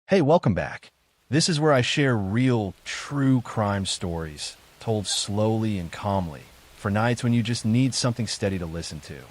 Hey, welcome back. This is where I share real, true crime stories, told slowly and calmly, for nights when you just need something steady to listen to.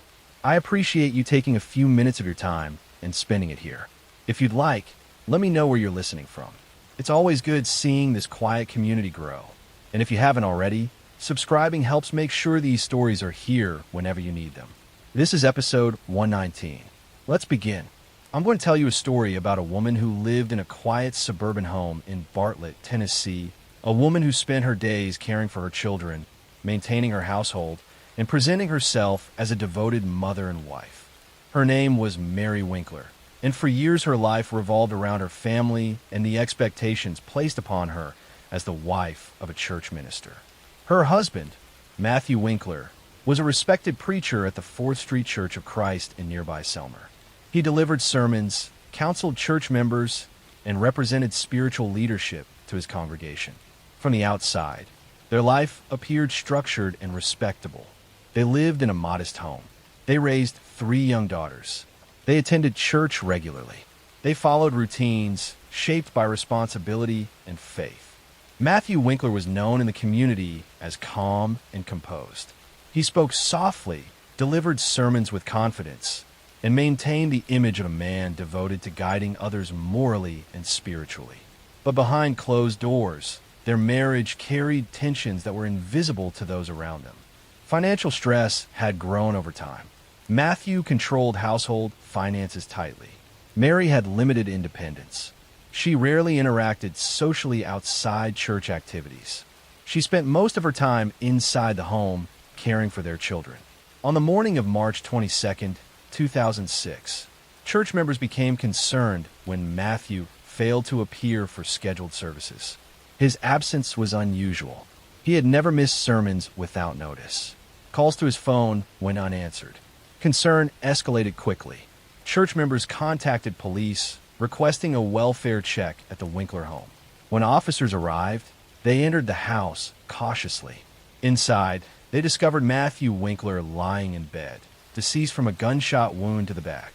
I appreciate you taking a few minutes of your time and spending it here. If you'd like, let me know where you're listening from. It's always good seeing this quiet community grow. And if you haven't already, subscribing helps make sure these stories are here whenever you need them. This is episode 119. Let's begin. I'm going to tell you a story about a woman who lived in a quiet suburban home in Bartlett, Tennessee, a woman who spent her days caring for her children, maintaining her household, and presenting herself as a devoted mother and wife. Her name was Mary Winkler, and for years her life revolved around her family and the expectations placed upon her as the wife of a church minister. Her husband, Matthew Winkler, was a respected preacher at the 4th Street Church of Christ in nearby Selmer. He delivered sermons, counseled church members, and represented spiritual leadership to his congregation. From the outside, their life appeared structured and respectable. They lived in a modest home. They raised 3 young daughters. They attended church regularly. They followed routines shaped by responsibility and faith. Matthew Winkler was known in the community as calm and composed. He spoke softly, delivered sermons with confidence, and maintained the image of a man devoted to guiding others morally and spiritually. But behind closed doors, their marriage carried tensions that were invisible to those around them. Financial stress had grown over time. Matthew controlled household finances tightly. Mary had limited independence. She rarely interacted socially outside church activities. She spent most of her time inside the home, caring for their children. On the morning of March 22nd, 2006, church members became concerned when Matthew failed to appear for scheduled services. His absence was unusual. He had never missed sermons without notice. Calls to his phone went unanswered. Concern escalated quickly. Church members contacted police, requesting a welfare check at the Winkler home. When officers arrived, they entered the house cautiously. Inside, they discovered Matthew Winkler lying in bed, deceased from a gunshot wound to the back.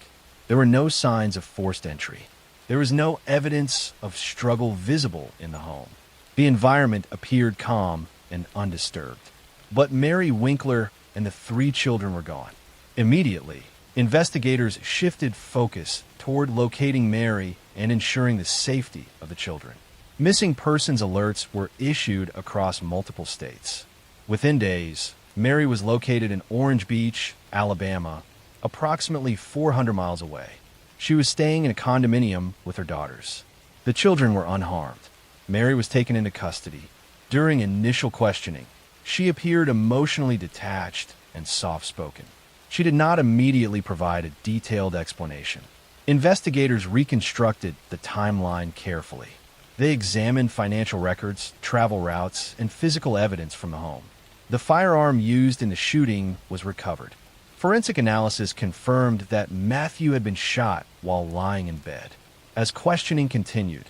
There were no signs of forced entry. There was no evidence of struggle visible in the home. The environment appeared calm and undisturbed. But Mary Winkler and the 3 children were gone. Immediately, investigators shifted focus toward locating Mary and ensuring the safety of the children. Missing persons alerts were issued across multiple states. Within days, Mary was located in Orange Beach, Alabama, approximately 400 miles away. She was staying in a condominium with her daughters. The children were unharmed. Mary was taken into custody. During initial questioning, she appeared emotionally detached and soft-spoken. She did not immediately provide a detailed explanation. Investigators reconstructed the timeline carefully. They examined financial records, travel routes, and physical evidence from the home. The firearm used in the shooting was recovered. Forensic analysis confirmed that Matthew had been shot while lying in bed. As questioning continued,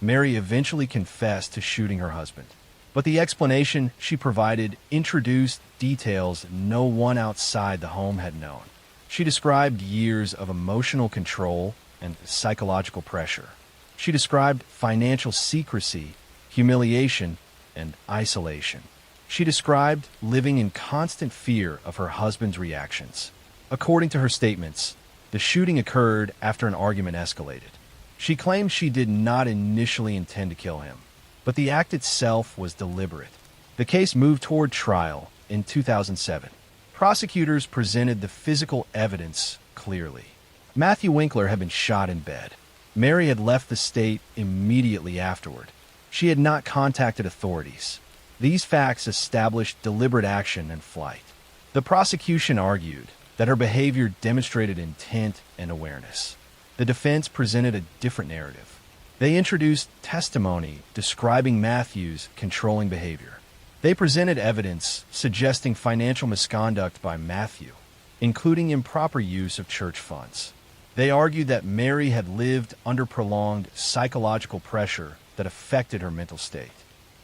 Mary eventually confessed to shooting her husband. But the explanation she provided introduced details no one outside the home had known. She described years of emotional control and psychological pressure. She described financial secrecy, humiliation, and isolation. She described living in constant fear of her husband's reactions. According to her statements, the shooting occurred after an argument escalated. She claimed she did not initially intend to kill him, but the act itself was deliberate. The case moved toward trial in 2007. Prosecutors presented the physical evidence clearly. Matthew Winkler had been shot in bed. Mary had left the state immediately afterward. She had not contacted authorities. These facts established deliberate action and flight. The prosecution argued that her behavior demonstrated intent and awareness. The defense presented a different narrative. They introduced testimony describing Matthew's controlling behavior. They presented evidence suggesting financial misconduct by Matthew, including improper use of church funds. They argued that Mary had lived under prolonged psychological pressure that affected her mental state.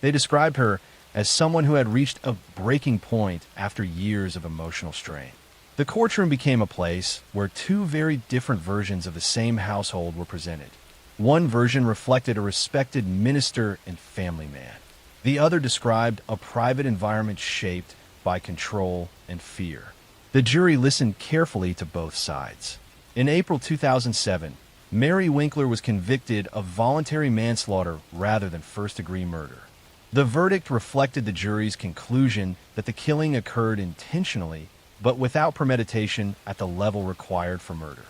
They described her as someone who had reached a breaking point after years of emotional strain. The courtroom became a place where 2 very different versions of the same household were presented. One version reflected a respected minister and family man. The other described a private environment shaped by control and fear. The jury listened carefully to both sides. In April 2007, Mary Winkler was convicted of voluntary manslaughter rather than first-degree murder. The verdict reflected the jury's conclusion that the killing occurred intentionally, but without premeditation at the level required for murder.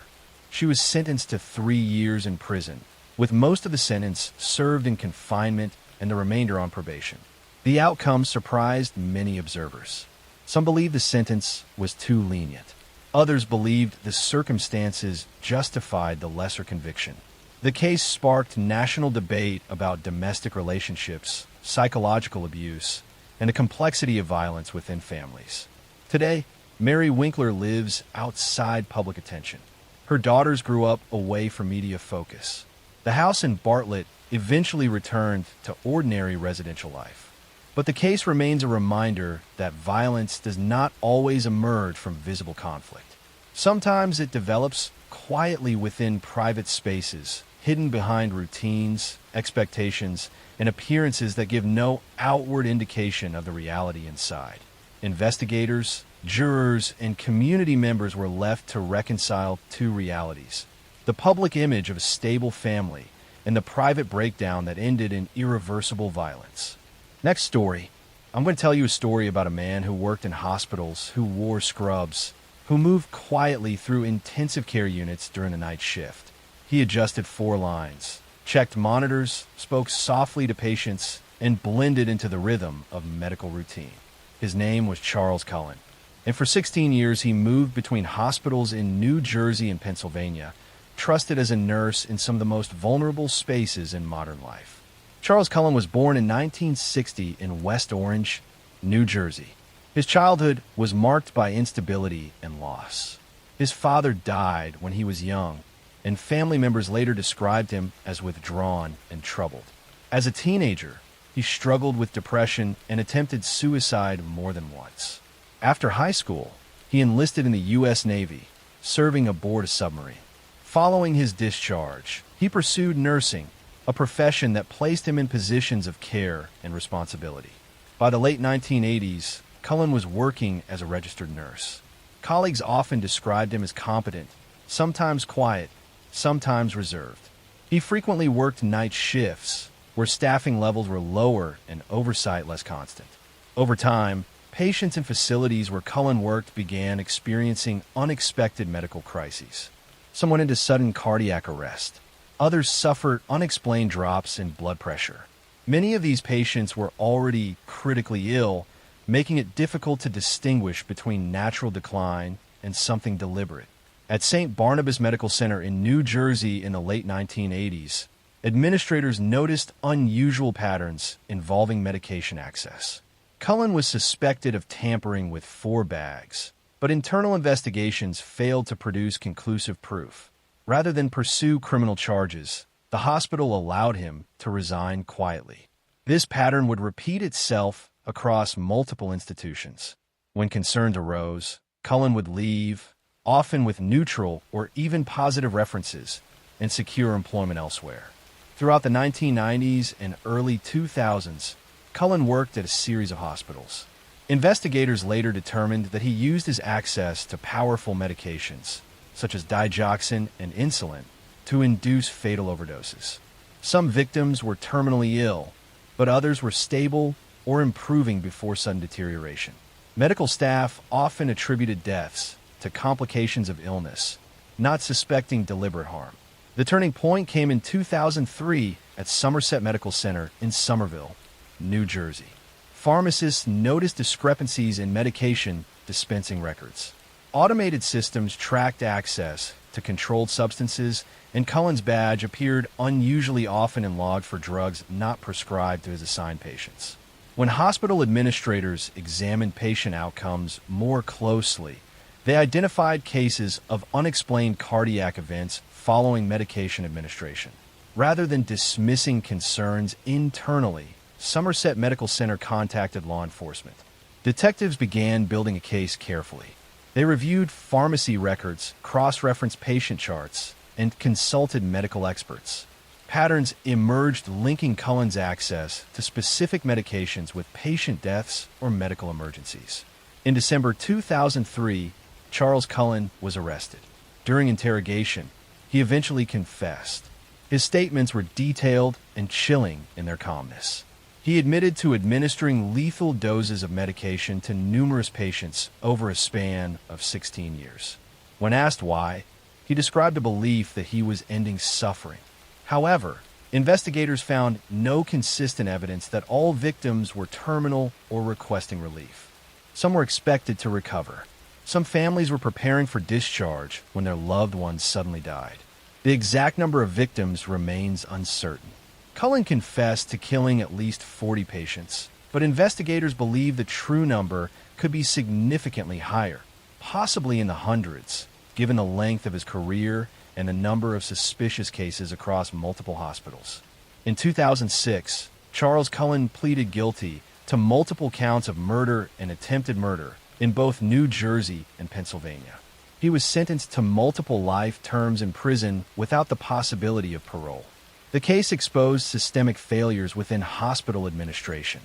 She was sentenced to 3 years in prison, with most of the sentence served in confinement and the remainder on probation. The outcome surprised many observers. Some believed the sentence was too lenient. Others believed the circumstances justified the lesser conviction. The case sparked national debate about domestic relationships, psychological abuse, and the complexity of violence within families. Today, Mary Winkler lives outside public attention. Her daughters grew up away from media focus. The house in Bartlett eventually returned to ordinary residential life. But the case remains a reminder that violence does not always emerge from visible conflict. Sometimes it develops quietly within private spaces, hidden behind routines, expectations, and appearances that give no outward indication of the reality inside. Investigators, jurors, and community members were left to reconcile two realities: the public image of a stable family and the private breakdown that ended in irreversible violence. Next story. I'm going to tell you a story about a man who worked in hospitals, who wore scrubs, who moved quietly through intensive care units during the night shift. He adjusted 4 lines, checked monitors, spoke softly to patients, and blended into the rhythm of medical routine. His name was Charles Cullen, and for 16 years he moved between hospitals in New Jersey and Pennsylvania, trusted as a nurse in some of the most vulnerable spaces in modern life. Charles Cullen was born in 1960 in West Orange, New Jersey. His childhood was marked by instability and loss. His father died when he was young, and family members later described him as withdrawn and troubled. As a teenager, he struggled with depression and attempted suicide more than once. After high school, he enlisted in the U.S. Navy, serving aboard a submarine. Following his discharge, he pursued nursing, a profession that placed him in positions of care and responsibility. By the late 1980s, Cullen was working as a registered nurse. Colleagues often described him as competent, sometimes quiet, sometimes reserved. He frequently worked night shifts, where staffing levels were lower and oversight less constant. Over time, patients in facilities where Cullen worked began experiencing unexpected medical crises. Some went into sudden cardiac arrest. Others suffered unexplained drops in blood pressure. Many of these patients were already critically ill, making it difficult to distinguish between natural decline and something deliberate. At St. Barnabas Medical Center in New Jersey in the late 1980s, administrators noticed unusual patterns involving medication access. Cullen was suspected of tampering with 4 bags, but internal investigations failed to produce conclusive proof. Rather than pursue criminal charges, the hospital allowed him to resign quietly. This pattern would repeat itself across multiple institutions. When concerns arose, Cullen would leave, often with neutral or even positive references, and secure employment elsewhere. Throughout the 1990s and early 2000s, Cullen worked at a series of hospitals. Investigators later determined that he used his access to powerful medications, such as digoxin and insulin, to induce fatal overdoses. Some victims were terminally ill, but others were stable or improving before sudden deterioration. Medical staff often attributed deaths to complications of illness, not suspecting deliberate harm. The turning point came in 2003 at Somerset Medical Center in Somerville, New Jersey. Pharmacists noticed discrepancies in medication dispensing records. Automated systems tracked access to controlled substances, and Cullen's badge appeared unusually often in logs for drugs not prescribed to his assigned patients. When hospital administrators examined patient outcomes more closely, they identified cases of unexplained cardiac events following medication administration. Rather than dismissing concerns internally, Somerset Medical Center contacted law enforcement. Detectives began building a case carefully. They reviewed pharmacy records, cross-referenced patient charts, and consulted medical experts. Patterns emerged linking Cullen's access to specific medications with patient deaths or medical emergencies. In December 2003, Charles Cullen was arrested. During interrogation, he eventually confessed. His statements were detailed and chilling in their calmness. He admitted to administering lethal doses of medication to numerous patients over a span of 16 years. When asked why, he described a belief that he was ending suffering. However, investigators found no consistent evidence that all victims were terminal or requesting relief. Some were expected to recover. Some families were preparing for discharge when their loved ones suddenly died. The exact number of victims remains uncertain. Cullen confessed to killing at least 40 patients, but investigators believe the true number could be significantly higher, possibly in the hundreds, given the length of his career and the number of suspicious cases across multiple hospitals. In 2006, Charles Cullen pleaded guilty to multiple counts of murder and attempted murder in both New Jersey and Pennsylvania. He was sentenced to multiple life terms in prison without the possibility of parole. The case exposed systemic failures within hospital administration.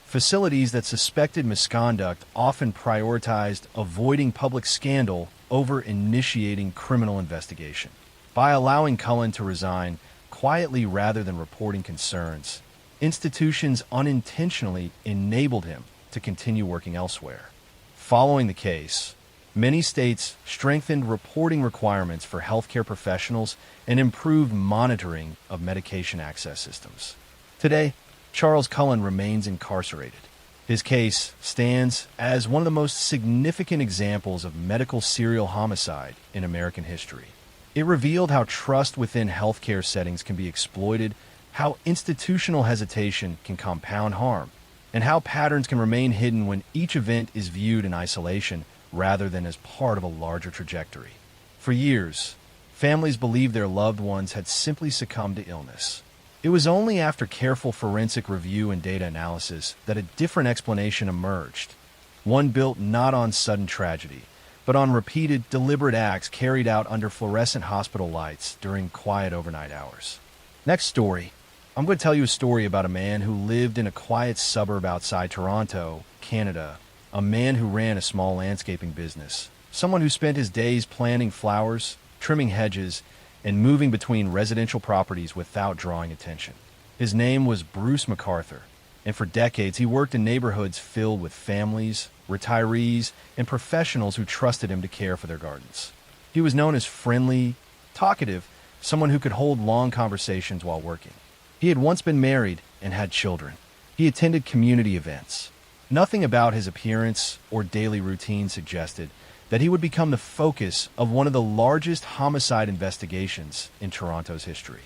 Facilities that suspected misconduct often prioritized avoiding public scandal over initiating criminal investigation. By allowing Cullen to resign quietly rather than reporting concerns, institutions unintentionally enabled him to continue working elsewhere. Following the case, many states strengthened reporting requirements for healthcare professionals and improved monitoring of medication access systems. Today, Charles Cullen remains incarcerated. His case stands as one of the most significant examples of medical serial homicide in American history. It revealed how trust within healthcare settings can be exploited, how institutional hesitation can compound harm, and how patterns can remain hidden when each event is viewed in isolation rather than as part of a larger trajectory. For years, families believed their loved ones had simply succumbed to illness. It was only after careful forensic review and data analysis that a different explanation emerged, one built not on sudden tragedy, but on repeated, deliberate acts carried out under fluorescent hospital lights during quiet overnight hours. Next story. I'm going to tell you a story about a man who lived in a quiet suburb outside Toronto, Canada, a man who ran a small landscaping business, someone who spent his days planting flowers, trimming hedges, and moving between residential properties without drawing attention. His name was Bruce MacArthur, and for decades he worked in neighborhoods filled with families, retirees, and professionals who trusted him to care for their gardens. He was known as friendly, talkative, someone who could hold long conversations while working. He had once been married and had children. He attended community events. Nothing about his appearance or daily routine suggested that he would become the focus of one of the largest homicide investigations in Toronto's history.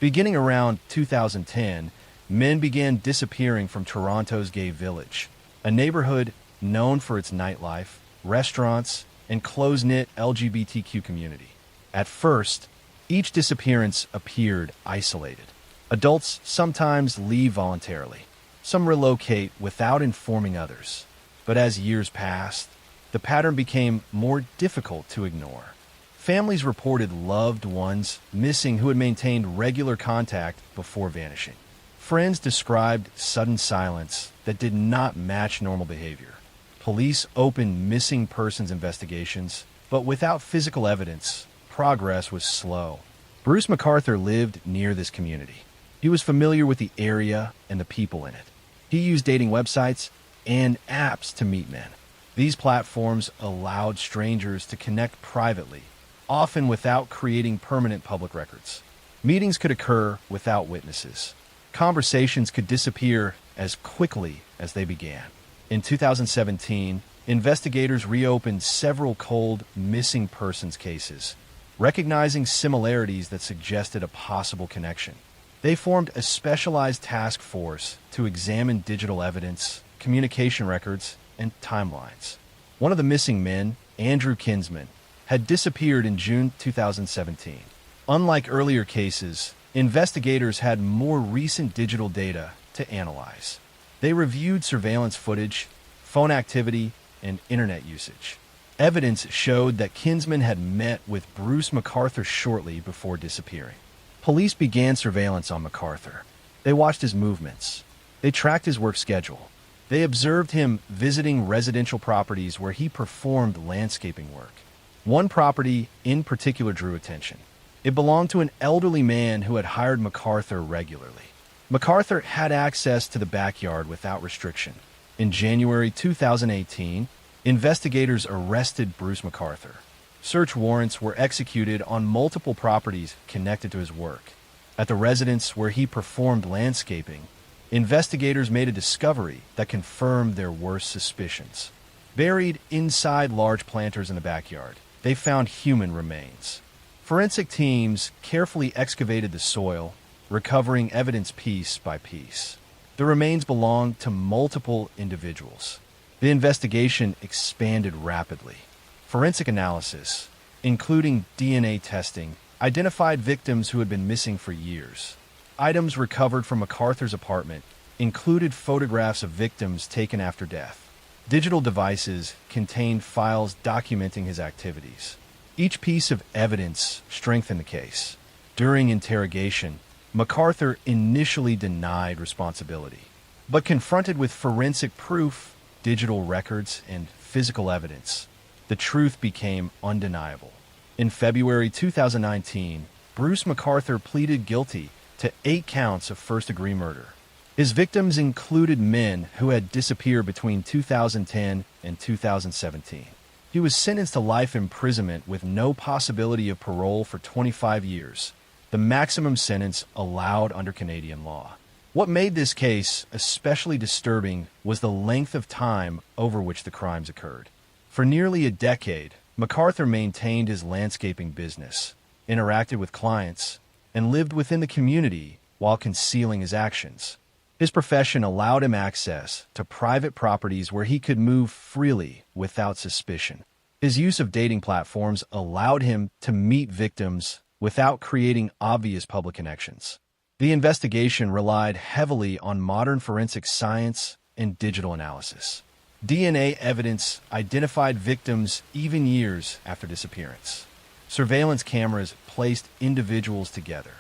Beginning around 2010, men began disappearing from Toronto's Gay Village, a neighborhood known for its nightlife, restaurants, and close-knit LGBTQ community. At first, each disappearance appeared isolated. Adults sometimes leave voluntarily. Some relocate without informing others. But as years passed, the pattern became more difficult to ignore. Families reported loved ones missing who had maintained regular contact before vanishing. Friends described sudden silence that did not match normal behavior. Police opened missing persons investigations, but without physical evidence, progress was slow. Bruce MacArthur lived near this community. He was familiar with the area and the people in it. He used dating websites and apps to meet men. These platforms allowed strangers to connect privately, often without creating permanent public records. Meetings could occur without witnesses. Conversations could disappear as quickly as they began. In 2017, investigators reopened several cold missing persons cases, recognizing similarities that suggested a possible connection. They formed a specialized task force to examine digital evidence, communication records, and timelines. One of the missing men, Andrew Kinsman, had disappeared in June 2017. Unlike earlier cases, investigators had more recent digital data to analyze. They reviewed surveillance footage, phone activity, and internet usage. Evidence showed that Kinsman had met with Bruce MacArthur shortly before disappearing. Police began surveillance on MacArthur. They watched his movements. They tracked his work schedule. They observed him visiting residential properties where he performed landscaping work. One property in particular drew attention. It belonged to an elderly man who had hired MacArthur regularly. MacArthur had access to the backyard without restriction. In January 2018, investigators arrested Bruce MacArthur. Search warrants were executed on multiple properties connected to his work. At the residence where he performed landscaping, investigators made a discovery that confirmed their worst suspicions. Buried inside large planters in the backyard, they found human remains. Forensic teams carefully excavated the soil, recovering evidence piece by piece. The remains belonged to multiple individuals. The investigation expanded rapidly. Forensic analysis, including DNA testing, identified victims who had been missing for years. Items recovered from MacArthur's apartment included photographs of victims taken after death. Digital devices contained files documenting his activities. Each piece of evidence strengthened the case. During interrogation, MacArthur initially denied responsibility, but confronted with forensic proof, digital records, and physical evidence, the truth became undeniable. In February 2019, Bruce MacArthur pleaded guilty to 8 counts of first-degree murder. His victims included men who had disappeared between 2010 and 2017. He was sentenced to life imprisonment with no possibility of parole for 25 years, the maximum sentence allowed under Canadian law. What made this case especially disturbing was the length of time over which the crimes occurred. For nearly a decade, MacArthur maintained his landscaping business, interacted with clients, and lived within the community while concealing his actions. His profession allowed him access to private properties where he could move freely without suspicion. His use of dating platforms allowed him to meet victims without creating obvious public connections. The investigation relied heavily on modern forensic science and digital analysis. DNA evidence identified victims even years after disappearance. Surveillance cameras placed individuals together.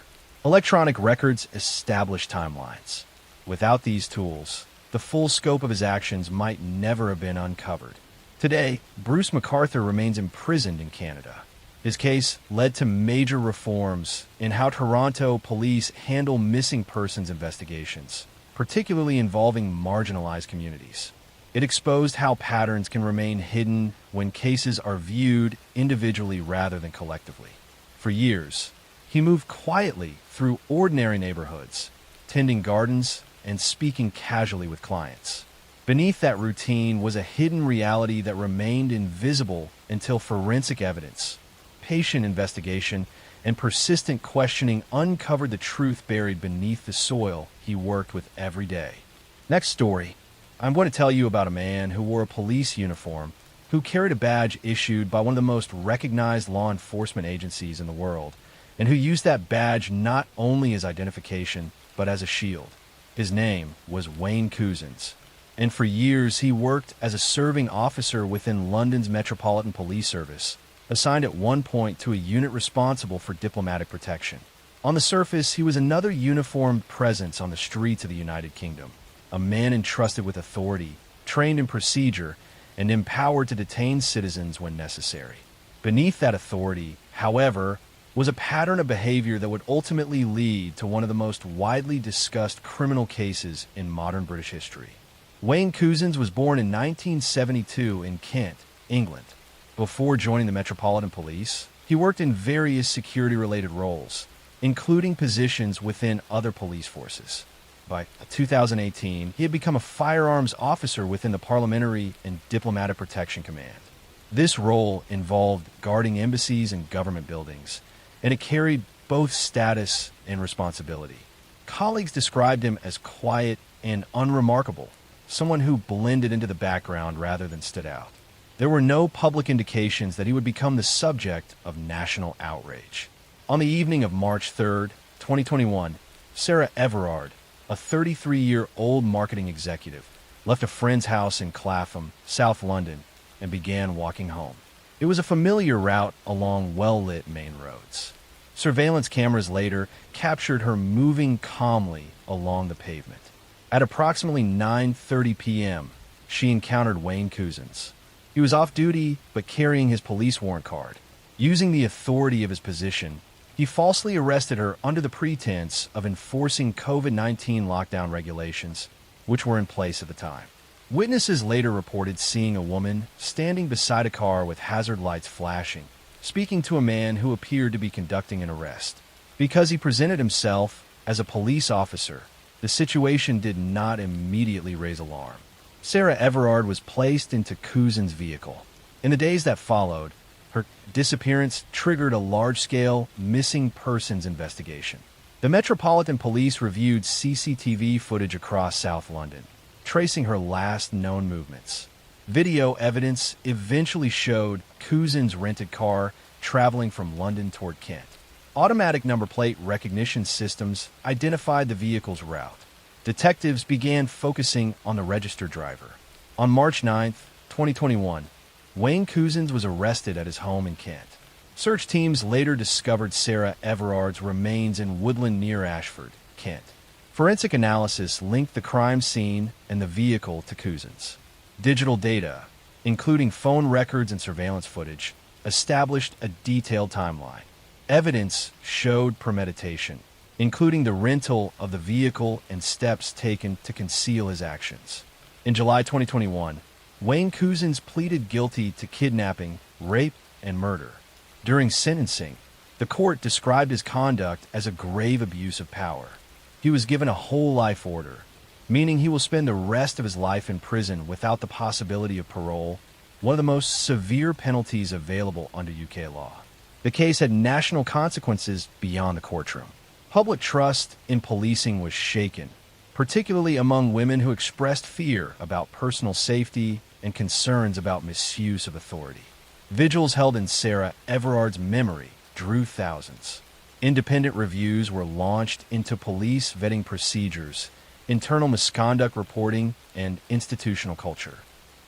Electronic records established timelines. Without these tools, the full scope of his actions might never have been uncovered. Today, Bruce MacArthur remains imprisoned in Canada. His case led to major reforms in how Toronto police handle missing persons investigations, particularly involving marginalized communities. It exposed how patterns can remain hidden when cases are viewed individually rather than collectively. For years, he moved quietly through ordinary neighborhoods, tending gardens and speaking casually with clients. Beneath that routine was a hidden reality that remained invisible until forensic evidence, patient investigation, and persistent questioning uncovered the truth buried beneath the soil he worked with every day. Next story. I'm going to tell you about a man who wore a police uniform, who carried a badge issued by one of the most recognized law enforcement agencies in the world, and who used that badge not only as identification, but as a shield. His name was Wayne Couzens, and for years he worked as a serving officer within London's Metropolitan Police Service, assigned at one point to a unit responsible for diplomatic protection. On the surface, he was another uniformed presence on the streets of the United Kingdom, a man entrusted with authority, trained in procedure, and empowered to detain citizens when necessary. Beneath that authority, however, was a pattern of behavior that would ultimately lead to one of the most widely discussed criminal cases in modern British history. Wayne Couzens was born in 1972 in Kent, England. Before joining the Metropolitan Police, he worked in various security-related roles, including positions within other police forces. By 2018, he had become a firearms officer within the Parliamentary and Diplomatic Protection Command. This role involved guarding embassies and government buildings, and it carried both status and responsibility. Colleagues described him as quiet and unremarkable, someone who blended into the background rather than stood out. There were no public indications that he would become the subject of national outrage. On the evening of March 3, 2021, Sarah Everard, a 33-year-old marketing executive, left a friend's house in Clapham, South London, and began walking home. It was a familiar route along well-lit main roads. Surveillance cameras later captured her moving calmly along the pavement. At approximately 9:30 p.m., she encountered Wayne Couzens. He was off duty but carrying his police warrant card. Using the authority of his position, he falsely arrested her under the pretense of enforcing COVID-19 lockdown regulations, which were in place at the time. Witnesses later reported seeing a woman standing beside a car with hazard lights flashing, speaking to a man who appeared to be conducting an arrest. Because he presented himself as a police officer, the situation did not immediately raise alarm. Sarah Everard was placed into Couzens' vehicle. In the days that followed, her disappearance triggered a large-scale missing persons investigation. The Metropolitan Police reviewed CCTV footage across South London, tracing her last known movements. Video evidence eventually showed Couzens' rented car traveling from London toward Kent. Automatic number plate recognition systems identified the vehicle's route. Detectives began focusing on the registered driver. On March 9, 2021, Wayne Couzens was arrested at his home in Kent. Search teams later discovered Sarah Everard's remains in woodland near Ashford, Kent. Forensic analysis linked the crime scene and the vehicle to Couzens. Digital data, including phone records and surveillance footage, established a detailed timeline. Evidence showed premeditation, including the rental of the vehicle and steps taken to conceal his actions. In July 2021, Wayne Couzens pleaded guilty to kidnapping, rape, and murder. During sentencing, the court described his conduct as a grave abuse of power. He was given a whole life order, meaning he will spend the rest of his life in prison without the possibility of parole, one of the most severe penalties available under UK law. The case had national consequences beyond the courtroom. Public trust in policing was shaken, particularly among women who expressed fear about personal safety and concerns about misuse of authority. Vigils held in Sarah Everard's memory drew thousands. Independent reviews were launched into police vetting procedures, internal misconduct reporting, and institutional culture.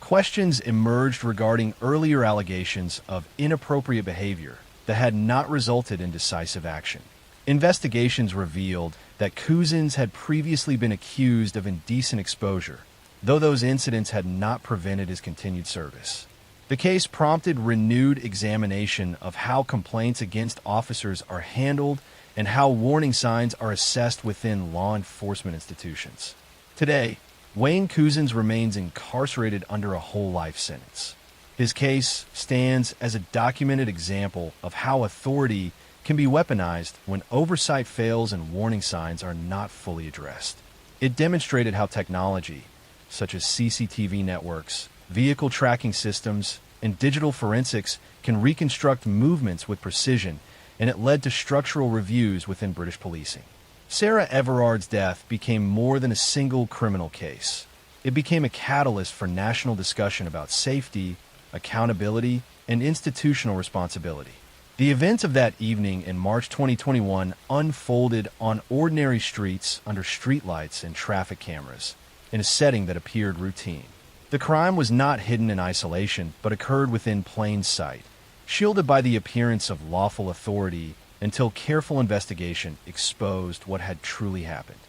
Questions emerged regarding earlier allegations of inappropriate behavior that had not resulted in decisive action. Investigations revealed that Couzens had previously been accused of indecent exposure, though those incidents had not prevented his continued service. The case prompted renewed examination of how complaints against officers are handled and how warning signs are assessed within law enforcement institutions. Today, Wayne Couzens remains incarcerated under a whole life sentence. His case stands as a documented example of how authority can be weaponized when oversight fails and warning signs are not fully addressed. It demonstrated how technology, such as CCTV networks, vehicle tracking systems, and digital forensics can reconstruct movements with precision, and it led to structural reviews within British policing. Sarah Everard's death became more than a single criminal case. It became a catalyst for national discussion about safety, accountability, and institutional responsibility. The events of that evening in March 2021 unfolded on ordinary streets under streetlights and traffic cameras, in a setting that appeared routine. The crime was not hidden in isolation, but occurred within plain sight, shielded by the appearance of lawful authority until careful investigation exposed what had truly happened.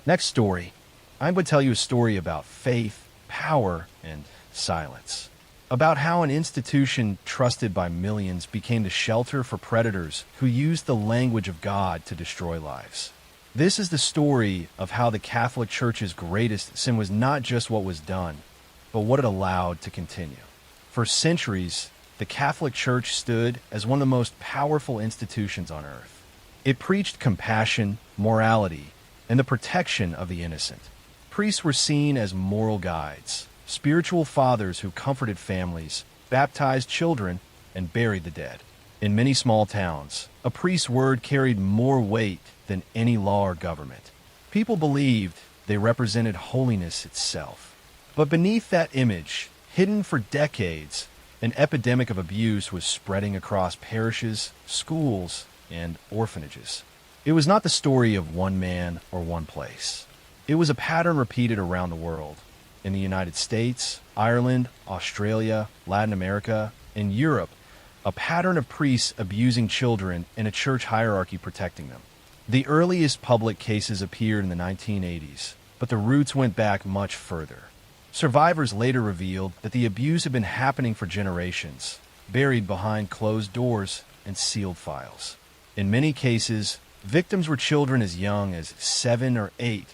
Next story, I'm going to tell you a story about faith, power, and silence. About how an institution trusted by millions became the shelter for predators who used the language of God to destroy lives. This is the story of how the Catholic Church's greatest sin was not just what was done, but what it allowed to continue. For centuries, the Catholic Church stood as one of the most powerful institutions on earth. It preached compassion, morality, and the protection of the innocent. Priests were seen as moral guides, spiritual fathers who comforted families, baptized children, and buried the dead. In many small towns, a priest's word carried more weight than any law or government. People believed they represented holiness itself. But beneath that image, hidden for decades, an epidemic of abuse was spreading across parishes, schools, and orphanages. It was not the story of one man or one place. It was a pattern repeated around the world. In the United States, Ireland, Australia, Latin America, and Europe, a pattern of priests abusing children and a church hierarchy protecting them. The earliest public cases appeared in the 1980s, but the roots went back much further. Survivors later revealed that the abuse had been happening for generations, buried behind closed doors and sealed files. In many cases, victims were children as young as 7 or 8,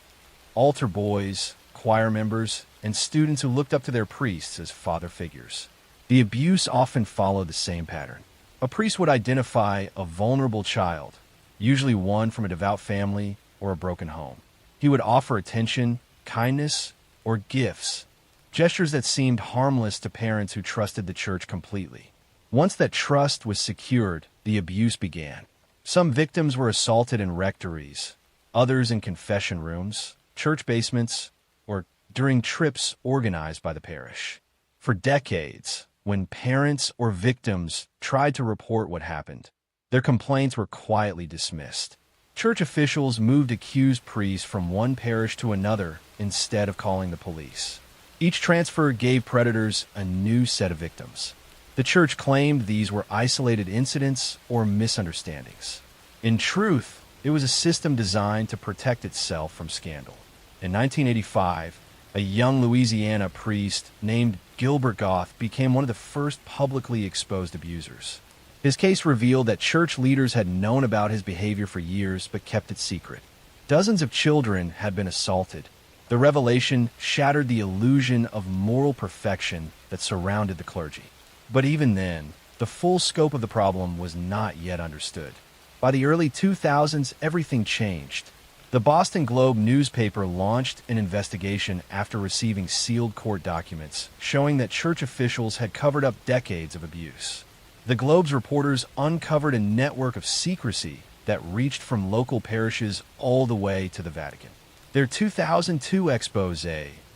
altar boys, choir members, and students who looked up to their priests as father figures. The abuse often followed the same pattern. A priest would identify a vulnerable child, usually one from a devout family or a broken home. He would offer attention, kindness, or gifts, gestures that seemed harmless to parents who trusted the church completely. Once that trust was secured, the abuse began. Some victims were assaulted in rectories, others in confession rooms, church basements, or during trips organized by the parish. For decades, when parents or victims tried to report what happened, their complaints were quietly dismissed. Church officials moved accused priests from one parish to another instead of calling the police. Each transfer gave predators a new set of victims. The church claimed these were isolated incidents or misunderstandings. In truth, it was a system designed to protect itself from scandal. In 1985, a young Louisiana priest named Gilbert Goth became one of the first publicly exposed abusers. His case revealed that church leaders had known about his behavior for years but kept it secret. Dozens of children had been assaulted. The revelation shattered the illusion of moral perfection that surrounded the clergy. But even then, the full scope of the problem was not yet understood. By the early 2000s, everything changed. The Boston Globe newspaper launched an investigation after receiving sealed court documents showing that church officials had covered up decades of abuse. The Globe's reporters uncovered a network of secrecy that reached from local parishes all the way to the Vatican. Their 2002 expose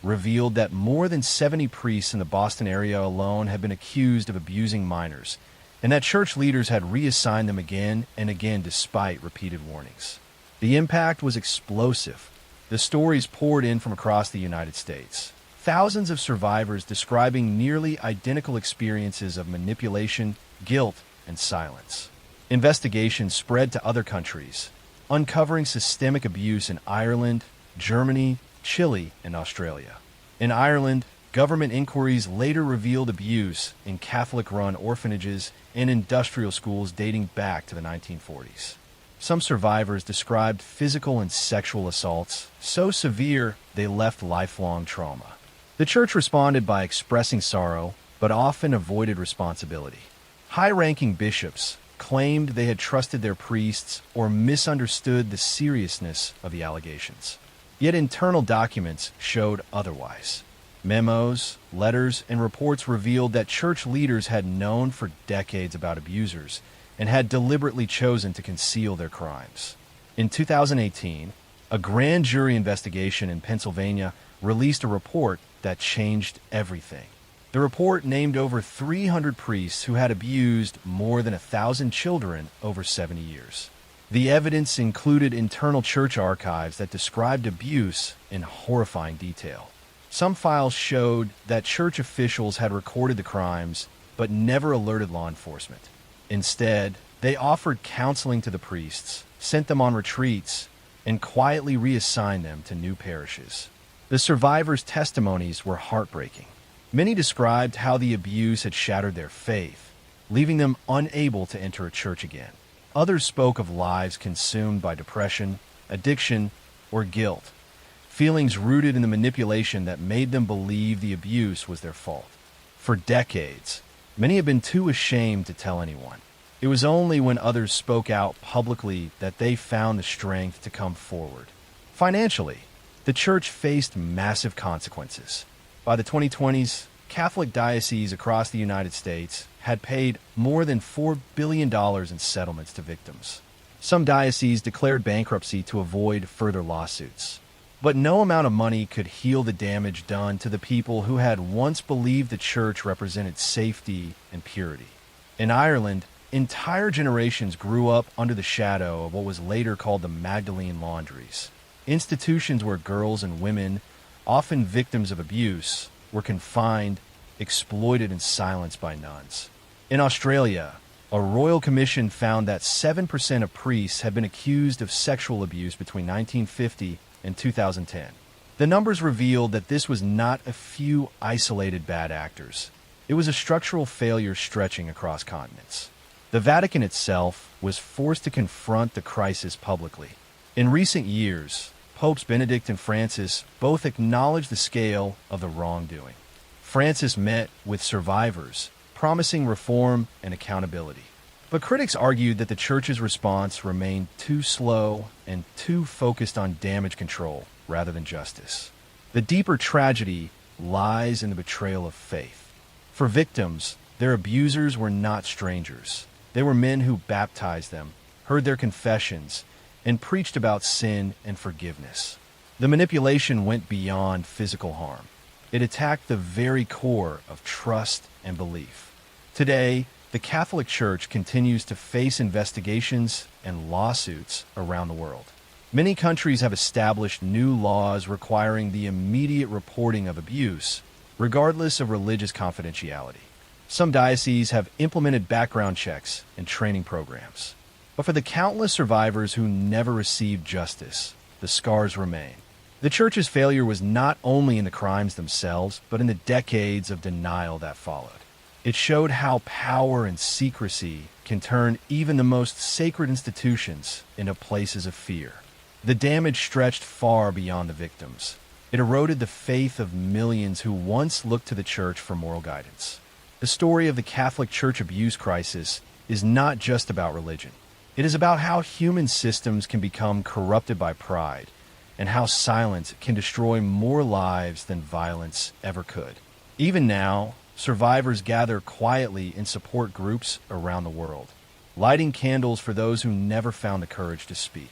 revealed that more than 70 priests in the Boston area alone had been accused of abusing minors, and that church leaders had reassigned them again and again despite repeated warnings. The impact was explosive. The stories poured in from across the United States. Thousands of survivors describing nearly identical experiences of manipulation, guilt, and silence. Investigations spread to other countries, uncovering systemic abuse in Ireland, Germany, Chile, and Australia. In Ireland, government inquiries later revealed abuse in Catholic-run orphanages and industrial schools dating back to the 1940s. Some survivors described physical and sexual assaults so severe they left lifelong trauma. The church responded by expressing sorrow, but often avoided responsibility. High-ranking bishops claimed they had trusted their priests or misunderstood the seriousness of the allegations. Yet internal documents showed otherwise. Memos, letters, and reports revealed that church leaders had known for decades about abusers and had deliberately chosen to conceal their crimes. In 2018, a grand jury investigation in Pennsylvania released a report that changed everything. The report named over 300 priests who had abused more than 1,000 children over 70 years. The evidence included internal church archives that described abuse in horrifying detail. Some files showed that church officials had recorded the crimes but never alerted law enforcement. Instead, they offered counseling to the priests, sent them on retreats, and quietly reassigned them to new parishes. The survivors' testimonies were heartbreaking. Many described how the abuse had shattered their faith, leaving them unable to enter a church again. Others spoke of lives consumed by depression, addiction, or guilt, feelings rooted in the manipulation that made them believe the abuse was their fault. For decades, many have been too ashamed to tell anyone. It was only when others spoke out publicly that they found the strength to come forward. Financially, the church faced massive consequences. By the 2020s, Catholic dioceses across the United States had paid more than $4 billion in settlements to victims. Some dioceses declared bankruptcy to avoid further lawsuits. But no amount of money could heal the damage done to the people who had once believed the church represented safety and purity. In Ireland, entire generations grew up under the shadow of what was later called the Magdalene Laundries, institutions where girls and women, often victims of abuse, were confined, exploited, and silenced by nuns. In Australia, A royal commission found that 7% of priests had been accused of sexual abuse between 1950 and 2010. The numbers revealed that this was not a few isolated bad actors. It was a structural failure stretching across continents. The Vatican itself was forced to confront the crisis publicly. In recent years, Popes Benedict and Francis both acknowledged the scale of the wrongdoing. Francis met with survivors, promising reform and accountability. But critics argued that the Church's response remained too slow and too focused on damage control rather than justice. The deeper tragedy lies in the betrayal of faith. For victims, their abusers were not strangers. They were men who baptized them, heard their confessions, and preached about sin and forgiveness. The manipulation went beyond physical harm. It attacked the very core of trust and belief. Today, the Catholic Church continues to face investigations and lawsuits around the world. Many countries have established new laws requiring the immediate reporting of abuse, regardless of religious confidentiality. Some dioceses have implemented background checks and training programs. But for the countless survivors who never received justice, the scars remain. The Church's failure was not only in the crimes themselves, but in the decades of denial that followed. It showed how power and secrecy can turn even the most sacred institutions into places of fear. The damage stretched far beyond the victims. It eroded the faith of millions who once looked to the Church for moral guidance. The story of the Catholic Church abuse crisis is not just about religion. It is about how human systems can become corrupted by pride, and how silence can destroy more lives than violence ever could. Even now, survivors gather quietly in support groups around the world, lighting candles for those who never found the courage to speak.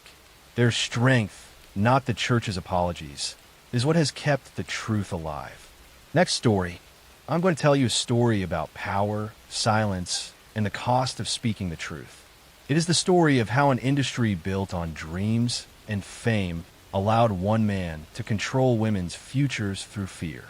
Their strength, not the Church's apologies, is what has kept the truth alive. Next story. I'm going to tell you a story about power, silence, and the cost of speaking the truth. It is the story of how an industry built on dreams and fame allowed one man to control women's futures through fear.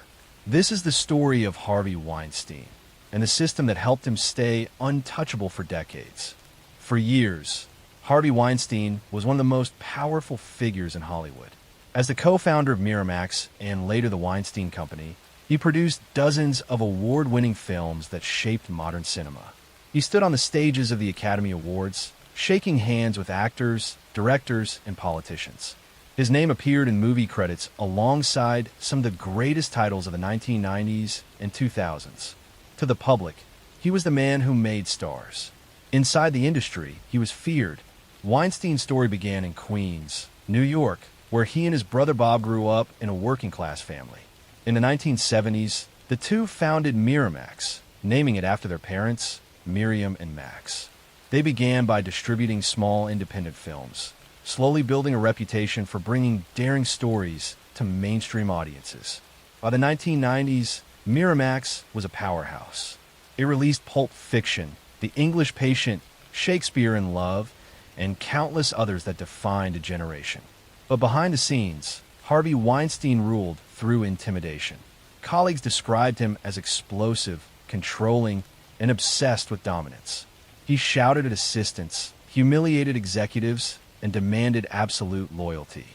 This is the story of Harvey Weinstein and the system that helped him stay untouchable for decades. For years, Harvey Weinstein was one of the most powerful figures in Hollywood. As the co-founder of Miramax and later the Weinstein Company, he produced dozens of award-winning films that shaped modern cinema. He stood on the stages of the Academy Awards, shaking hands with actors, directors, and politicians. His name appeared in movie credits alongside some of the greatest titles of the 1990s and 2000s. To the public, he was the man who made stars. Inside the industry, he was feared. Weinstein's story began in Queens, New York, where he and his brother Bob grew up in a working-class family. In the 1970s, the two founded Miramax, naming it after their parents, Miriam and Max. They began by distributing small independent films, slowly building a reputation for bringing daring stories to mainstream audiences. By the 1990s, Miramax was a powerhouse. It released Pulp Fiction, The English Patient, Shakespeare in Love, and countless others that defined a generation. But behind the scenes, Harvey Weinstein ruled through intimidation. Colleagues described him as explosive, controlling, and obsessed with dominance. He shouted at assistants, humiliated executives, and demanded absolute loyalty.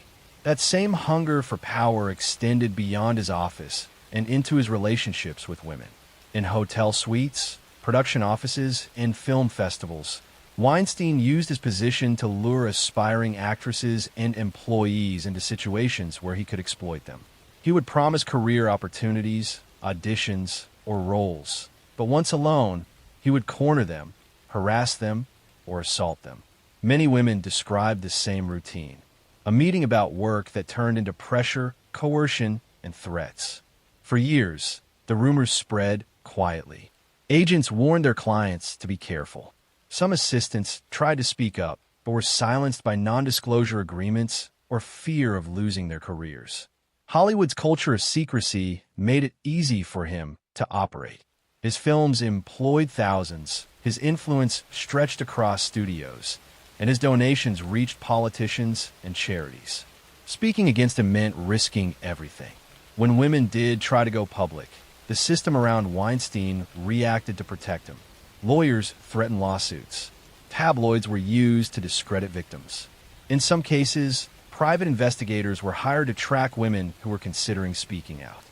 That same hunger for power extended beyond his office and into his relationships with women. In hotel suites, production offices, and film festivals, Weinstein used his position to lure aspiring actresses and employees into situations where he could exploit them. He would promise career opportunities, auditions, or roles, but once alone, he would corner them, harass them, or assault them. Many women described the same routine, a meeting about work that turned into pressure, coercion, and threats. For years, the rumors spread quietly. Agents warned their clients to be careful. Some assistants tried to speak up, but were silenced by non-disclosure agreements or fear of losing their careers. Hollywood's culture of secrecy made it easy for him to operate. His films employed thousands, his influence stretched across studios, and his donations reached politicians and charities. Speaking against him meant risking everything. When women did try to go public, the system around Weinstein reacted to protect him. Lawyers threatened lawsuits. Tabloids were used to discredit victims. In some cases, private investigators were hired to track women who were considering speaking out.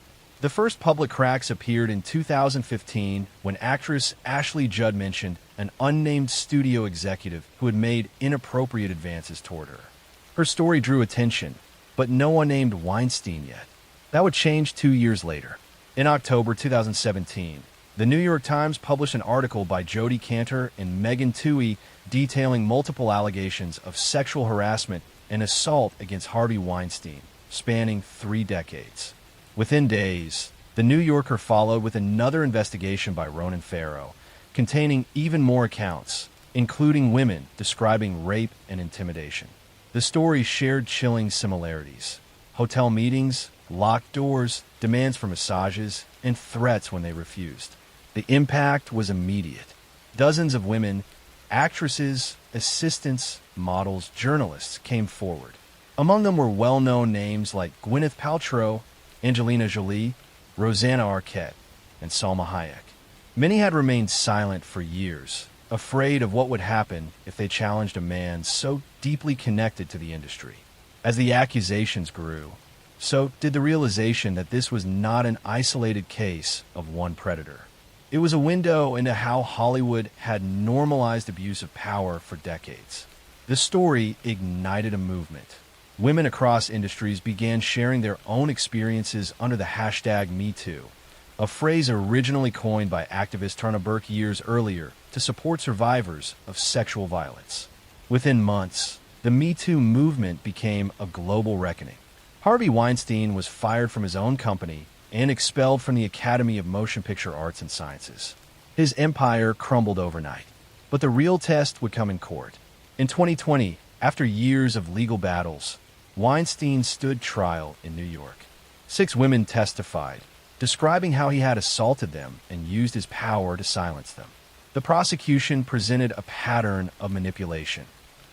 The first public cracks appeared in 2015 when actress Ashley Judd mentioned an unnamed studio executive who had made inappropriate advances toward her. Her story drew attention, but no one named Weinstein yet. That would change 2 years later. In October 2017, the New York Times published an article by Jodi Kantor and Megan Twohey detailing multiple allegations of sexual harassment and assault against Harvey Weinstein, spanning 3 decades. Within days, The New Yorker followed with another investigation by Ronan Farrow, containing even more accounts, including women describing rape and intimidation. The stories shared chilling similarities: hotel meetings, locked doors, demands for massages, and threats when they refused. The impact was immediate. Dozens of women, actresses, assistants, models, journalists came forward. Among them were well-known names like Gwyneth Paltrow, Angelina Jolie, Rosanna Arquette, and Salma Hayek. Many had remained silent for years, afraid of what would happen if they challenged a man so deeply connected to the industry. As the accusations grew, so did the realization that this was not an isolated case of one predator. It was a window into how Hollywood had normalized abuse of power for decades. The story ignited a movement. Women across industries began sharing their own experiences under the hashtag #MeToo, a phrase originally coined by activist Tarna Burke years earlier to support survivors of sexual violence. Within months, the #MeToo movement became a global reckoning. Harvey Weinstein was fired from his own company and expelled from the Academy of Motion Picture Arts and Sciences. His empire crumbled overnight, but the real test would come in court. In 2020, after years of legal battles, Weinstein stood trial in New York. 6 women testified, describing how he had assaulted them and used his power to silence them. The prosecution presented a pattern of manipulation,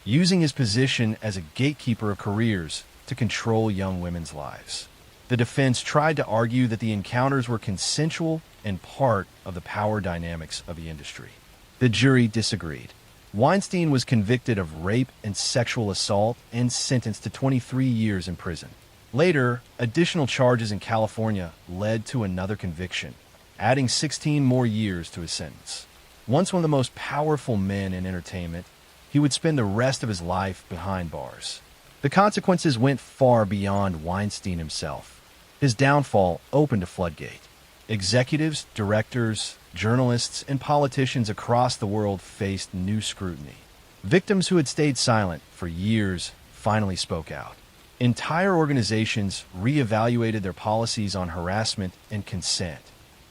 using his position as a gatekeeper of careers to control young women's lives. The defense tried to argue that the encounters were consensual and part of the power dynamics of the industry. The jury disagreed. Weinstein was convicted of rape and sexual assault and sentenced to 23 years in prison. Later, additional charges in California led to another conviction, adding 16 more years to his sentence. Once one of the most powerful men in entertainment, he would spend the rest of his life behind bars. The consequences went far beyond Weinstein himself. His downfall opened a floodgate. Executives, directors, journalists, and politicians across the world faced new scrutiny. Victims who had stayed silent for years finally spoke out. Entire organizations reevaluated their policies on harassment and consent.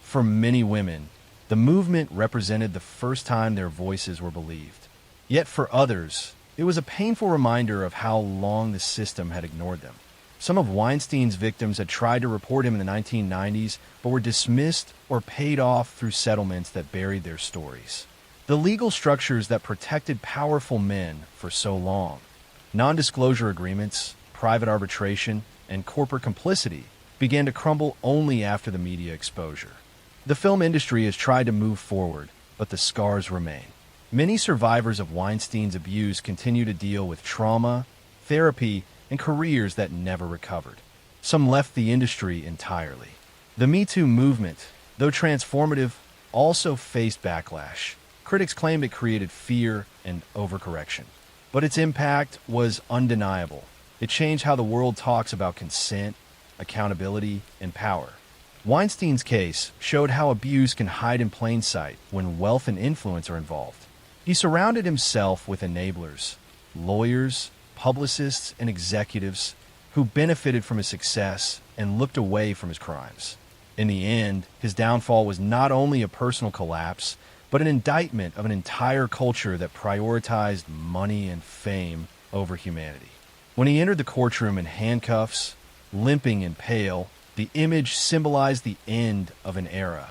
For many women, the movement represented the first time their voices were believed. Yet for others, it was a painful reminder of how long the system had ignored them. Some of Weinstein's victims had tried to report him in the 1990s, but were dismissed or paid off through settlements that buried their stories. The legal structures that protected powerful men for so long, non-disclosure agreements, private arbitration, and corporate complicity, began to crumble only after the media exposure. The film industry has tried to move forward, but the scars remain. Many survivors of Weinstein's abuse continue to deal with trauma, therapy, and careers that never recovered. Some left the industry entirely. The #MeToo movement, though transformative, also faced backlash. Critics claimed it created fear and overcorrection. But its impact was undeniable. It changed how the world talks about consent, accountability, and power. Weinstein's case showed how abuse can hide in plain sight when wealth and influence are involved. He surrounded himself with enablers, lawyers, publicists, and executives who benefited from his success and looked away from his crimes. In the end, his downfall was not only a personal collapse, but an indictment of an entire culture that prioritized money and fame over humanity. When he entered the courtroom in handcuffs, limping and pale, the image symbolized the end of an era,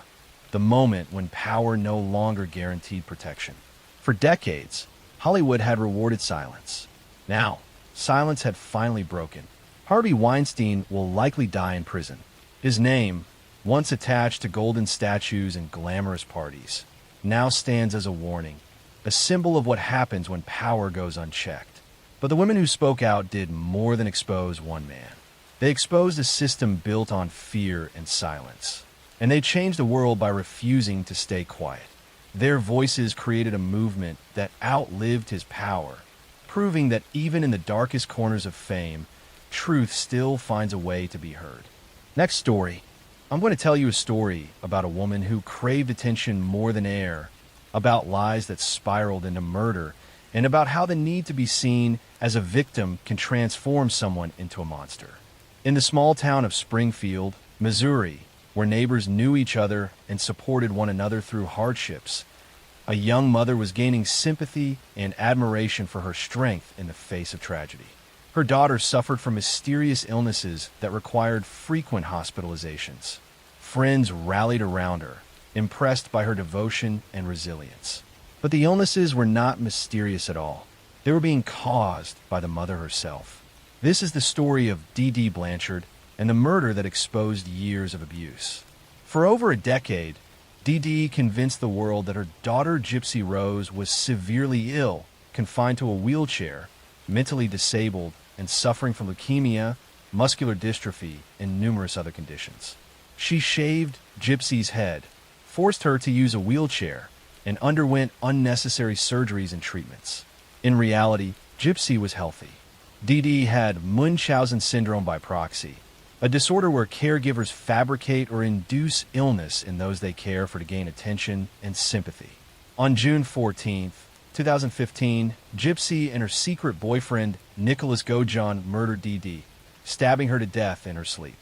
the moment when power no longer guaranteed protection. For decades, Hollywood had rewarded silence. Now, silence had finally broken. Harvey Weinstein will likely die in prison. His name, once attached to golden statues and glamorous parties, now stands as a warning, a symbol of what happens when power goes unchecked. But the women who spoke out did more than expose one man. They exposed a system built on fear and silence. And they changed the world by refusing to stay quiet. Their voices created a movement that outlived his power, proving that even in the darkest corners of fame, truth still finds a way to be heard. Next story. I'm going to tell you a story about a woman who craved attention more than air, about lies that spiraled into murder, and about how the need to be seen as a victim can transform someone into a monster. In the small town of Springfield, Missouri, where neighbors knew each other and supported one another through hardships, a young mother was gaining sympathy and admiration for her strength in the face of tragedy. Her daughter suffered from mysterious illnesses that required frequent hospitalizations. Friends rallied around her, impressed by her devotion and resilience. But the illnesses were not mysterious at all. They were being caused by the mother herself. This is the story of Dee Dee Blanchard and the murder that exposed years of abuse. For over a decade, Dee Dee convinced the world that her daughter Gypsy Rose was severely ill, confined to a wheelchair, mentally disabled, and suffering from leukemia, muscular dystrophy, and numerous other conditions. She shaved Gypsy's head, forced her to use a wheelchair, and underwent unnecessary surgeries and treatments. In reality, Gypsy was healthy. Dee Dee had Munchausen syndrome by proxy, a disorder where caregivers fabricate or induce illness in those they care for to gain attention and sympathy. On June 14, 2015, Gypsy and her secret boyfriend, Nicholas Gojon, murdered Dee Dee, stabbing her to death in her sleep.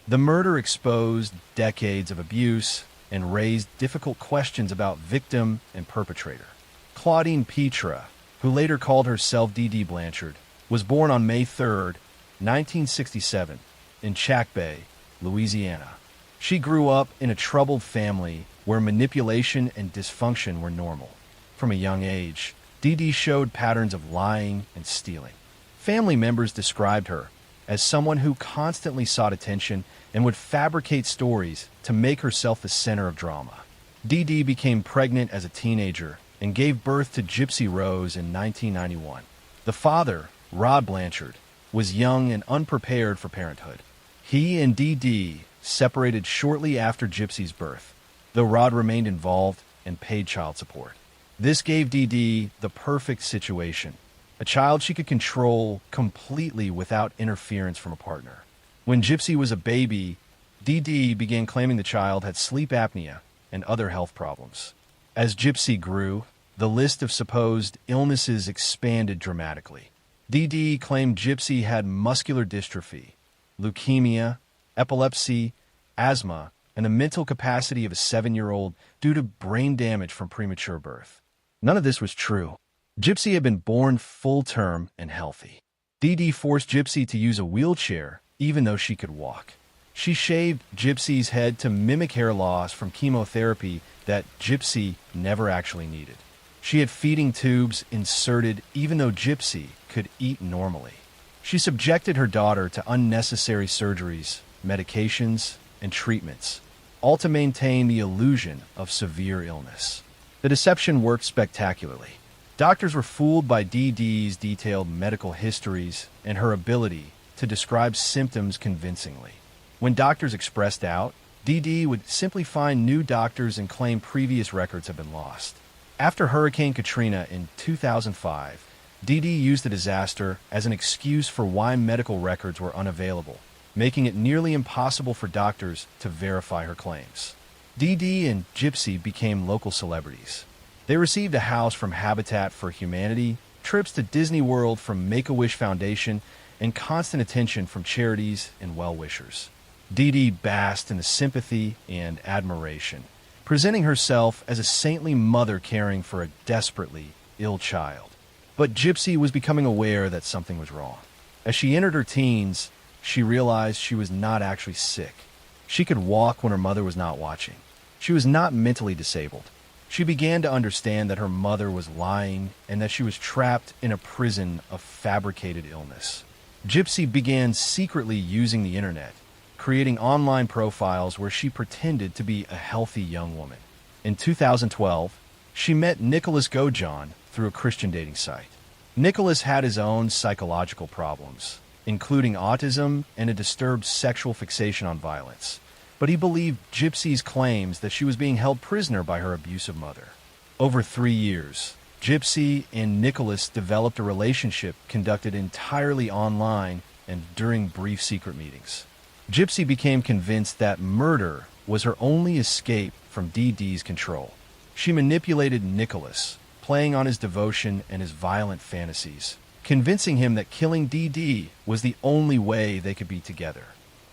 The murder exposed decades of abuse and raised difficult questions about victim and perpetrator. Claudine Petra, who later called herself Dee Dee Blanchard, was born on May 3, 1967, in Chack Bay, Louisiana. She grew up in a troubled family where manipulation and dysfunction were normal. From a young age, Dee Dee showed patterns of lying and stealing. Family members described her as someone who constantly sought attention and would fabricate stories to make herself the center of drama. Dee Dee became pregnant as a teenager and gave birth to Gypsy Rose in 1991. The father, Rod Blanchard, was young and unprepared for parenthood. He and Dee Dee separated shortly after Gypsy's birth, though Rod remained involved and paid child support. This gave Dee Dee the perfect situation, a child she could control completely without interference from a partner. When Gypsy was a baby, Dee Dee began claiming the child had sleep apnea and other health problems. As Gypsy grew, the list of supposed illnesses expanded dramatically. Dee Dee claimed Gypsy had muscular dystrophy, leukemia, epilepsy, asthma, and the mental capacity of a 7-year-old due to brain damage from premature birth. None of this was true. Gypsy had been born full-term and healthy. Dee Dee forced Gypsy to use a wheelchair even though she could walk. She shaved Gypsy's head to mimic hair loss from chemotherapy that Gypsy never actually needed. She had feeding tubes inserted even though Gypsy could eat normally. She subjected her daughter to unnecessary surgeries, medications, and treatments, all to maintain the illusion of severe illness. The deception worked spectacularly. Doctors were fooled by Dee Dee's detailed medical histories and her ability to describe symptoms convincingly. When doctors expressed doubt, Dee Dee would simply find new doctors and claim previous records had been lost. After Hurricane Katrina in 2005, Dee Dee used the disaster as an excuse for why medical records were unavailable, making it nearly impossible for doctors to verify her claims. Dee Dee and Gypsy became local celebrities. They received a house from Habitat for Humanity, trips to Disney World from Make-A-Wish Foundation, and constant attention from charities and well-wishers. Dee Dee basked in the sympathy and admiration, presenting herself as a saintly mother caring for a desperately ill child. But Gypsy was becoming aware that something was wrong. As she entered her teens, she realized she was not actually sick. She could walk when her mother was not watching. She was not mentally disabled. She began to understand that her mother was lying and that she was trapped in a prison of fabricated illness. Gypsy began secretly using the internet, creating online profiles where she pretended to be a healthy young woman. In 2012, She met Nicholas Gojon through a Christian dating site. Nicholas had his own psychological problems, including autism and a disturbed sexual fixation on violence, but he believed Gypsy's claims that she was being held prisoner by her abusive mother. Over 3 years, Gypsy and Nicholas developed a relationship conducted entirely online and during brief secret meetings. Gypsy became convinced that murder was her only escape from DD's control. She manipulated Nicholas, playing on his devotion and his violent fantasies, convincing him that killing DD was the only way they could be together.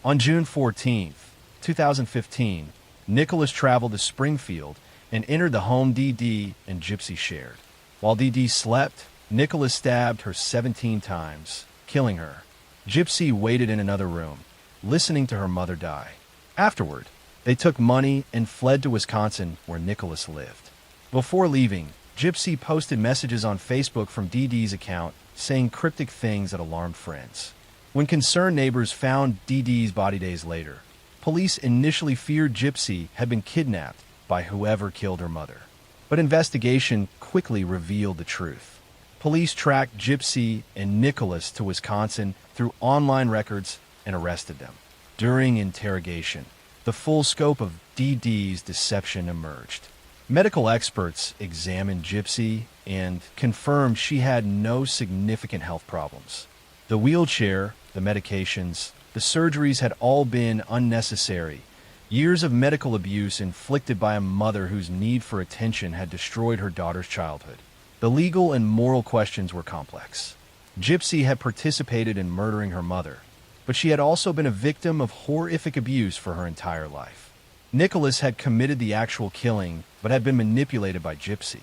On June 14, 2015, Nicholas traveled to Springfield and entered the home DD and Gypsy shared. While DD slept, Nicholas stabbed her 17 times, killing her. Gypsy waited in another room, listening to her mother die. Afterward, they took money and fled to Wisconsin, where Nicholas lived. Before leaving, Gypsy posted messages on Facebook from DD's account saying cryptic things that alarmed friends. When concerned neighbors found DD's body days later, police initially feared Gypsy had been kidnapped by whoever killed her mother. But investigation quickly revealed the truth. Police tracked Gypsy and Nicholas to Wisconsin through online records and arrested them. During interrogation, the full scope of DD's deception emerged. Medical experts examined Gypsy and confirmed she had no significant health problems. The wheelchair, the medications, the surgeries had all been unnecessary. Years of medical abuse inflicted by a mother whose need for attention had destroyed her daughter's childhood. The legal and moral questions were complex. Gypsy had participated in murdering her mother, but she had also been a victim of horrific abuse for her entire life. Nicholas had committed the actual killing, but had been manipulated by Gypsy.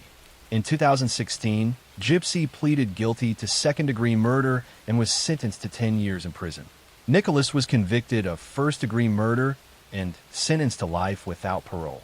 In 2016, Gypsy pleaded guilty to second-degree murder and was sentenced to 10 years in prison. Nicholas was convicted of first-degree murder and sentenced to life without parole.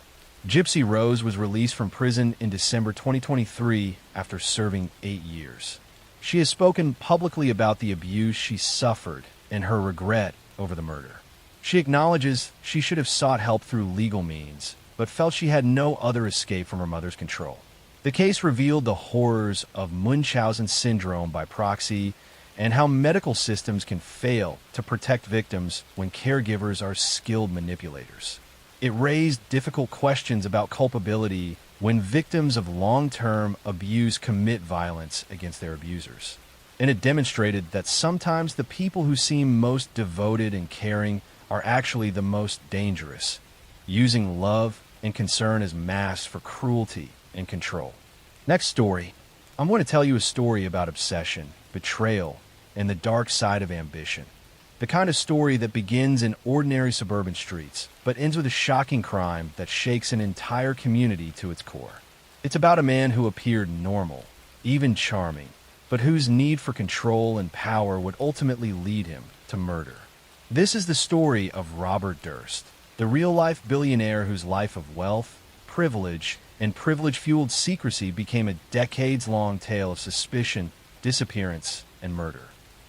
Gypsy Rose was released from prison in December 2023 after serving 8 years. She has spoken publicly about the abuse she suffered and her regret over the murder. She acknowledges she should have sought help through legal means, but felt she had no other escape from her mother's control. The case revealed the horrors of Munchausen syndrome by proxy and how medical systems can fail to protect victims when caregivers are skilled manipulators. It raised difficult questions about culpability when victims of long-term abuse commit violence against their abusers. And it demonstrated that sometimes the people who seem most devoted and caring are actually the most dangerous, using love and concern as masks for cruelty and control. Next story, I'm going to tell you a story about obsession, betrayal, and the dark side of ambition. The kind of story that begins in ordinary suburban streets, but ends with a shocking crime that shakes an entire community to its core. It's about a man who appeared normal, even charming, but whose need for control and power would ultimately lead him to murder. This is the story of Robert Durst, the real-life billionaire whose life of wealth, privilege, and privilege-fueled secrecy became a decades-long tale of suspicion, disappearance, and murder.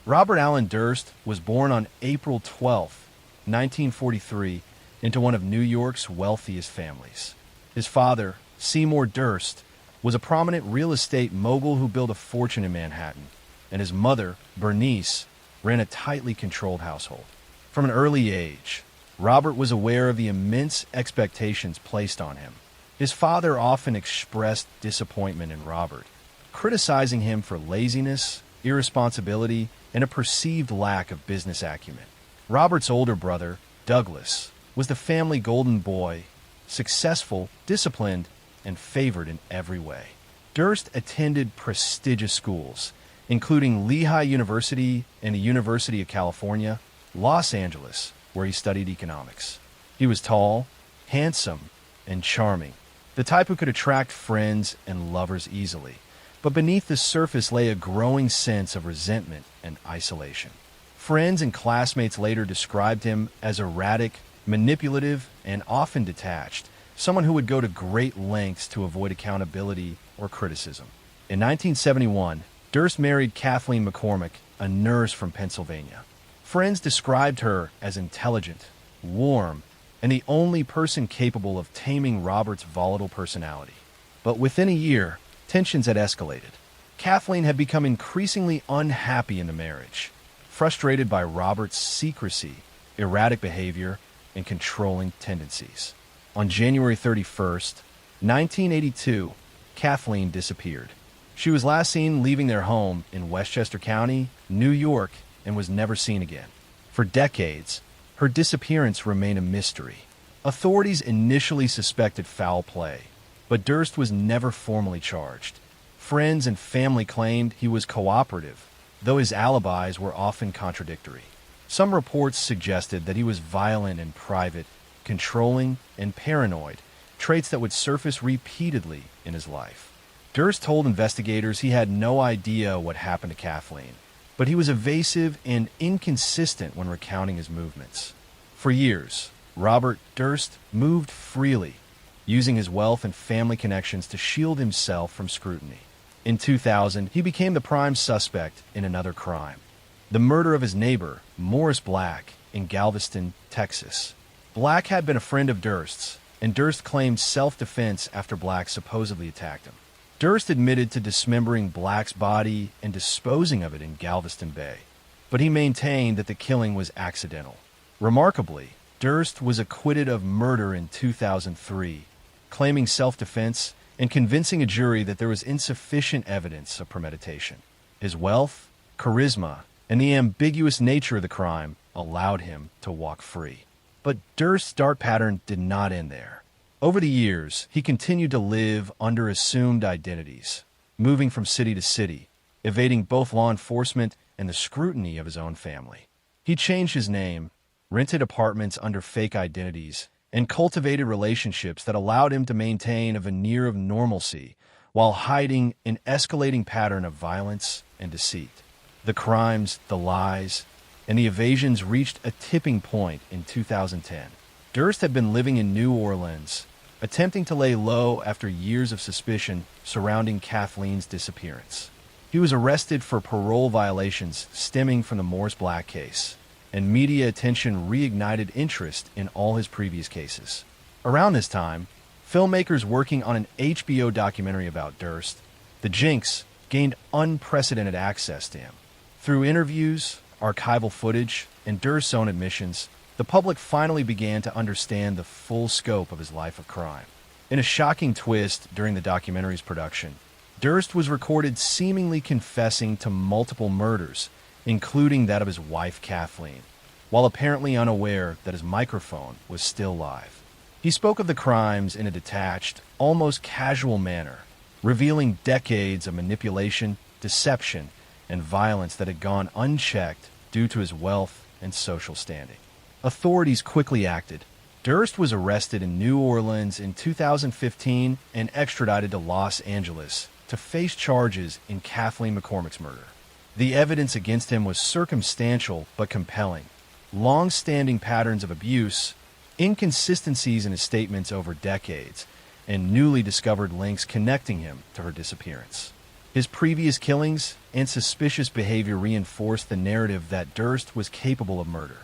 Robert Allen Durst was born on April 12, 1943, into one of New York's wealthiest families. His father, Seymour Durst, was a prominent real estate mogul who built a fortune in Manhattan, and his mother, Bernice, ran a tightly controlled household. From an early age, Robert was aware of the immense expectations placed on him. His father often expressed disappointment in Robert, criticizing him for laziness, irresponsibility, and a perceived lack of business acumen. Robert's older brother, Douglas, was the family golden boy, successful, disciplined, and favored in every way. Durst attended prestigious schools, including Lehigh University and the University of California, Los Angeles, where he studied economics. He was tall, handsome, and charming, the type who could attract friends and lovers easily. But beneath the surface lay a growing sense of resentment and isolation. Friends and classmates later described him as erratic, manipulative, and often detached, someone who would go to great lengths to avoid accountability or criticism. In 1971, Durst married Kathleen McCormick, a nurse from Pennsylvania. Friends described her as intelligent, warm, and the only person capable of taming Robert's volatile personality. But within a year, tensions had escalated. Kathleen had become increasingly unhappy in the marriage, frustrated by Robert's secrecy, erratic behavior, and controlling tendencies. On January 31st, 1982, Kathleen disappeared. She was last seen leaving their home in Westchester County, New York, and was never seen again. For decades, her disappearance remained a mystery. Authorities initially suspected foul play, but Durst was never formally charged. Friends and family claimed he was cooperative, though his alibis were often contradictory. Some reports suggested that he was violent in private, controlling, and paranoid, traits that would surface repeatedly in his life. Durst told investigators he had no idea what happened to Kathleen, but he was evasive and inconsistent when recounting his movements. For years, Robert Durst moved freely, using his wealth and family connections to shield himself from scrutiny. In 2000, he became the prime suspect in another crime, the murder of his neighbor, Morris Black, in Galveston, Texas. Black had been a friend of Durst's, and Durst claimed self-defense after Black supposedly attacked him. Durst admitted to dismembering Black's body and disposing of it in Galveston Bay, but he maintained that the killing was accidental. Remarkably, Durst was acquitted of murder in 2003, claiming self-defense and convincing a jury that there was insufficient evidence of premeditation. His wealth, charisma, and the ambiguous nature of the crime allowed him to walk free. But Durst's dark pattern did not end there. Over the years, he continued to live under assumed identities, moving from city to city, evading both law enforcement and the scrutiny of his own family. He changed his name, rented apartments under fake identities, and cultivated relationships that allowed him to maintain a veneer of normalcy while hiding an escalating pattern of violence and deceit. The crimes, the lies, and the evasions reached a tipping point in 2010. Durst had been living in New Orleans, attempting to lay low after years of suspicion surrounding Kathleen's disappearance. He was arrested for parole violations stemming from the Morris Black case, and media attention reignited interest in all his previous cases. Around this time, filmmakers working on an HBO documentary about Durst, The Jinx, gained unprecedented access to him. Through interviews, archival footage, and Durst's own admissions, the public finally began to understand the full scope of his life of crime. In a shocking twist during the documentary's production, Durst was recorded seemingly confessing to multiple murders, including that of his wife Kathleen, while apparently unaware that his microphone was still live. He spoke of the crimes in a detached, almost casual manner, revealing decades of manipulation, deception, and violence that had gone unchecked due to his wealth and social standing. Authorities quickly acted. Durst was arrested in New Orleans in 2015 and extradited to Los Angeles to face charges in Kathleen McCormick's murder. The evidence against him was circumstantial but compelling. Long-standing patterns of abuse, inconsistencies in his statements over decades, and newly discovered links connecting him to her disappearance. His previous killings and suspicious behavior reinforced the narrative that Durst was capable of murder.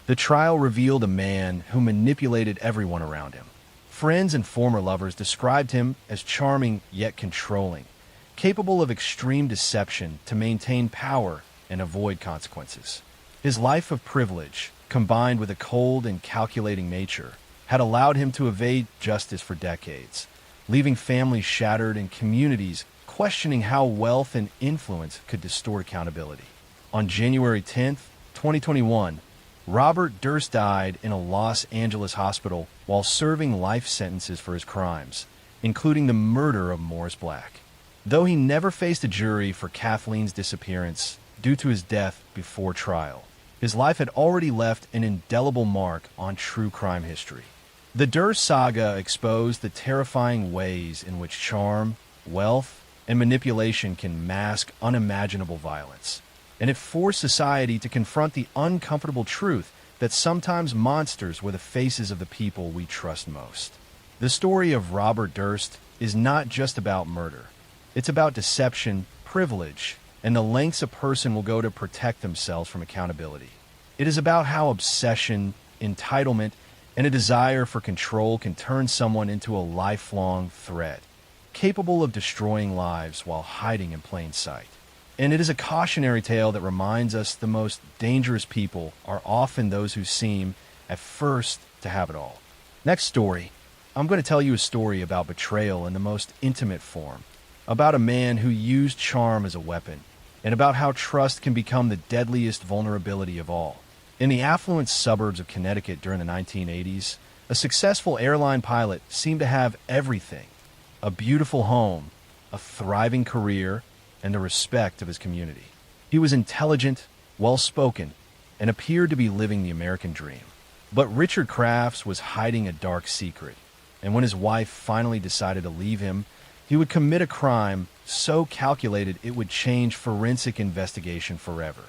The trial revealed a man who manipulated everyone around him. Friends and former lovers described him as charming yet controlling, capable of extreme deception to maintain power and avoid consequences. His life of privilege, combined with a cold and calculating nature, had allowed him to evade justice for decades, leaving families shattered and communities questioning how wealth and influence could distort accountability. On January 10th, 2021, Robert Durst died in a Los Angeles hospital while serving life sentences for his crimes, including the murder of Morris Black. Though he never faced a jury for Kathleen's disappearance due to his death before trial, his life had already left an indelible mark on true crime history. The Durst saga exposed the terrifying ways in which charm, wealth, and manipulation can mask unimaginable violence, and it forced society to confront the uncomfortable truth that sometimes monsters were the faces of the people we trust most. The story of Robert Durst is not just about murder. It's about deception, privilege, and the lengths a person will go to protect themselves from accountability. It is about how obsession, entitlement, and a desire for control can turn someone into a lifelong threat. capable of destroying lives while hiding in plain sight. And it is a cautionary tale that reminds us the most dangerous people are often those who seem, at first, to have it all. Next story. I'm going to tell you a story about betrayal in the most intimate form, about a man who used charm as a weapon, and about how trust can become the deadliest vulnerability of all. In the affluent suburbs of Connecticut during the 1980s, a successful airline pilot seemed to have everything: a beautiful home, a thriving career, and the respect of his community. He was intelligent, well-spoken, and appeared to be living the American dream. But Richard Crafts was hiding a dark secret, and when his wife finally decided to leave him, he would commit a crime so calculated it would change forensic investigation forever.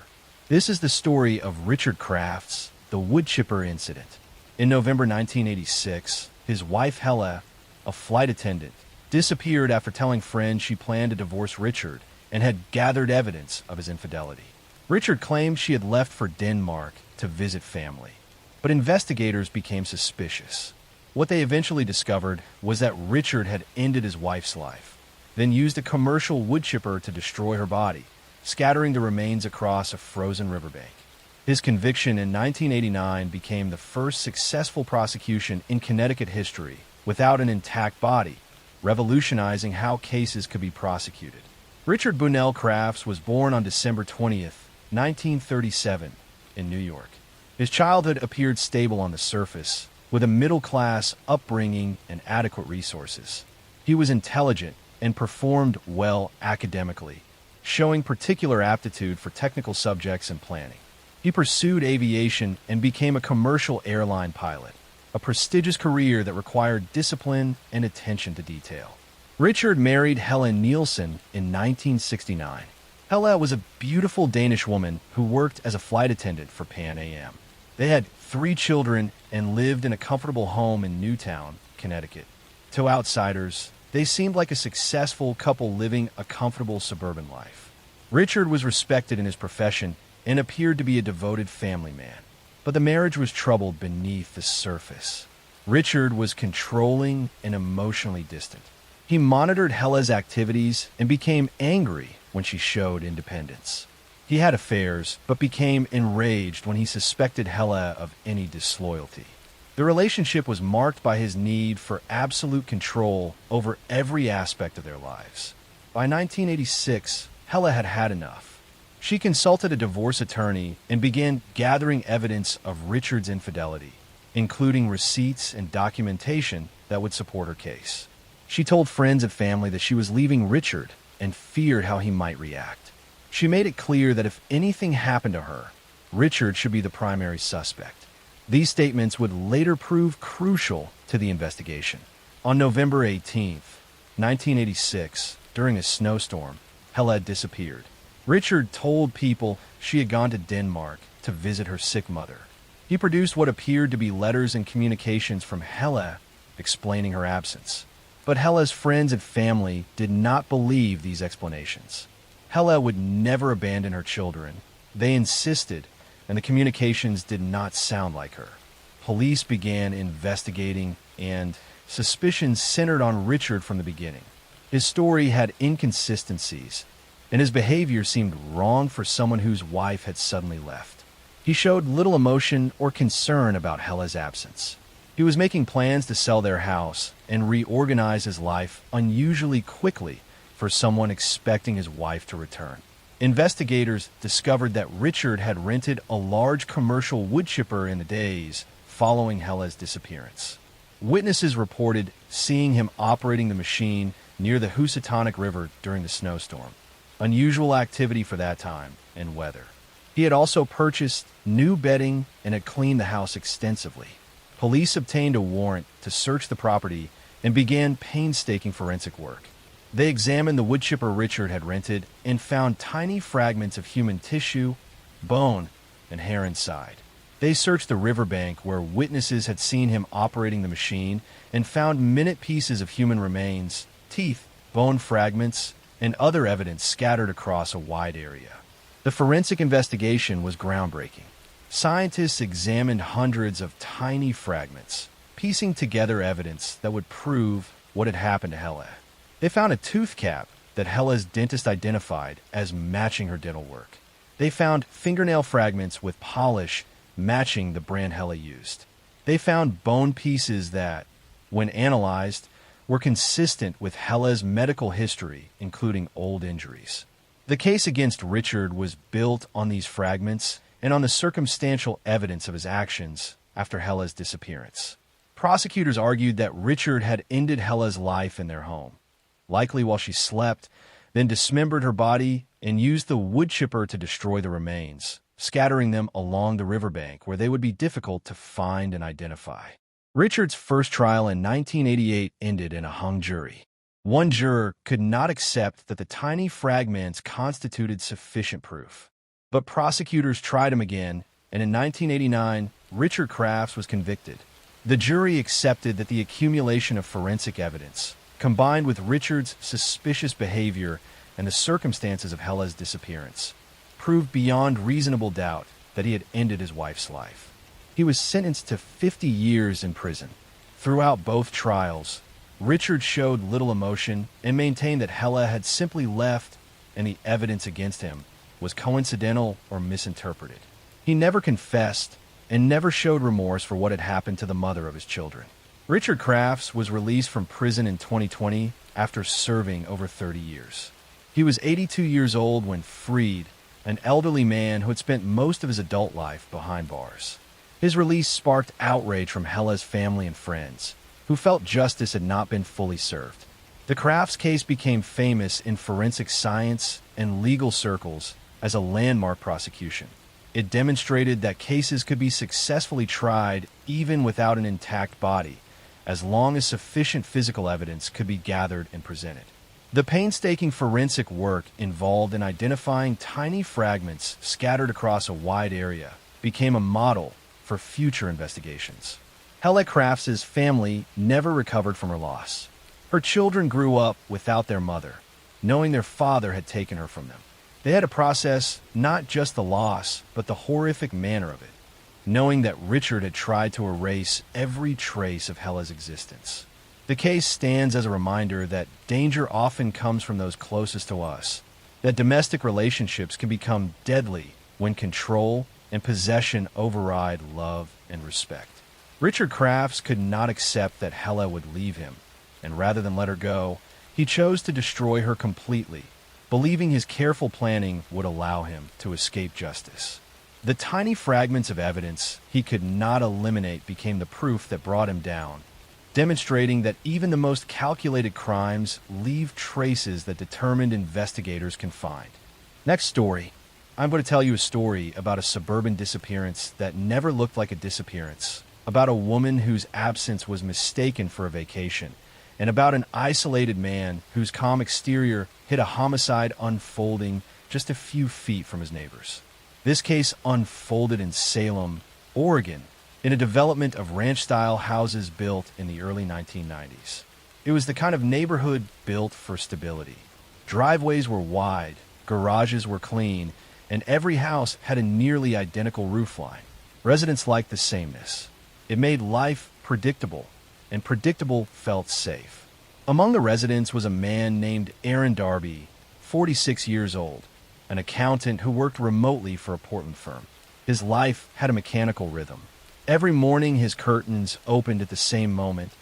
This is the story of Richard Crafts, the wood chipper incident. In November 1986, his wife Hella, a flight attendant, disappeared after telling friends she planned to divorce Richard and had gathered evidence of his infidelity. Richard claimed she had left for Denmark to visit family, but investigators became suspicious. What they eventually discovered was that Richard had ended his wife's life, then used a commercial wood chipper to destroy her body, scattering the remains across a frozen riverbank. His conviction in 1989 became the first successful prosecution in Connecticut history without an intact body, revolutionizing how cases could be prosecuted. Richard Bunnell Crafts was born on December 20th, 1937, in New York. His childhood appeared stable on the surface, with a middle-class upbringing and adequate resources. He was intelligent and performed well academically, showing particular aptitude for technical subjects and planning. He pursued aviation and became a commercial airline pilot, a prestigious career that required discipline and attention to detail. Richard married Helen Nielsen in 1969. Hella was a beautiful Danish woman who worked as a flight attendant for Pan Am. They had 3 children and lived in a comfortable home in Newtown, Connecticut. To outsiders, they seemed like a successful couple living a comfortable suburban life. Richard was respected in his profession and appeared to be a devoted family man. But the marriage was troubled beneath the surface. Richard was controlling and emotionally distant. He monitored Hella's activities and became angry when she showed independence. He had affairs, but became enraged when he suspected Hella of any disloyalty. The relationship was marked by his need for absolute control over every aspect of their lives. By 1986, Hella had had enough. She consulted a divorce attorney and began gathering evidence of Richard's infidelity, including receipts and documentation that would support her case. She told friends and family that she was leaving Richard and feared how he might react. She made it clear that if anything happened to her, Richard should be the primary suspect. These statements would later prove crucial to the investigation. On November 18, 1986, during a snowstorm, Hella disappeared. Richard told people she had gone to Denmark to visit her sick mother. He produced what appeared to be letters and communications from Hella explaining her absence. But Hella's friends and family did not believe these explanations. Hella would never abandon her children. They insisted, and the communications did not sound like her. Police began investigating, and suspicions centered on Richard from the beginning. His story had inconsistencies, and his behavior seemed wrong for someone whose wife had suddenly left. He showed little emotion or concern about Hella's absence. He was making plans to sell their house and reorganize his life unusually quickly for someone expecting his wife to return. Investigators discovered that Richard had rented a large commercial wood chipper in the days following Hella's disappearance. Witnesses reported seeing him operating the machine near the Housatonic River during the snowstorm, unusual activity for that time and weather. He had also purchased new bedding and had cleaned the house extensively. Police obtained a warrant to search the property and began painstaking forensic work. They examined the wood chipper Richard had rented and found tiny fragments of human tissue, bone, and hair inside. They searched the riverbank where witnesses had seen him operating the machine and found minute pieces of human remains, teeth, bone fragments, and other evidence scattered across a wide area. The forensic investigation was groundbreaking. Scientists examined hundreds of tiny fragments, piecing together evidence that would prove what had happened to Hella. They found a tooth cap that Hella's dentist identified as matching her dental work. They found fingernail fragments with polish matching the brand Hella used. They found bone pieces that, when analyzed, were consistent with Hella's medical history, including old injuries. The case against Richard was built on these fragments and on the circumstantial evidence of his actions after Hella's disappearance. Prosecutors argued that Richard had ended Hella's life in their home, likely while she slept, then dismembered her body and used the wood chipper to destroy the remains, scattering them along the riverbank where they would be difficult to find and identify. Richard's first trial in 1988 ended in a hung jury. One juror could not accept that the tiny fragments constituted sufficient proof. But prosecutors tried him again, and in 1989, Richard Crafts was convicted. The jury accepted that the accumulation of forensic evidence, combined with Richard's suspicious behavior and the circumstances of Hella's disappearance, proved beyond reasonable doubt that he had ended his wife's life. He was sentenced to 50 years in prison. Throughout both trials, Richard showed little emotion and maintained that Hella had simply left and the evidence against him was coincidental or misinterpreted. He never confessed and never showed remorse for what had happened to the mother of his children. Richard Crafts was released from prison in 2020 after serving over 30 years. He was 82 years old when freed, an elderly man who had spent most of his adult life behind bars. His release sparked outrage from Hella's family and friends, who felt justice had not been fully served. The Crafts case became famous in forensic science and legal circles as a landmark prosecution. It demonstrated that cases could be successfully tried even without an intact body, as long as sufficient physical evidence could be gathered and presented. The painstaking forensic work involved in identifying tiny fragments scattered across a wide area became a model for future investigations. Hella Crafts' family never recovered from her loss. Her children grew up without their mother, knowing their father had taken her from them. They had to process not just the loss, but the horrific manner of it, knowing that Richard had tried to erase every trace of Hella's existence. The case stands as a reminder that danger often comes from those closest to us, that domestic relationships can become deadly when control and possession override love and respect. Richard Crafts could not accept that Hella would leave him, and rather than let her go, he chose to destroy her completely, believing his careful planning would allow him to escape justice. The tiny fragments of evidence he could not eliminate became the proof that brought him down, demonstrating that even the most calculated crimes leave traces that determined investigators can find. Next story. I'm going to tell you a story about a suburban disappearance that never looked like a disappearance, about a woman whose absence was mistaken for a vacation, and about an isolated man whose calm exterior hid a homicide unfolding just a few feet from his neighbors. This case unfolded in Salem, Oregon, in a development of ranch-style houses built in the early 1990s. It was the kind of neighborhood built for stability. Driveways were wide, garages were clean, and every house had a nearly identical roofline. Residents liked the sameness. It made life predictable, and predictable felt safe. Among the residents was a man named Aaron Darby, 46 years old, an accountant who worked remotely for a Portland firm. His life had a mechanical rhythm. Every morning his curtains opened at the same moment,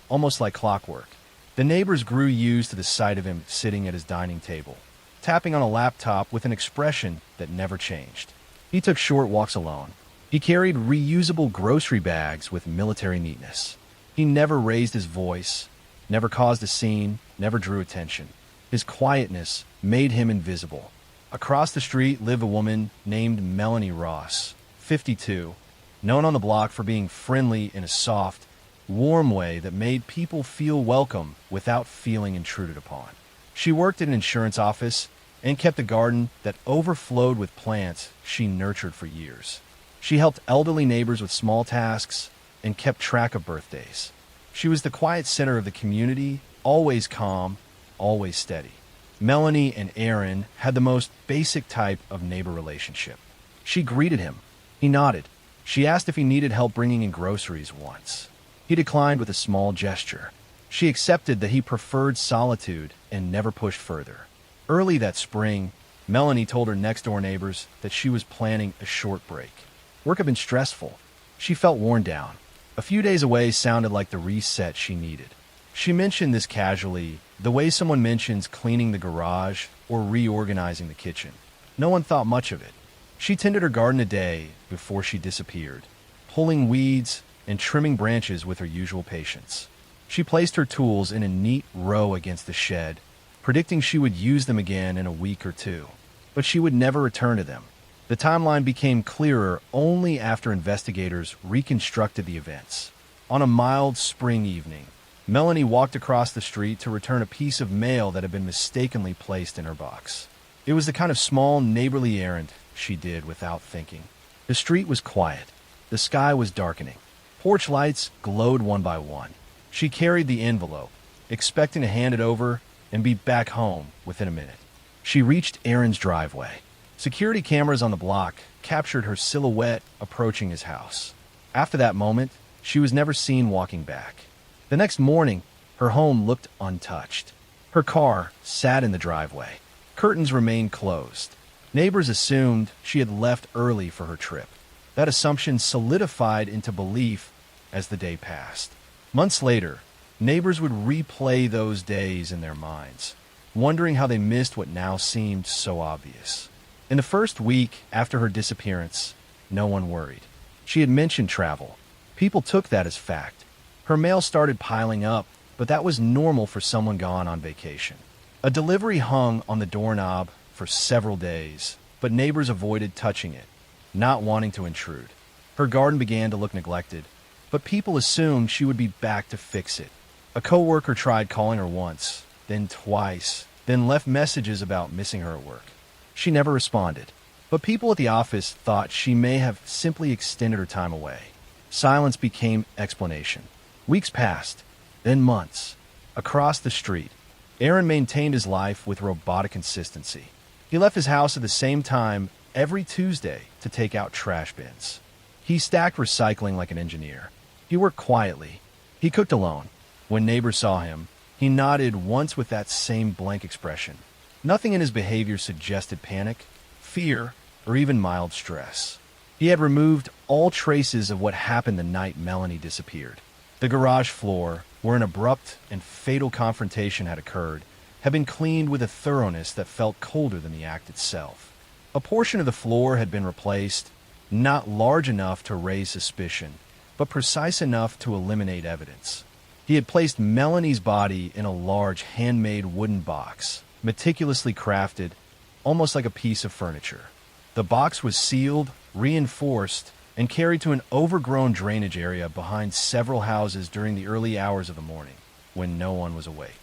almost like clockwork. The neighbors grew used to the sight of him sitting at his dining table, tapping on a laptop with an expression that never changed. He took short walks alone. He carried reusable grocery bags with military neatness. He never raised his voice, never caused a scene, never drew attention. His quietness made him invisible. Across the street lived a woman named Melanie Ross, 52, known on the block for being friendly in a soft, warm way that made people feel welcome without feeling intruded upon. She worked in an insurance office and kept a garden that overflowed with plants she nurtured for years. She helped elderly neighbors with small tasks and kept track of birthdays. She was the quiet center of the community, always calm, always steady. Melanie and Aaron had the most basic type of neighbor relationship. She greeted him. He nodded. She asked if he needed help bringing in groceries once. He declined with a small gesture. She accepted that he preferred solitude and never pushed further. Early that spring, Melanie told her next-door neighbors that she was planning a short break. Work had been stressful. She felt worn down. A few days away sounded like the reset she needed. She mentioned this casually, the way someone mentions cleaning the garage or reorganizing the kitchen. No one thought much of it. She tended her garden a day before she disappeared, pulling weeds and trimming branches with her usual patience. She placed her tools in a neat row against the shed, predicting she would use them again in a week or two. But she would never return to them. The timeline became clearer only after investigators reconstructed the events. On a mild spring evening, Melanie walked across the street to return a piece of mail that had been mistakenly placed in her box. It was the kind of small, neighborly errand she did without thinking. The street was quiet. The sky was darkening. Porch lights glowed one by one. She carried the envelope, expecting to hand it over and be back home within a minute. She reached Aaron's driveway. Security cameras on the block captured her silhouette approaching his house. After that moment, she was never seen walking back. The next morning, her home looked untouched. Her car sat in the driveway. Curtains remained closed. Neighbors assumed she had left early for her trip. That assumption solidified into belief as the day passed. Months later, neighbors would replay those days in their minds, wondering how they missed what now seemed so obvious. In the first week after her disappearance, no one worried. She had mentioned travel. People took that as fact. Her mail started piling up, but that was normal for someone gone on vacation. A delivery hung on the doorknob for several days, but neighbors avoided touching it, not wanting to intrude. Her garden began to look neglected, but people assumed she would be back to fix it. A coworker tried calling her once, then twice, then left messages about missing her at work. She never responded, but people at the office thought she may have simply extended her time away. Silence became explanation. Weeks passed, then months. Across the street, Aaron maintained his life with robotic consistency. He left his house at the same time every Tuesday to take out trash bins. He stacked recycling like an engineer. He worked quietly. He cooked alone. When neighbors saw him, he nodded once with that same blank expression. Nothing in his behavior suggested panic, fear, or even mild stress. He had removed all traces of what happened the night Melanie disappeared. The garage floor, where an abrupt and fatal confrontation had occurred, had been cleaned with a thoroughness that felt colder than the act itself. A portion of the floor had been replaced, not large enough to raise suspicion, but precise enough to eliminate evidence. He had placed Melanie's body in a large handmade wooden box, meticulously crafted, almost like a piece of furniture. The box was sealed, reinforced, and carried to an overgrown drainage area behind several houses during the early hours of the morning, when no one was awake.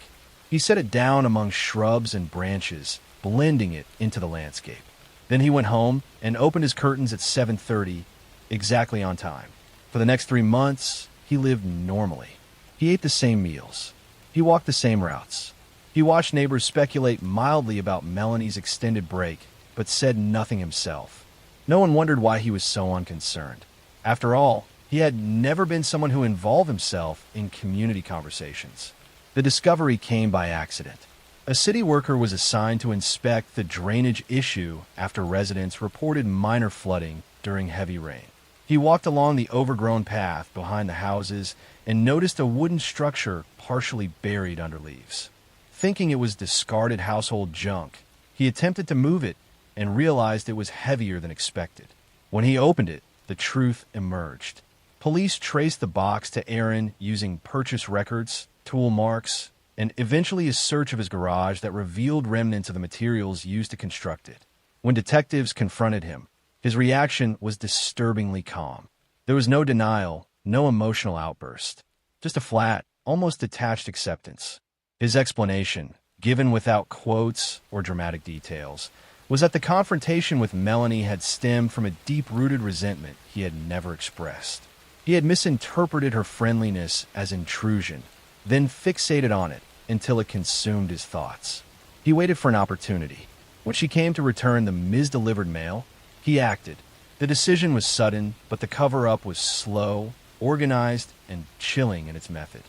He set it down among shrubs and branches, blending it into the landscape. Then he went home and opened his curtains at 7:30, exactly on time. For the next 3 months, he lived normally. He ate the same meals. He walked the same routes. He watched neighbors speculate mildly about Melanie's extended break, but said nothing himself. No one wondered why he was so unconcerned. After all, he had never been someone who involved himself in community conversations. The discovery came by accident. A city worker was assigned to inspect the drainage issue after residents reported minor flooding during heavy rain. He walked along the overgrown path behind the houses and noticed a wooden structure partially buried under leaves. Thinking it was discarded household junk, he attempted to move it and realized it was heavier than expected. When he opened it, the truth emerged. Police traced the box to Aaron using purchase records, tool marks, and eventually a search of his garage that revealed remnants of the materials used to construct it. When detectives confronted him, his reaction was disturbingly calm. There was no denial, no emotional outburst, just a flat, almost detached acceptance. His explanation, given without quotes or dramatic details, was that the confrontation with Melanie had stemmed from a deep-rooted resentment he had never expressed. He had misinterpreted her friendliness as intrusion, then fixated on it until it consumed his thoughts. He waited for an opportunity. When she came to return the misdelivered mail, he acted. The decision was sudden, but the cover-up was slow, organized, and chilling in its method.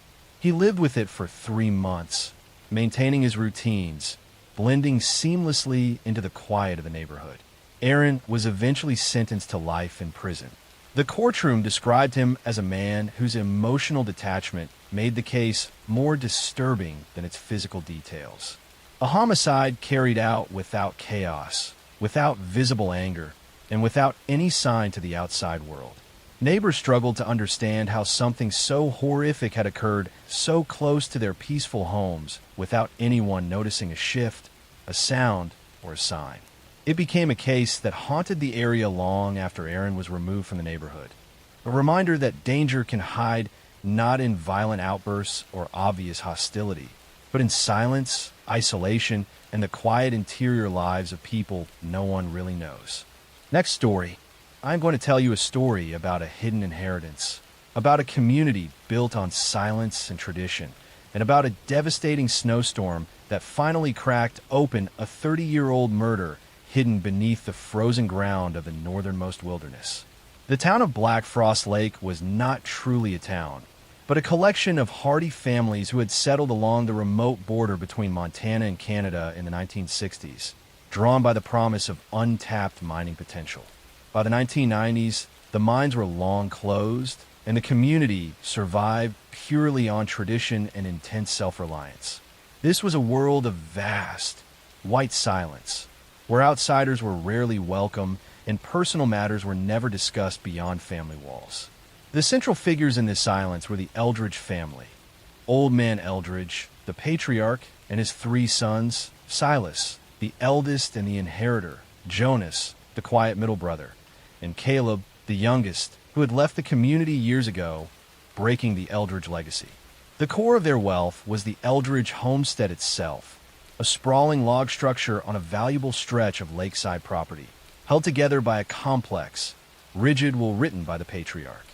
He lived with it for 3 months, maintaining his routines, blending seamlessly into the quiet of the neighborhood. Aaron was eventually sentenced to life in prison. The courtroom described him as a man whose emotional detachment made the case more disturbing than its physical details. A homicide carried out without chaos, without visible anger, and without any sign to the outside world. Neighbors struggled to understand how something so horrific had occurred so close to their peaceful homes without anyone noticing a shift, a sound, or a sign. It became a case that haunted the area long after Aaron was removed from the neighborhood. A reminder that danger can hide not in violent outbursts or obvious hostility, but in silence, isolation, and the quiet interior lives of people no one really knows. Next story. I'm going to tell you a story about a hidden inheritance, about a community built on silence and tradition, and about a devastating snowstorm that finally cracked open a 30-year-old murder hidden beneath the frozen ground of the northernmost wilderness. The town of Black Frost Lake was not truly a town, but a collection of hardy families who had settled along the remote border between Montana and Canada in the 1960s, drawn by the promise of untapped mining potential. By the 1990s, the mines were long closed, and the community survived purely on tradition and intense self-reliance. This was a world of vast, white silence, where outsiders were rarely welcome and personal matters were never discussed beyond family walls. The central figures in this silence were the Eldridge family. Old Man Eldridge, the patriarch, and his 3 sons, Silas, the eldest and the inheritor, Jonas, the quiet middle brother, and Caleb, the youngest, who had left the community years ago, breaking the Eldridge legacy. The core of their wealth was the Eldridge homestead itself, a sprawling log structure on a valuable stretch of lakeside property, held together by a complex, rigid will written by the patriarch.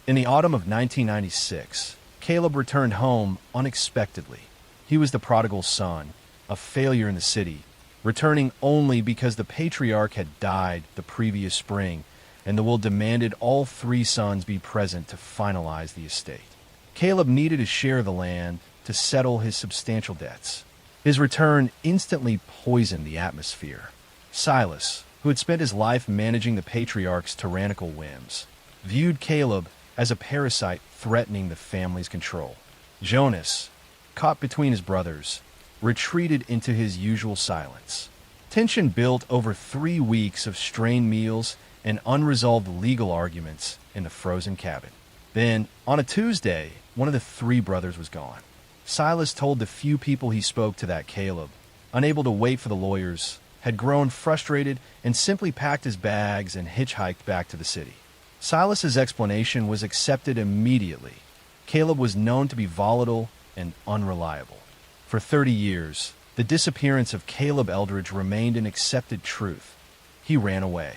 In the autumn of 1996, Caleb returned home unexpectedly. He was the prodigal son, a failure in the city, returning only because the patriarch had died the previous spring, and the will demanded all 3 sons be present to finalize the estate. Caleb needed a share of the land to settle his substantial debts. His return instantly poisoned the atmosphere. Silas, who had spent his life managing the patriarch's tyrannical whims, viewed Caleb as a parasite threatening the family's control. Jonas, caught between his brothers, retreated into his usual silence. Tension built over 3 weeks of strained meals and unresolved legal arguments in the frozen cabin. Then, on a Tuesday, one of the 3 brothers was gone. Silas told the few people he spoke to that Caleb, unable to wait for the lawyers, had grown frustrated and simply packed his bags and hitchhiked back to the city. Silas's explanation was accepted immediately. Caleb was known to be volatile and unreliable. For 30 years, the disappearance of Caleb Eldridge remained an accepted truth. He ran away.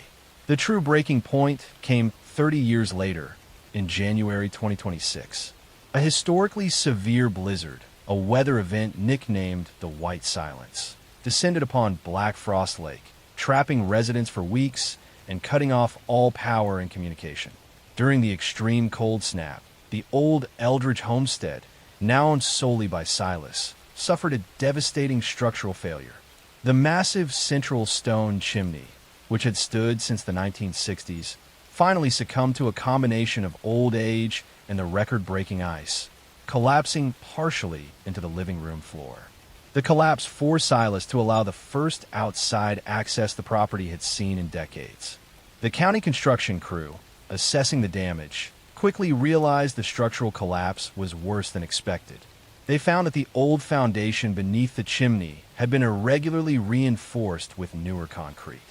The true breaking point came 30 years later, in January 2026. A historically severe blizzard, a weather event nicknamed the White Silence, descended upon Black Frost Lake, trapping residents for weeks and cutting off all power and communication. During the extreme cold snap, the old Eldridge homestead, now owned solely by Silas, suffered a devastating structural failure. The massive central stone chimney, which had stood since the 1960s, finally succumbed to a combination of old age and the record-breaking ice, collapsing partially into the living room floor. The collapse forced Silas to allow the first outside access the property had seen in decades. The county construction crew, assessing the damage, quickly realized the structural collapse was worse than expected. They found that the old foundation beneath the chimney had been irregularly reinforced with newer concrete.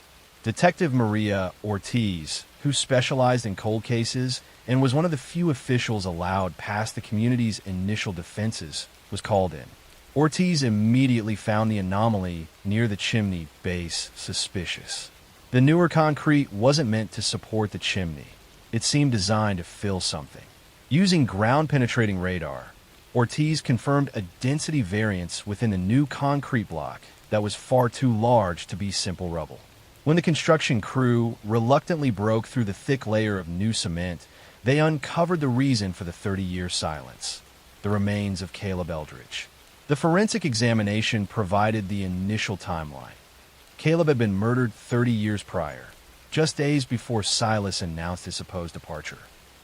Detective Maria Ortiz, who specialized in cold cases and was one of the few officials allowed past the community's initial defenses, was called in. Ortiz immediately found the anomaly near the chimney base suspicious. The newer concrete wasn't meant to support the chimney. It seemed designed to fill something. Using ground-penetrating radar, Ortiz confirmed a density variance within the new concrete block that was far too large to be simple rubble. When the construction crew reluctantly broke through the thick layer of new cement, they uncovered the reason for the 30-year silence. the remains of Caleb Eldridge. The forensic examination provided the initial timeline. Caleb had been murdered 30 years prior, just days before Silas announced his supposed departure.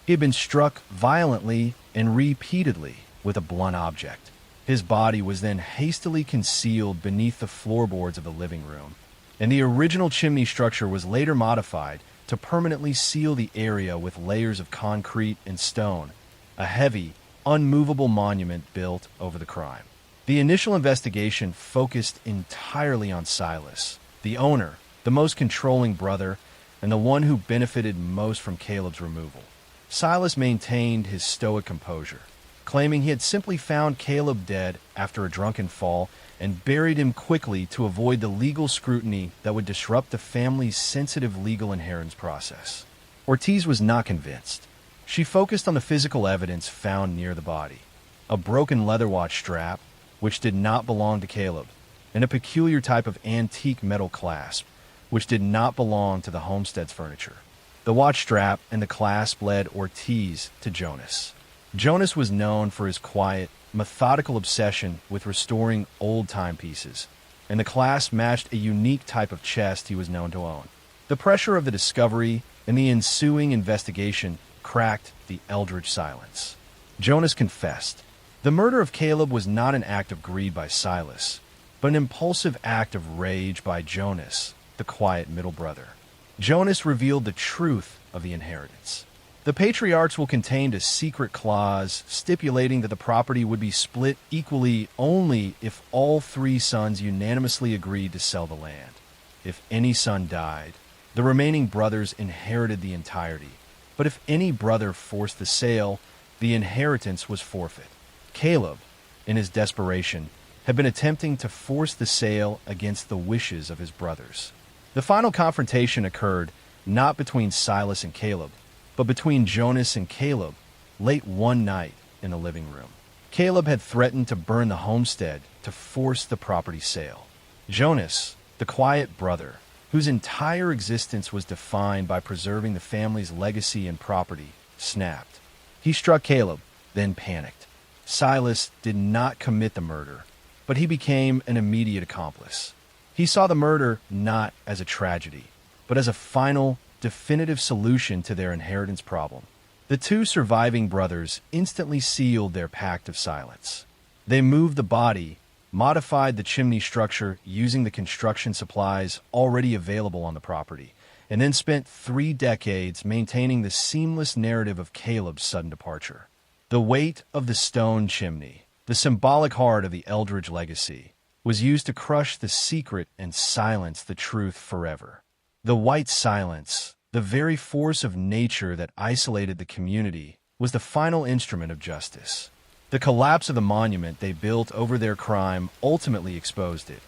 He had been struck violently and repeatedly with a blunt object. His body was then hastily concealed beneath the floorboards of the living room, and the original chimney structure was later modified to permanently seal the area with layers of concrete and stone, a heavy, unmovable monument built over the crime. The initial investigation focused entirely on Silas, the owner, the most controlling brother, and the one who benefited most from Caleb's removal. Silas maintained his stoic composure, claiming he had simply found Caleb dead after a drunken fall and buried him quickly to avoid the legal scrutiny that would disrupt the family's sensitive legal inheritance process. Ortiz was not convinced. She focused on the physical evidence found near the body: a broken leather watch strap, which did not belong to Caleb, and a peculiar type of antique metal clasp, which did not belong to the homestead's furniture. The watch strap and the clasp led Ortiz to Jonas. Jonas was known for his quiet, methodical obsession with restoring old timepieces, and the clasp matched a unique type of chest he was known to own. The pressure of the discovery and the ensuing investigation cracked the Eldridge silence. Jonas confessed. The murder of Caleb was not an act of greed by Silas, but an impulsive act of rage by Jonas, the quiet middle brother. Jonas revealed the truth of the inheritance. The patriarchs will contain a secret clause stipulating that the property would be split equally only if all three sons unanimously agreed to sell the land. If any son died, the remaining brothers inherited the entirety, but if any brother forced the sale, the inheritance was forfeit. Caleb, in his desperation, had been attempting to force the sale against the wishes of his brothers. The final confrontation occurred not between Silas and Caleb, but between Jonas and Caleb late one night in the living room. Caleb had threatened to burn the homestead to force the property sale. Jonas, the quiet brother, whose entire existence was defined by preserving the family's legacy and property, snapped. He struck Caleb, then panicked. Silas did not commit the murder, but he became an immediate accomplice. He saw the murder not as a tragedy, but as a final, definitive solution to their inheritance problem. The two surviving brothers instantly sealed their pact of silence. They moved the body, modified the chimney structure using the construction supplies already available on the property, and then spent 3 decades maintaining the seamless narrative of Caleb's sudden departure. The weight of the stone chimney, the symbolic heart of the Eldridge legacy, was used to crush the secret and silence the truth forever. The white silence, the very force of nature that isolated the community, was the final instrument of justice. The collapse of the monument they built over their crime ultimately exposed it,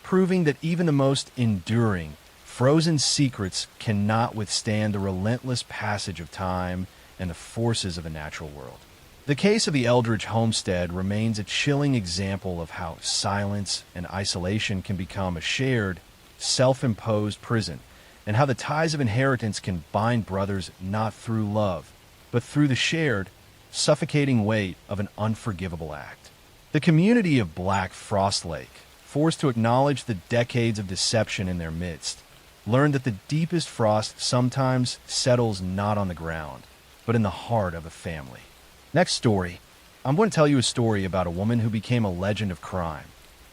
proving that even the most enduring, frozen secrets cannot withstand the relentless passage of time and the forces of the natural world. The case of the Eldridge homestead remains a chilling example of how silence and isolation can become a shared, self-imposed prison, and how the ties of inheritance can bind brothers not through love, but through the shared, suffocating weight of an unforgivable act. The community of Black Frost Lake, forced to acknowledge the decades of deception in their midst, learned that the deepest frost sometimes settles not on the ground, but in the heart of a family. Next story. I'm going to tell you a story about a woman who became a legend of crime,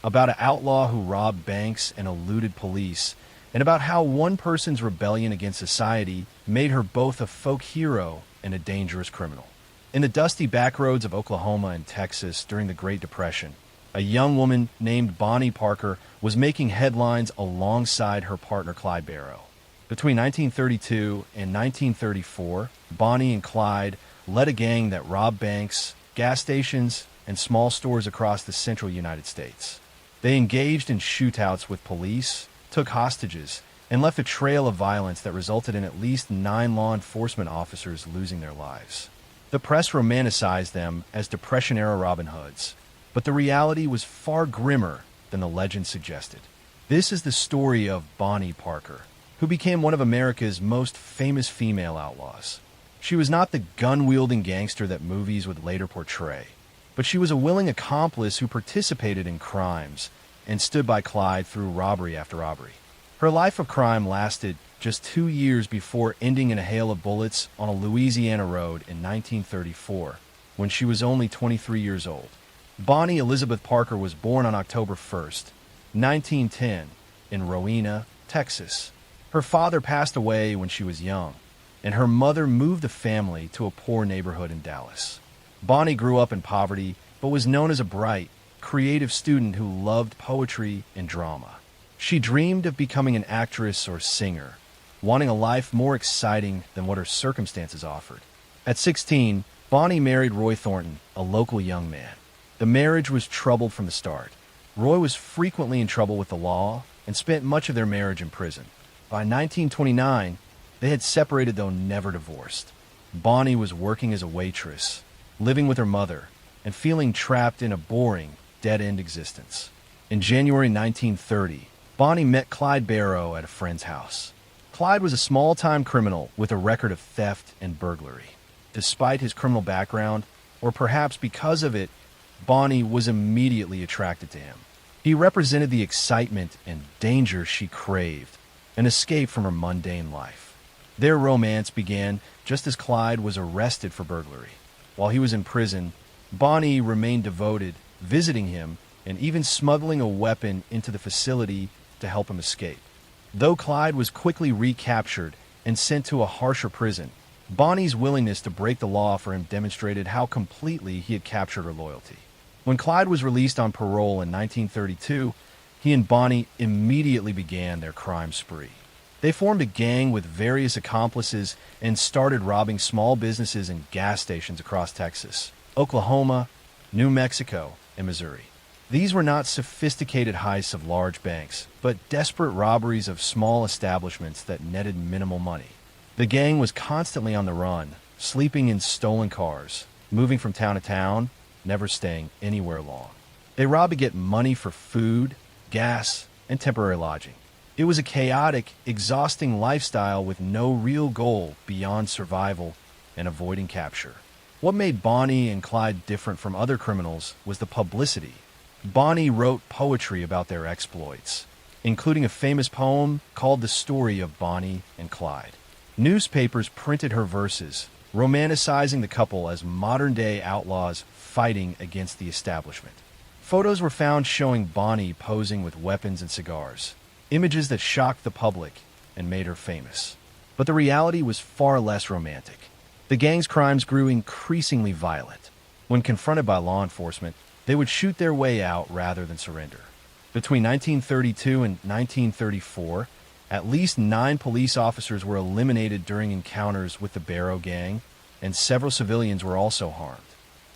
about an outlaw who robbed banks and eluded police, and about how one person's rebellion against society made her both a folk hero and a dangerous criminal. In the dusty backroads of Oklahoma and Texas during the Great Depression, a young woman named Bonnie Parker was making headlines alongside her partner Clyde Barrow. Between 1932 and 1934, Bonnie and Clyde led a gang that robbed banks, gas stations, and small stores across the central United States. They engaged in shootouts with police, took hostages, and left a trail of violence that resulted in at least 9 law enforcement officers losing their lives. The press romanticized them as Depression-era Robin Hoods, but the reality was far grimmer than the legend suggested. This is the story of Bonnie Parker, who became one of America's most famous female outlaws. She was not the gun-wielding gangster that movies would later portray. but she was a willing accomplice who participated in crimes and stood by Clyde through robbery after robbery. Her life of crime lasted just 2 years before ending in a hail of bullets on a Louisiana road in 1934, when she was only 23 years old. Bonnie Elizabeth Parker was born on October 1st, 1910, in Rowena, Texas. Her father passed away when she was young, and her mother moved the family to a poor neighborhood in Dallas. Bonnie grew up in poverty, but was known as a bright, creative student who loved poetry and drama. She dreamed of becoming an actress or singer, wanting a life more exciting than what her circumstances offered. At 16, Bonnie married Roy Thornton, a local young man. The marriage was troubled from the start. Roy was frequently in trouble with the law and spent much of their marriage in prison. By 1929, they had separated though never divorced. Bonnie was working as a waitress, living with her mother, and feeling trapped in a boring, dead-end existence. In January 1930, Bonnie met Clyde Barrow at a friend's house. Clyde was a small-time criminal with a record of theft and burglary. Despite his criminal background, or perhaps because of it, Bonnie was immediately attracted to him. He represented the excitement and danger she craved, an escape from her mundane life. Their romance began just as Clyde was arrested for burglary. While he was in prison, Bonnie remained devoted, visiting him and even smuggling a weapon into the facility to help him escape. Though Clyde was quickly recaptured and sent to a harsher prison, Bonnie's willingness to break the law for him demonstrated how completely he had captured her loyalty. When Clyde was released on parole in 1932, he and Bonnie immediately began their crime spree. They formed a gang with various accomplices and started robbing small businesses and gas stations across Texas, Oklahoma, New Mexico, and Missouri. These were not sophisticated heists of large banks, but desperate robberies of small establishments that netted minimal money. The gang was constantly on the run, sleeping in stolen cars, moving from town to town, never staying anywhere long. They robbed to get money for food, gas, and temporary lodging. It was a chaotic, exhausting lifestyle with no real goal beyond survival and avoiding capture. What made Bonnie and Clyde different from other criminals was the publicity. Bonnie wrote poetry about their exploits, including a famous poem called The Story of Bonnie and Clyde. Newspapers printed her verses, romanticizing the couple as modern-day outlaws fighting against the establishment. Photos were found showing Bonnie posing with weapons and cigars, images that shocked the public and made her famous. But the reality was far less romantic. The gang's crimes grew increasingly violent. When confronted by law enforcement, they would shoot their way out rather than surrender. Between 1932 and 1934, at least 9 police officers were eliminated during encounters with the Barrow gang, and several civilians were also harmed.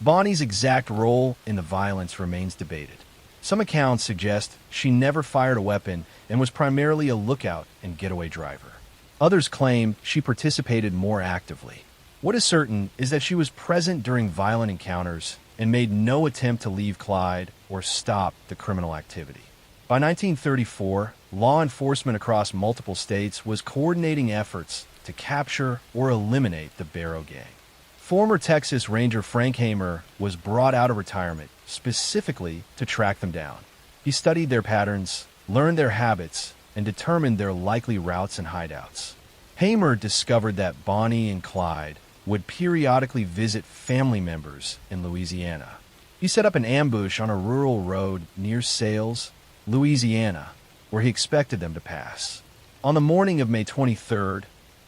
Bonnie's exact role in the violence remains debated. Some accounts suggest she never fired a weapon and was primarily a lookout and getaway driver. Others claim she participated more actively. What is certain is that she was present during violent encounters and made no attempt to leave Clyde or stop the criminal activity. By 1934, law enforcement across multiple states was coordinating efforts to capture or eliminate the Barrow gang. Former Texas Ranger Frank Hamer was brought out of retirement specifically to track them down. He studied their patterns, learned their habits, and determined their likely routes and hideouts. Hamer discovered that Bonnie and Clyde would periodically visit family members in Louisiana. He set up an ambush on a rural road near Sales, Louisiana, where he expected them to pass. On the morning of May 23,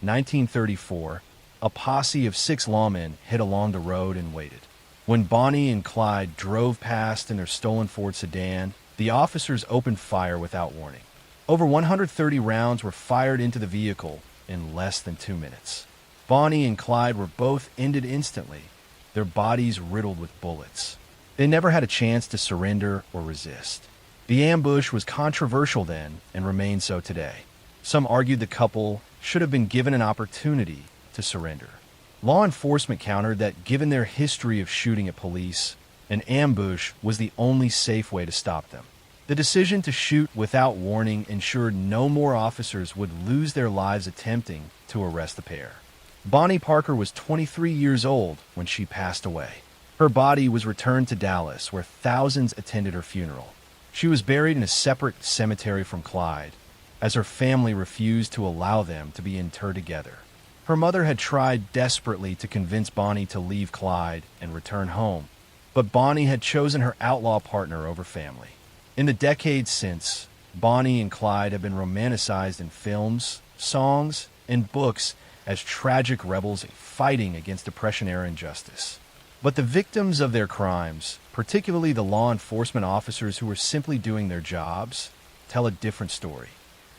1934, a posse of 6 lawmen hid along the road and waited. When Bonnie and Clyde drove past in their stolen Ford sedan, the officers opened fire without warning. Over 130 rounds were fired into the vehicle in less than 2 minutes. Bonnie and Clyde were both ended instantly, their bodies riddled with bullets. They never had a chance to surrender or resist. The ambush was controversial then and remains so today. Some argued the couple should have been given an opportunity to surrender. Law enforcement countered that given their history of shooting at police, an ambush was the only safe way to stop them. The decision to shoot without warning ensured no more officers would lose their lives attempting to arrest the pair. Bonnie Parker was 23 years old when she passed away. Her body was returned to Dallas, where thousands attended her funeral. She was buried in a separate cemetery from Clyde, as her family refused to allow them to be interred together. Her mother had tried desperately to convince Bonnie to leave Clyde and return home, but Bonnie had chosen her outlaw partner over family. In the decades since, Bonnie and Clyde have been romanticized in films, songs, and books as tragic rebels fighting against Depression-era injustice. But the victims of their crimes, particularly the law enforcement officers who were simply doing their jobs, tell a different story.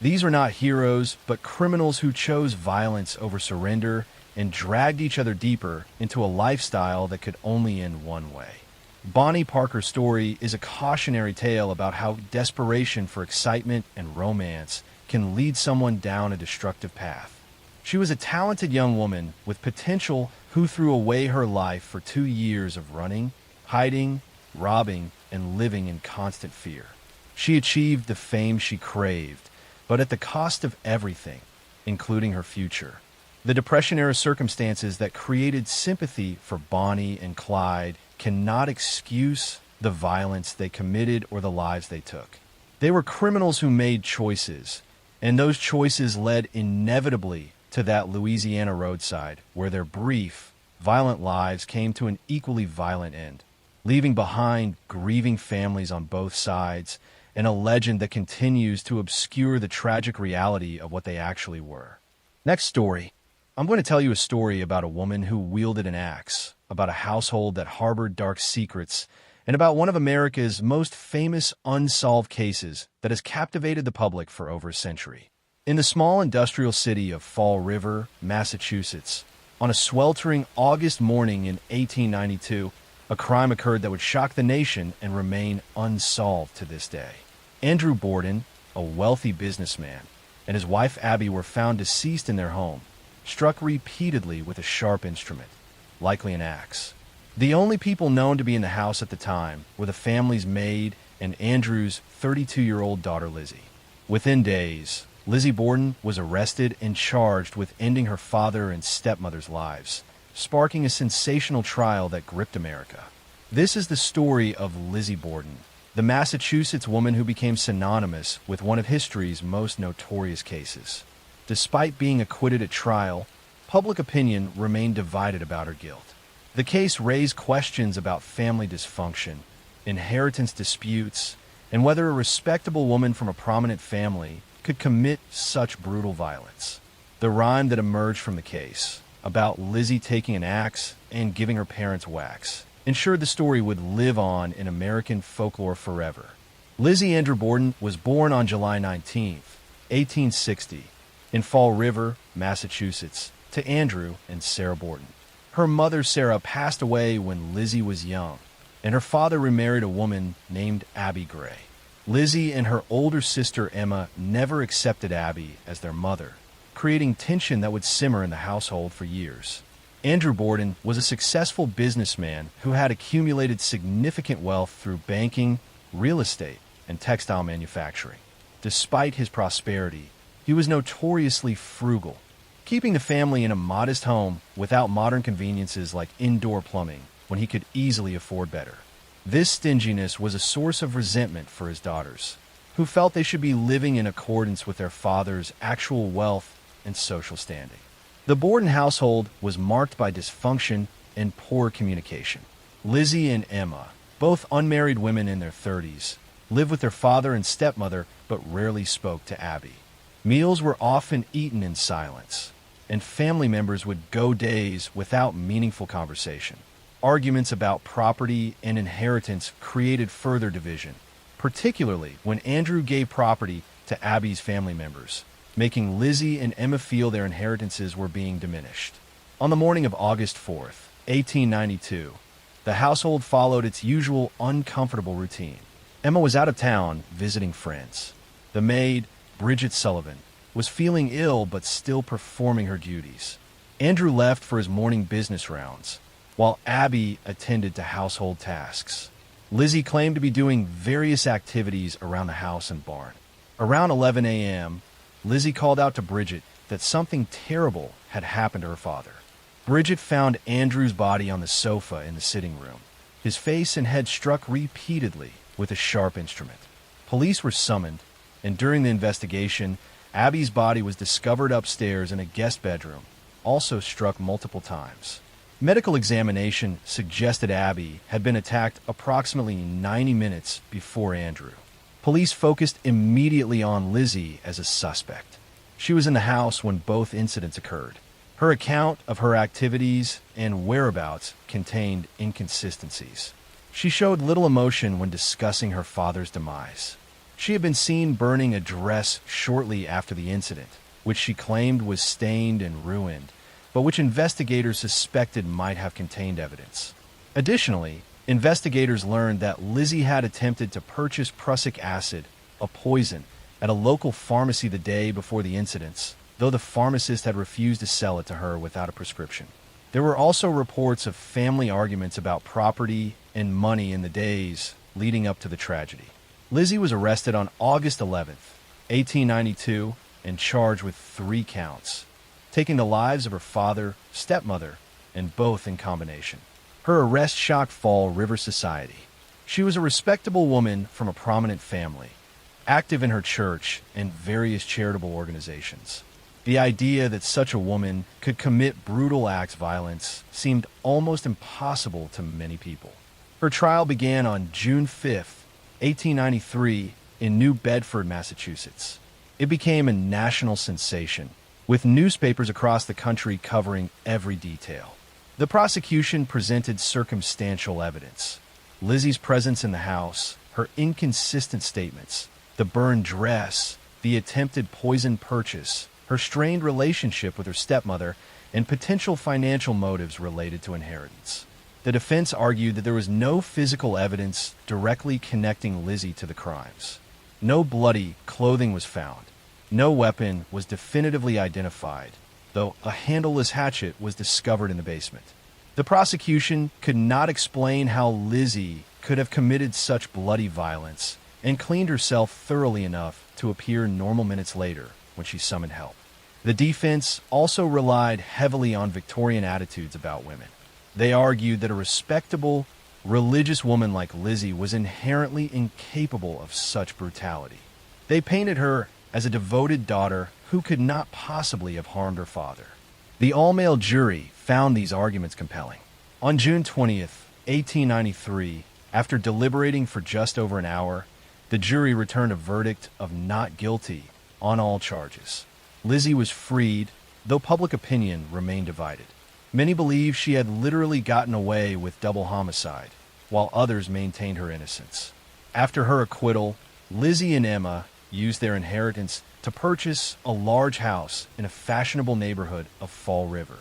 These were not heroes, but criminals who chose violence over surrender and dragged each other deeper into a lifestyle that could only end one way. Bonnie Parker's story is a cautionary tale about how desperation for excitement and romance can lead someone down a destructive path. She was a talented young woman with potential who threw away her life for 2 years of running, hiding, robbing, and living in constant fear. She achieved the fame she craved, but at the cost of everything, including her future. The Depression-era circumstances that created sympathy for Bonnie and Clyde cannot excuse the violence they committed or the lives they took. They were criminals who made choices, and those choices led inevitably to that Louisiana roadside where their brief, violent lives came to an equally violent end, leaving behind grieving families on both sides and a legend that continues to obscure the tragic reality of what they actually were. Next story. I'm going to tell you a story about a woman who wielded an axe, about a household that harbored dark secrets, and about one of America's most famous unsolved cases that has captivated the public for over a century. In the small industrial city of Fall River, Massachusetts, on a sweltering August morning in 1892, a crime occurred that would shock the nation and remain unsolved to this day. Andrew Borden, a wealthy businessman, and his wife Abby were found deceased in their home, struck repeatedly with a sharp instrument, likely an axe. The only people known to be in the house at the time were the family's maid and Andrew's 32-year-old daughter Lizzie. Within days, Lizzie Borden was arrested and charged with ending her father and stepmother's lives, sparking a sensational trial that gripped America. This is the story of Lizzie Borden, the Massachusetts woman who became synonymous with one of history's most notorious cases. Despite being acquitted at trial, public opinion remained divided about her guilt. The case raised questions about family dysfunction, inheritance disputes, and whether a respectable woman from a prominent family could commit such brutal violence. The rhyme that emerged from the case, about Lizzie taking an axe and giving her parents wax, ensured the story would live on in American folklore forever. Lizzie Andrew Borden was born on July 19, 1860, in Fall River, Massachusetts, to Andrew and Sarah Borden. Her mother, Sarah, passed away when Lizzie was young, and her father remarried a woman named Abby Gray. Lizzie and her older sister Emma never accepted Abby as their mother, creating tension that would simmer in the household for years. Andrew Borden was a successful businessman who had accumulated significant wealth through banking, real estate, and textile manufacturing. Despite his prosperity, he was notoriously frugal, keeping the family in a modest home without modern conveniences like indoor plumbing when he could easily afford better. This stinginess was a source of resentment for his daughters, who felt they should be living in accordance with their father's actual wealth and social standing. The Borden household was marked by dysfunction and poor communication. Lizzie and Emma, both unmarried women in their 30s, lived with their father and stepmother but rarely spoke to Abby. Meals were often eaten in silence, and family members would go days without meaningful conversation. Arguments about property and inheritance created further division, particularly when Andrew gave property to Abby's family members, making Lizzie and Emma feel their inheritances were being diminished. On the morning of August 4th, 1892, the household followed its usual uncomfortable routine. Emma was out of town visiting friends. The maid, Bridget Sullivan, was feeling ill but still performing her duties. Andrew left for his morning business rounds, while Abby attended to household tasks. Lizzie claimed to be doing various activities around the house and barn. Around 11 a.m., Lizzie called out to Bridget that something terrible had happened to her father. Bridget found Andrew's body on the sofa in the sitting room, his face and head struck repeatedly with a sharp instrument. Police were summoned, and during the investigation, Abby's body was discovered upstairs in a guest bedroom, also struck multiple times. Medical examination suggested Abby had been attacked approximately 90 minutes before Andrew. Police focused immediately on Lizzie as a suspect. She was in the house when both incidents occurred. Her account of her activities and whereabouts contained inconsistencies. She showed little emotion when discussing her father's demise. She had been seen burning a dress shortly after the incident, which she claimed was stained and ruined, but which investigators suspected might have contained evidence. Additionally, investigators learned that Lizzie had attempted to purchase prussic acid, a poison, at a local pharmacy the day before the incidents, though the pharmacist had refused to sell it to her without a prescription. There were also reports of family arguments about property and money in the days leading up to the tragedy. Lizzie was arrested on August 11th, 1892, and charged with 3 counts, taking the lives of her father, stepmother, and both in combination. Her arrest shocked Fall River society. She was a respectable woman from a prominent family, active in her church and various charitable organizations. The idea that such a woman could commit brutal acts of violence seemed almost impossible to many people. Her trial began on June 5th, 1893, in New Bedford, Massachusetts. It became a national sensation, with newspapers across the country covering every detail. The prosecution presented circumstantial evidence: Lizzie's presence in the house, her inconsistent statements, the burned dress, the attempted poison purchase, her strained relationship with her stepmother, and potential financial motives related to inheritance. The defense argued that there was no physical evidence directly connecting Lizzie to the crimes. No bloody clothing was found. No weapon was definitively identified, though a handleless hatchet was discovered in the basement. The prosecution could not explain how Lizzie could have committed such bloody violence and cleaned herself thoroughly enough to appear normal minutes later when she summoned help. The defense also relied heavily on Victorian attitudes about women. They argued that a respectable, religious woman like Lizzie was inherently incapable of such brutality. They painted her as a devoted daughter who could not possibly have harmed her father. The all-male jury found these arguments compelling. On June 20th, 1893, after deliberating for just over an hour, the jury returned a verdict of not guilty on all charges. Lizzie was freed, though public opinion remained divided. Many believed she had literally gotten away with double homicide, while others maintained her innocence. After her acquittal, Lizzie and Emma used their inheritance to purchase a large house in a fashionable neighborhood of Fall River.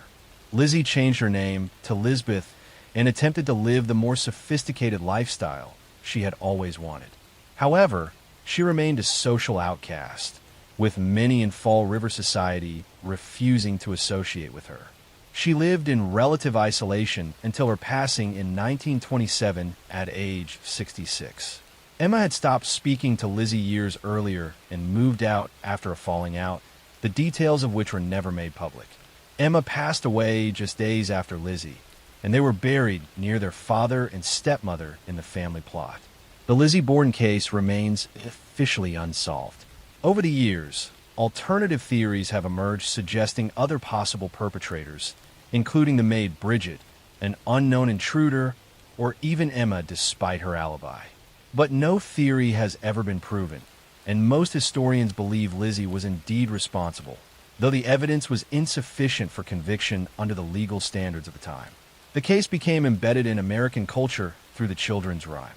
Lizzie changed her name to Lisbeth and attempted to live the more sophisticated lifestyle she had always wanted. However, she remained a social outcast, with many in Fall River society refusing to associate with her. She lived in relative isolation until her passing in 1927 at age 66. Emma had stopped speaking to Lizzie years earlier and moved out after a falling out, the details of which were never made public. Emma passed away just days after Lizzie, and they were buried near their father and stepmother in the family plot. The Lizzie Borden case remains officially unsolved. Over the years, alternative theories have emerged suggesting other possible perpetrators, including the maid Bridget, an unknown intruder, or even Emma despite her alibi. But no theory has ever been proven, and most historians believe Lizzie was indeed responsible, though the evidence was insufficient for conviction under the legal standards of the time. The case became embedded in American culture through the children's rhyme.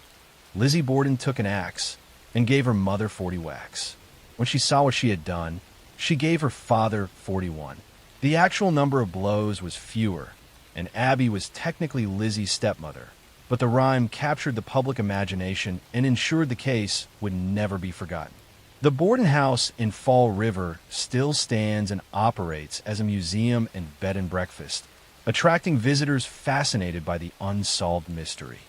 Lizzie Borden took an axe and gave her mother 40 whacks. When she saw what she had done, she gave her father 41. The actual number of blows was fewer, and Abby was technically Lizzie's stepmother, but the rhyme captured the public imagination and ensured the case would never be forgotten. The Borden House in Fall River still stands and operates as a museum and bed and breakfast, attracting visitors fascinated by the unsolved mystery.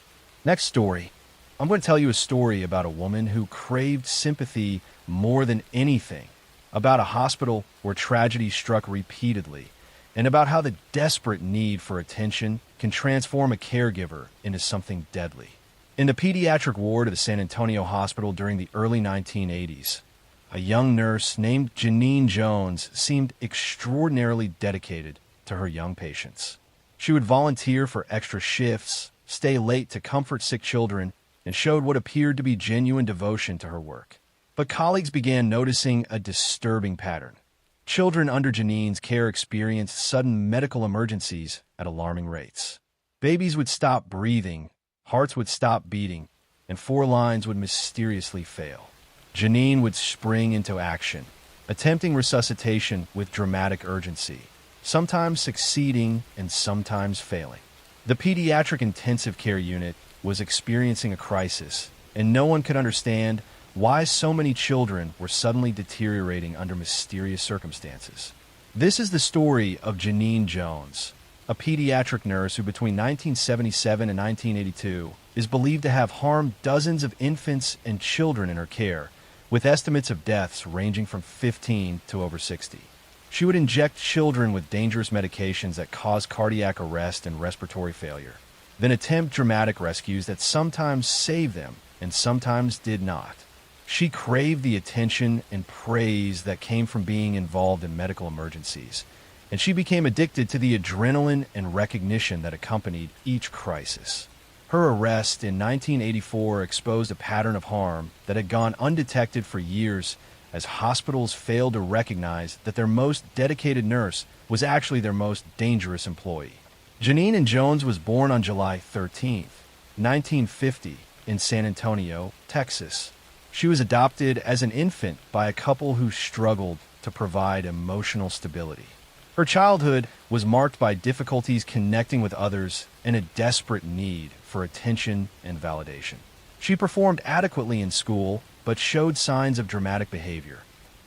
Next story. I'm going to tell you a story about a woman who craved sympathy more than anything, about a hospital where tragedy struck repeatedly, and about how the desperate need for attention can transform a caregiver into something deadly. In the pediatric ward of the San Antonio Hospital during the early 1980s, a young nurse named Janine Jones seemed extraordinarily dedicated to her young patients. She would volunteer for extra shifts, stay late to comfort sick children, and showed what appeared to be genuine devotion to her work. But colleagues began noticing a disturbing pattern. Children under Janine's care experienced sudden medical emergencies at alarming rates. Babies would stop breathing, hearts would stop beating, and 4 lines would mysteriously fail. Janine would spring into action, attempting resuscitation with dramatic urgency, sometimes succeeding and sometimes failing. The pediatric intensive care unit was experiencing a crisis, and no one could understand why so many children were suddenly deteriorating under mysterious circumstances. This is the story of Janine Jones, a pediatric nurse who between 1977 and 1982 is believed to have harmed dozens of infants and children in her care, with estimates of deaths ranging from 15 to over 60. She would inject children with dangerous medications that cause cardiac arrest and respiratory failure, then attempt dramatic rescues that sometimes saved them and sometimes did not. She craved the attention and praise that came from being involved in medical emergencies, and she became addicted to the adrenaline and recognition that accompanied each crisis. Her arrest in 1984 exposed a pattern of harm that had gone undetected for years as hospitals failed to recognize that their most dedicated nurse was actually their most dangerous employee. Janine Jones was born on July 13, 1950, in San Antonio, Texas. She was adopted as an infant by a couple who struggled to provide emotional stability. Her childhood was marked by difficulties connecting with others and a desperate need for attention and validation. She performed adequately in school, but showed signs of dramatic behavior,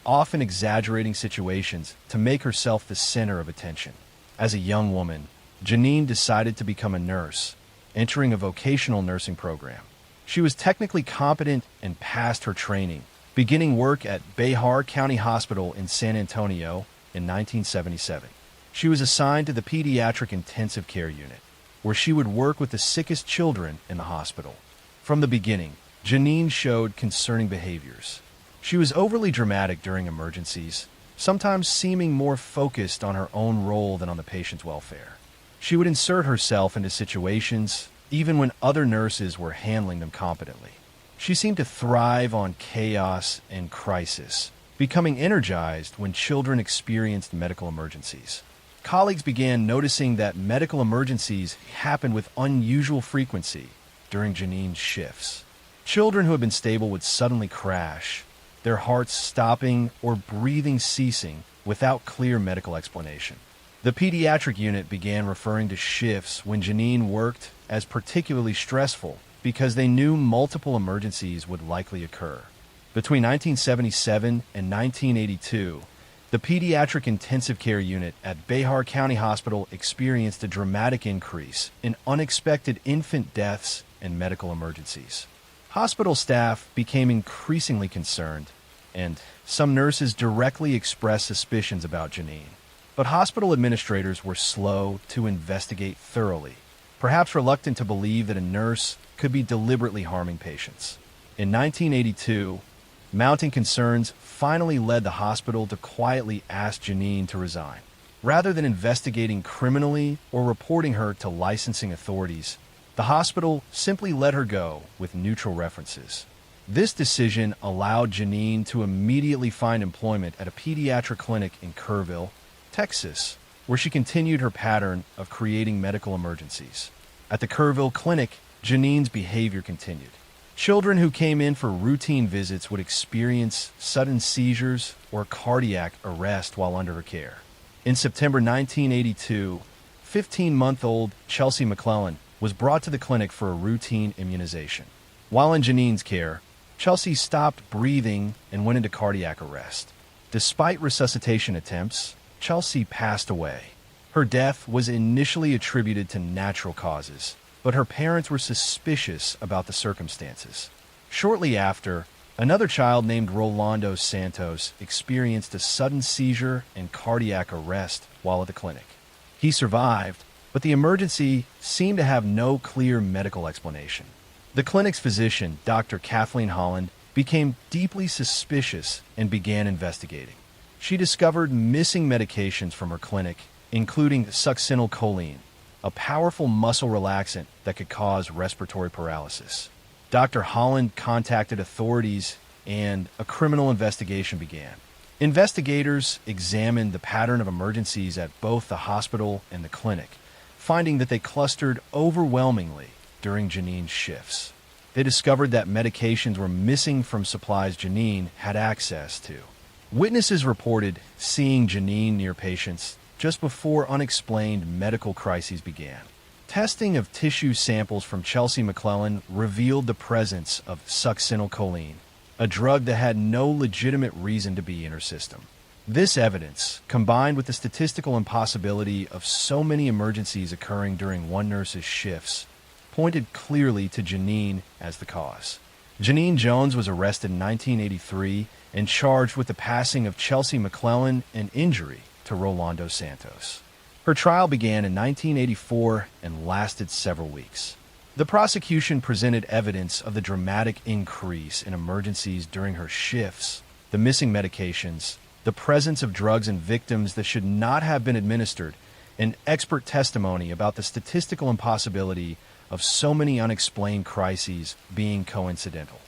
often exaggerating situations to make herself the center of attention. As a young woman, Janine decided to become a nurse, entering a vocational nursing program. She was technically competent and passed her training, beginning work at Behar County Hospital in San Antonio in 1977. She was assigned to the pediatric intensive care unit, where she would work with the sickest children in the hospital. From the beginning, Janine showed concerning behaviors. She was overly dramatic during emergencies, sometimes seeming more focused on her own role than on the patient's welfare. She would insert herself into situations even when other nurses were handling them competently. She seemed to thrive on chaos and crisis, becoming energized when children experienced medical emergencies. Colleagues began noticing that medical emergencies happened with unusual frequency during Janine's shifts. Children who had been stable would suddenly crash, their hearts stopping or breathing ceasing without clear medical explanation. The pediatric unit began referring to shifts when Janine worked as particularly stressful because they knew multiple emergencies would likely occur. Between 1977 and 1982, the pediatric intensive care unit at Behar County Hospital experienced a dramatic increase in unexpected infant deaths and medical emergencies. Hospital staff became increasingly concerned, and some nurses directly expressed suspicions about Janine. But hospital administrators were slow to investigate thoroughly, perhaps reluctant to believe that a nurse could be deliberately harming patients. In 1982, mounting concerns finally led the hospital to quietly ask Janine to resign. Rather than investigating criminally or reporting her to licensing authorities, the hospital simply let her go with neutral references. This decision allowed Janine to immediately find employment at a pediatric clinic in Kerrville, Texas, where she continued her pattern of creating medical emergencies. At the Kerrville clinic, Janine's behavior continued. Children who came in for routine visits would experience sudden seizures or cardiac arrest while under her care. In September 1982, 15-month-old Chelsea McClellan was brought to the clinic for a routine immunization. While in Janine's care, Chelsea stopped breathing and went into cardiac arrest. Despite resuscitation attempts, Chelsea passed away. Her death was initially attributed to natural causes, but her parents were suspicious about the circumstances. Shortly after, another child named Rolando Santos experienced a sudden seizure and cardiac arrest while at the clinic. He survived, but the emergency seemed to have no clear medical explanation. The clinic's physician, Dr. Kathleen Holland, became deeply suspicious and began investigating. She discovered missing medications from her clinic, including succinylcholine, a powerful muscle relaxant that could cause respiratory paralysis. Dr. Holland contacted authorities and a criminal investigation began. Investigators examined the pattern of emergencies at both the hospital and the clinic, finding that they clustered overwhelmingly during Janine's shifts. They discovered that medications were missing from supplies Janine had access to. Witnesses reported seeing Janine near patients just before unexplained medical crises began. Testing of tissue samples from Chelsea McClellan revealed the presence of succinylcholine, a drug that had no legitimate reason to be in her system. This evidence, combined with the statistical impossibility of so many emergencies occurring during one nurse's shifts, pointed clearly to Janine as the cause. Janine Jones was arrested in 1983 and charged with the passing of Chelsea McClellan and injury to Rolando Santos. Her trial began in 1984 and lasted several weeks. The prosecution presented evidence of the dramatic increase in emergencies during her shifts, the missing medications, the presence of drugs in victims that should not have been administered, and expert testimony about the statistical impossibility of so many unexplained crises being coincidental.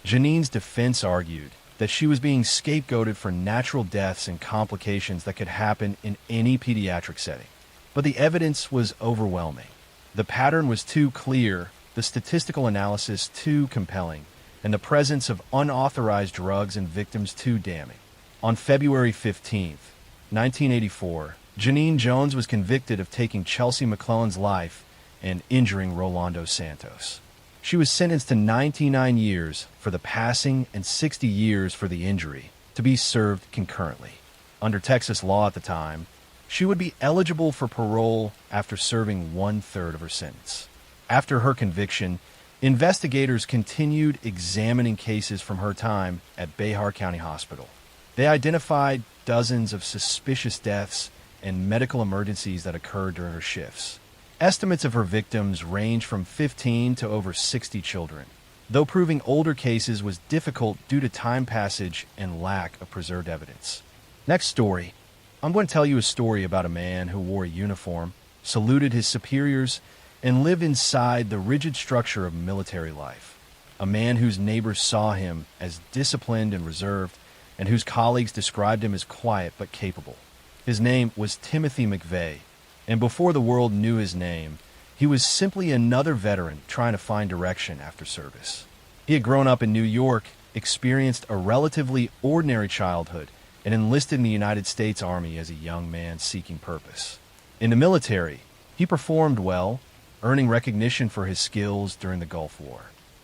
Janine's defense argued that she was being scapegoated for natural deaths and complications that could happen in any pediatric setting. But the evidence was overwhelming. The pattern was too clear, the statistical analysis too compelling, and the presence of unauthorized drugs in victims too damning. On February 15, 1984, Janine Jones was convicted of taking Chelsea McClellan's life and injuring Rolando Santos. She was sentenced to 99 years for the passing and 60 years for the injury, to be served concurrently. Under Texas law at the time, she would be eligible for parole after serving one-third of her sentence. After her conviction, investigators continued examining cases from her time at Behar County Hospital. They identified dozens of suspicious deaths and medical emergencies that occurred during her shifts. Estimates of her victims range from 15 to over 60 children, though proving older cases was difficult due to time passage and lack of preserved evidence. Next story. I'm going to tell you a story about a man who wore a uniform, saluted his superiors, and lived inside the rigid structure of military life. A man whose neighbors saw him as disciplined and reserved, and whose colleagues described him as quiet but capable. His name was Timothy McVeigh, and before the world knew his name, he was simply another veteran trying to find direction after service. He had grown up in New York, experienced a relatively ordinary childhood, and enlisted in the United States Army as a young man seeking purpose. In the military, he performed well, earning recognition for his skills during the Gulf War.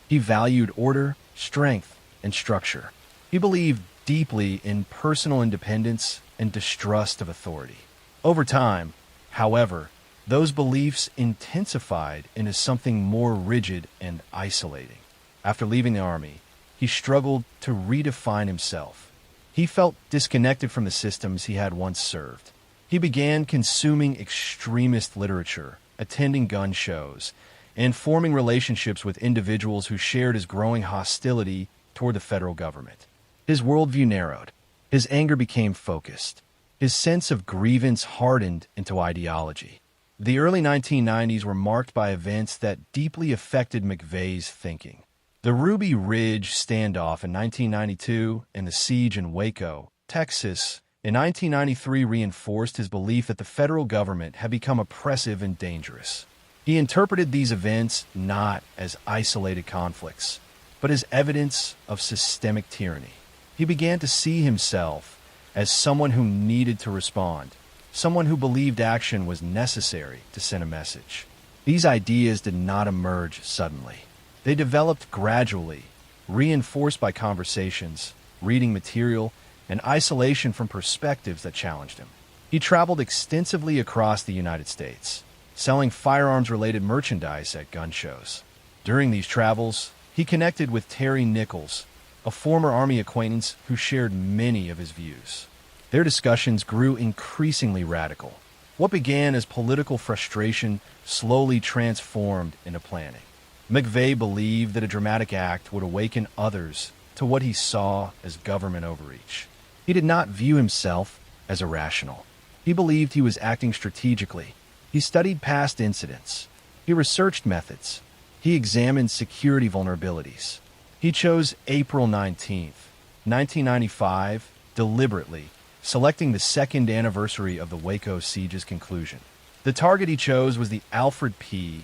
He valued order, strength, and structure. He believed deeply in personal independence and distrust of authority. Over time, however, those beliefs intensified into something more rigid and isolating. After leaving the Army, he struggled to redefine himself. He felt disconnected from the systems he had once served. He began consuming extremist literature, attending gun shows, and forming relationships with individuals who shared his growing hostility toward the federal government. His worldview narrowed. His anger became focused. His sense of grievance hardened into ideology. The early 1990s were marked by events that deeply affected McVeigh's thinking. The Ruby Ridge standoff in 1992 and the siege in Waco, Texas, in 1993 reinforced his belief that the federal government had become oppressive and dangerous. He interpreted these events not as isolated conflicts, but as evidence of systemic tyranny. He began to see himself as someone who needed to respond, someone who believed action was necessary to send a message. These ideas did not emerge suddenly. They developed gradually, reinforced by conversations, reading material, and isolation from perspectives that challenged him. He traveled extensively across the United States, selling firearms-related merchandise at gun shows. During these travels, he connected with Terry Nichols, a former Army acquaintance who shared many of his views. Their discussions grew increasingly radical. What began as political frustration slowly transformed into planning. McVeigh believed that a dramatic act would awaken others to what he saw as government overreach. He did not view himself as irrational. He believed he was acting strategically. He studied past incidents. He researched methods. He examined security vulnerabilities. He chose April 19th, 1995, deliberately, selecting the second anniversary of the Waco siege's conclusion. The target he chose was the Alfred P.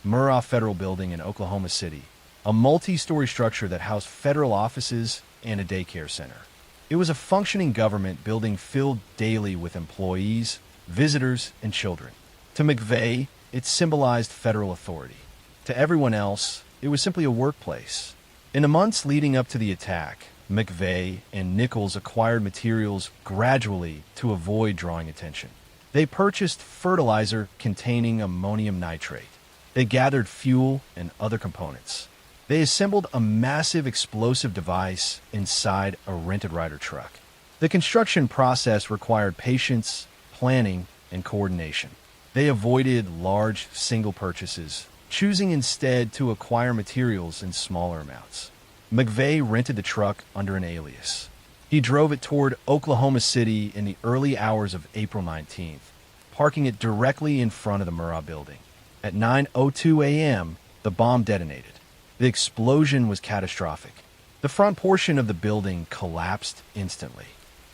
Murrah Federal Building in Oklahoma City, a multi-story structure that housed federal offices and a daycare center. It was a functioning government building filled daily with employees, visitors, and children. To McVeigh, it symbolized federal authority. To everyone else, it was simply a workplace. In the months leading up to the attack, McVeigh and Nichols acquired materials gradually to avoid drawing attention. They purchased fertilizer containing ammonium nitrate. They gathered fuel and other components. They assembled a massive explosive device inside a rented Ryder truck. The construction process required patience, planning, and coordination. They avoided large single purchases, choosing instead to acquire materials in smaller amounts. McVeigh rented the truck under an alias. He drove it toward Oklahoma City in the early hours of April 19th, parking it directly in front of the Murrah building. At 9:02 a.m., the bomb detonated. The explosion was catastrophic. The front portion of the building collapsed instantly.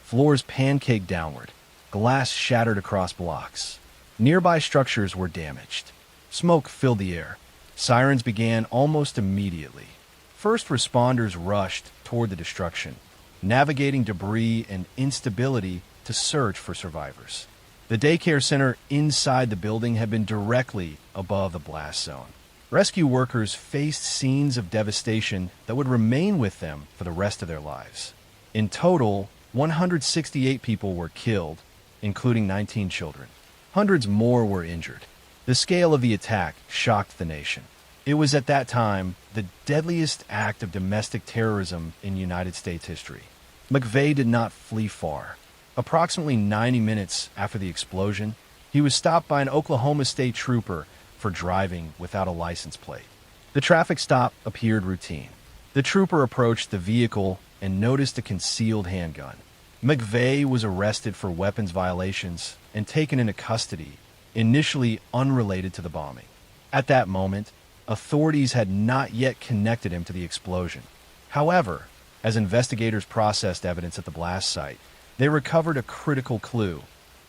Floors pancaked downward. Glass shattered across blocks. Nearby structures were damaged. Smoke filled the air. Sirens began almost immediately. First responders rushed toward the destruction, navigating debris and instability to search for survivors. The daycare center inside the building had been directly above the blast zone. Rescue workers faced scenes of devastation that would remain with them for the rest of their lives. In total, 168 people were killed, including 19 children. Hundreds more were injured. The scale of the attack shocked the nation. It was at that time the deadliest act of domestic terrorism in United States history. McVeigh did not flee far. Approximately 90 minutes after the explosion, he was stopped by an Oklahoma State trooper for driving without a license plate. The traffic stop appeared routine. The trooper approached the vehicle and noticed a concealed handgun. McVeigh was arrested for weapons violations and taken into custody, initially unrelated to the bombing. At that moment, authorities had not yet connected him to the explosion. However, as investigators processed evidence at the blast site, they recovered a critical clue: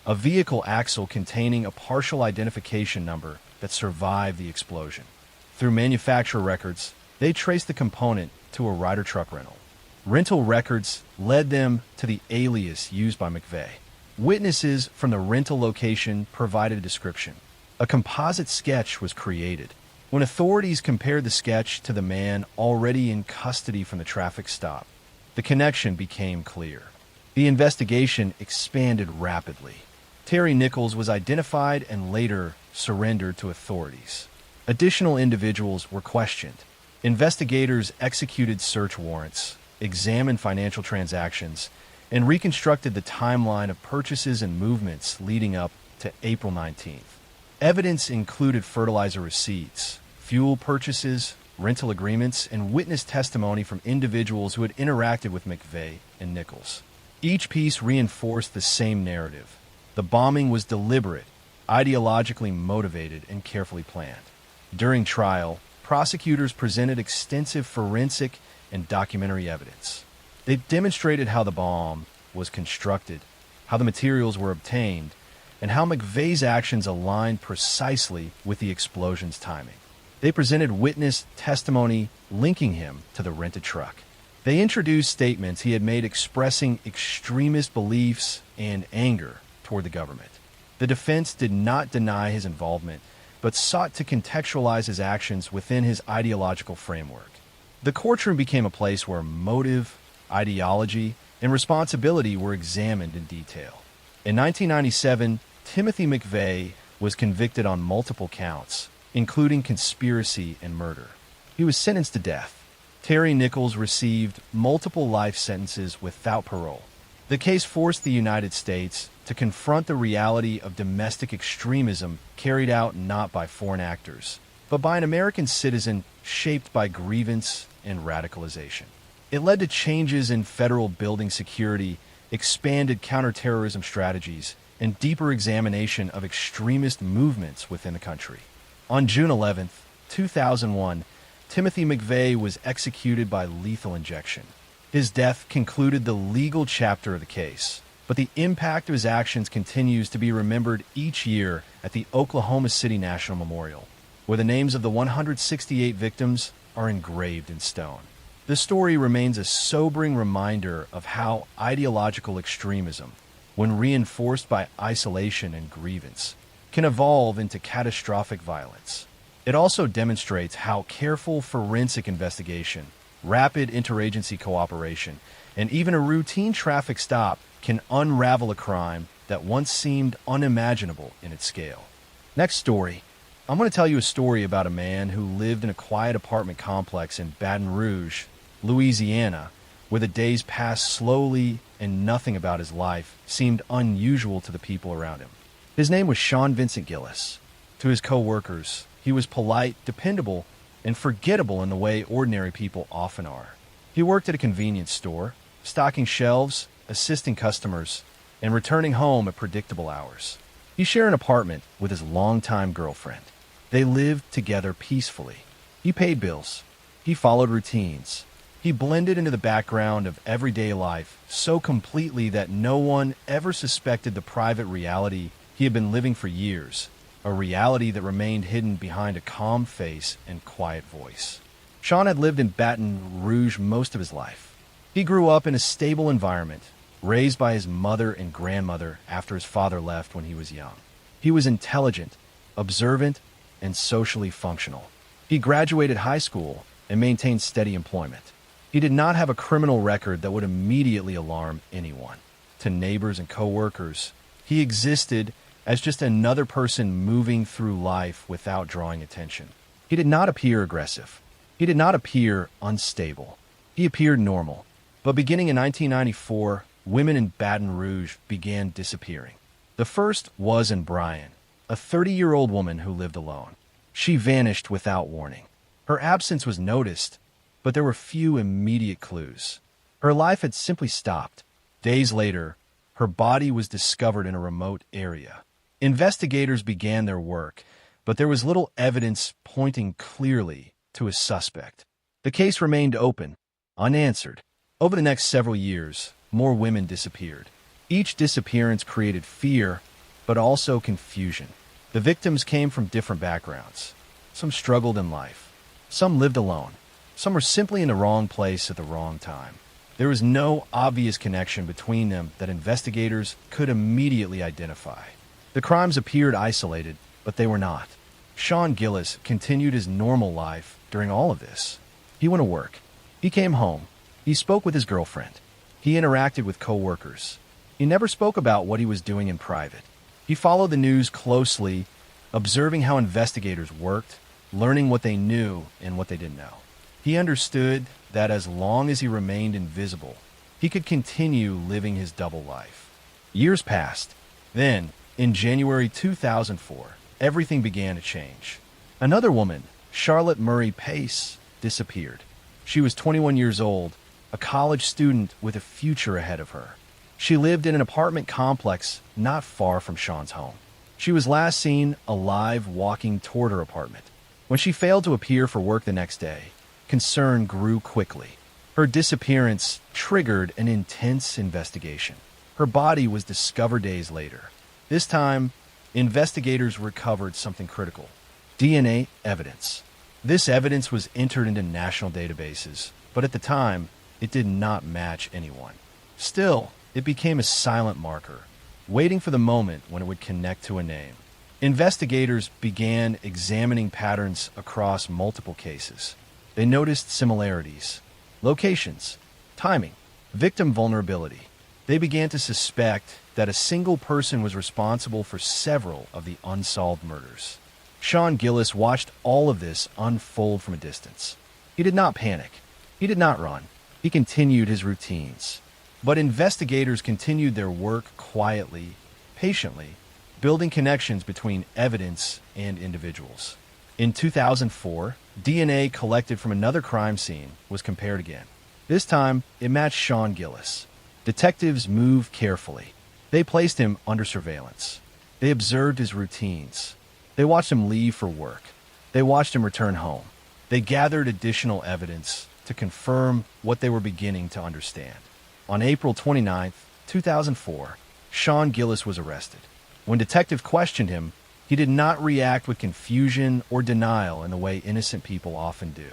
a vehicle axle containing a partial identification number that survived the explosion. Through manufacturer records, they traced the component to a Ryder truck rental. Rental records led them to the alias used by McVeigh. Witnesses from the rental location provided a description. A composite sketch was created. When authorities compared the sketch to the man already in custody from the traffic stop, the connection became clear. The investigation expanded rapidly. Terry Nichols was identified and later surrendered to authorities. Additional individuals were questioned. Investigators executed search warrants, examined financial transactions, and reconstructed the timeline of purchases and movements leading up to April 19th. Evidence included fertilizer receipts, fuel purchases, rental agreements, and witness testimony from individuals who had interacted with McVeigh and Nichols. Each piece reinforced the same narrative. The bombing was deliberate, ideologically motivated, and carefully planned. During trial, prosecutors presented extensive forensic and documentary evidence. They demonstrated how the bomb was constructed, how the materials were obtained, and how McVeigh's actions aligned precisely with the explosion's timing. They presented witness testimony linking him to the rented truck. They introduced statements he had made expressing extremist beliefs and anger toward the government. The defense did not deny his involvement, but sought to contextualize his actions within his ideological framework. The courtroom became a place where motive, ideology, and responsibility were examined in detail. In 1997, Timothy McVeigh was convicted on multiple counts, including conspiracy and murder. He was sentenced to death. Terry Nichols received multiple life sentences without parole. The case forced the United States to confront the reality of domestic extremism carried out not by foreign actors, but by an American citizen shaped by grievance and radicalization. It led to changes in federal building security, expanded counterterrorism strategies, and deeper examination of extremist movements within the country. On June 11, 2001, Timothy McVeigh was executed by lethal injection. His death concluded the legal chapter of the case, but the impact of his actions continues to be remembered each year at the Oklahoma City National Memorial, where the names of the 168 victims are engraved in stone. The story remains a sobering reminder of how ideological extremism, when reinforced by isolation and grievance, can evolve into catastrophic violence. It also demonstrates how careful forensic investigation, rapid interagency cooperation, and even a routine traffic stop can unravel a crime that once seemed unimaginable in its scale. Next story. I'm going to tell you a story about a man who lived in a quiet apartment complex in Baton Rouge, Louisiana, where the days passed slowly and nothing about his life seemed unusual to the people around him. His name was Sean Vincent Gillis. To his co-workers, he was polite, dependable, and forgettable in the way ordinary people often are. He worked at a convenience store, stocking shelves, assisting customers, and returning home at predictable hours. He shared an apartment with his longtime girlfriend. They lived together peacefully. He paid bills. He followed routines. He blended into the background of everyday life so completely that no one ever suspected the private reality he had been living for years, a reality that remained hidden behind a calm face and quiet voice. Sean had lived in Baton Rouge most of his life. He grew up in a stable environment, raised by his mother and grandmother after his father left when he was young. He was intelligent, observant, and socially functional. He graduated high school and maintained steady employment. He did not have a criminal record that would immediately alarm anyone. To neighbors and co-workers, he existed as just another person moving through life without drawing attention. He did not appear aggressive. He did not appear unstable. He appeared normal. But beginning in 1994, women in Baton Rouge began disappearing. The first was in Bryan, a 30-year-old woman who lived alone. She vanished without warning. Her absence was noticed, but there were few immediate clues. Her life had simply stopped. Days later, her body was discovered in a remote area. Investigators began their work, but there was little evidence pointing clearly to a suspect. The case remained open, unanswered. Over the next several years, more women disappeared. Each disappearance created fear, but also confusion. The victims came from different backgrounds. Some struggled in life. Some lived alone. Some were simply in the wrong place at the wrong time. There was no obvious connection between them that investigators could immediately identify. The crimes appeared isolated, but they were not. Sean Gillis continued his normal life during all of this. He went to work. He came home. He spoke with his girlfriend. He interacted with co-workers. He never spoke about what he was doing in private. He followed the news closely, observing how investigators worked, learning what they knew and what they didn't know. He understood that as long as he remained invisible, he could continue living his double life. Years passed. Then, in January 2004, everything began to change. Another woman, Charlotte Murray Pace, disappeared. She was 21 years old, a college student with a future ahead of her. She lived in an apartment complex not far from Sean's home. She was last seen alive walking toward her apartment. When she failed to appear for work the next day, concern grew quickly. Her disappearance triggered an intense investigation. Her body was discovered days later. This time, investigators recovered something critical: DNA evidence. This evidence was entered into national databases, but at the time, it did not match anyone. Still, it became a silent marker, waiting for the moment when it would connect to a name. Investigators began examining patterns across multiple cases. They noticed similarities, locations, timing, victim vulnerability. They began to suspect that a single person was responsible for several of the unsolved murders. Sean Gillis watched all of this unfold from a distance. He did not panic. He did not run. He continued his routines. But investigators continued their work quietly, patiently, building connections between evidence and individuals. In 2004, DNA collected from another crime scene was compared again. This time, it matched Sean Gillis. Detectives moved carefully. They placed him under surveillance. They observed his routines. They watched him leave for work. They watched him return home. They gathered additional evidence to confirm what they were beginning to understand. On April 29, 2004, Sean Gillis was arrested. When detectives questioned him, he did not react with confusion or denial in the way innocent people often do.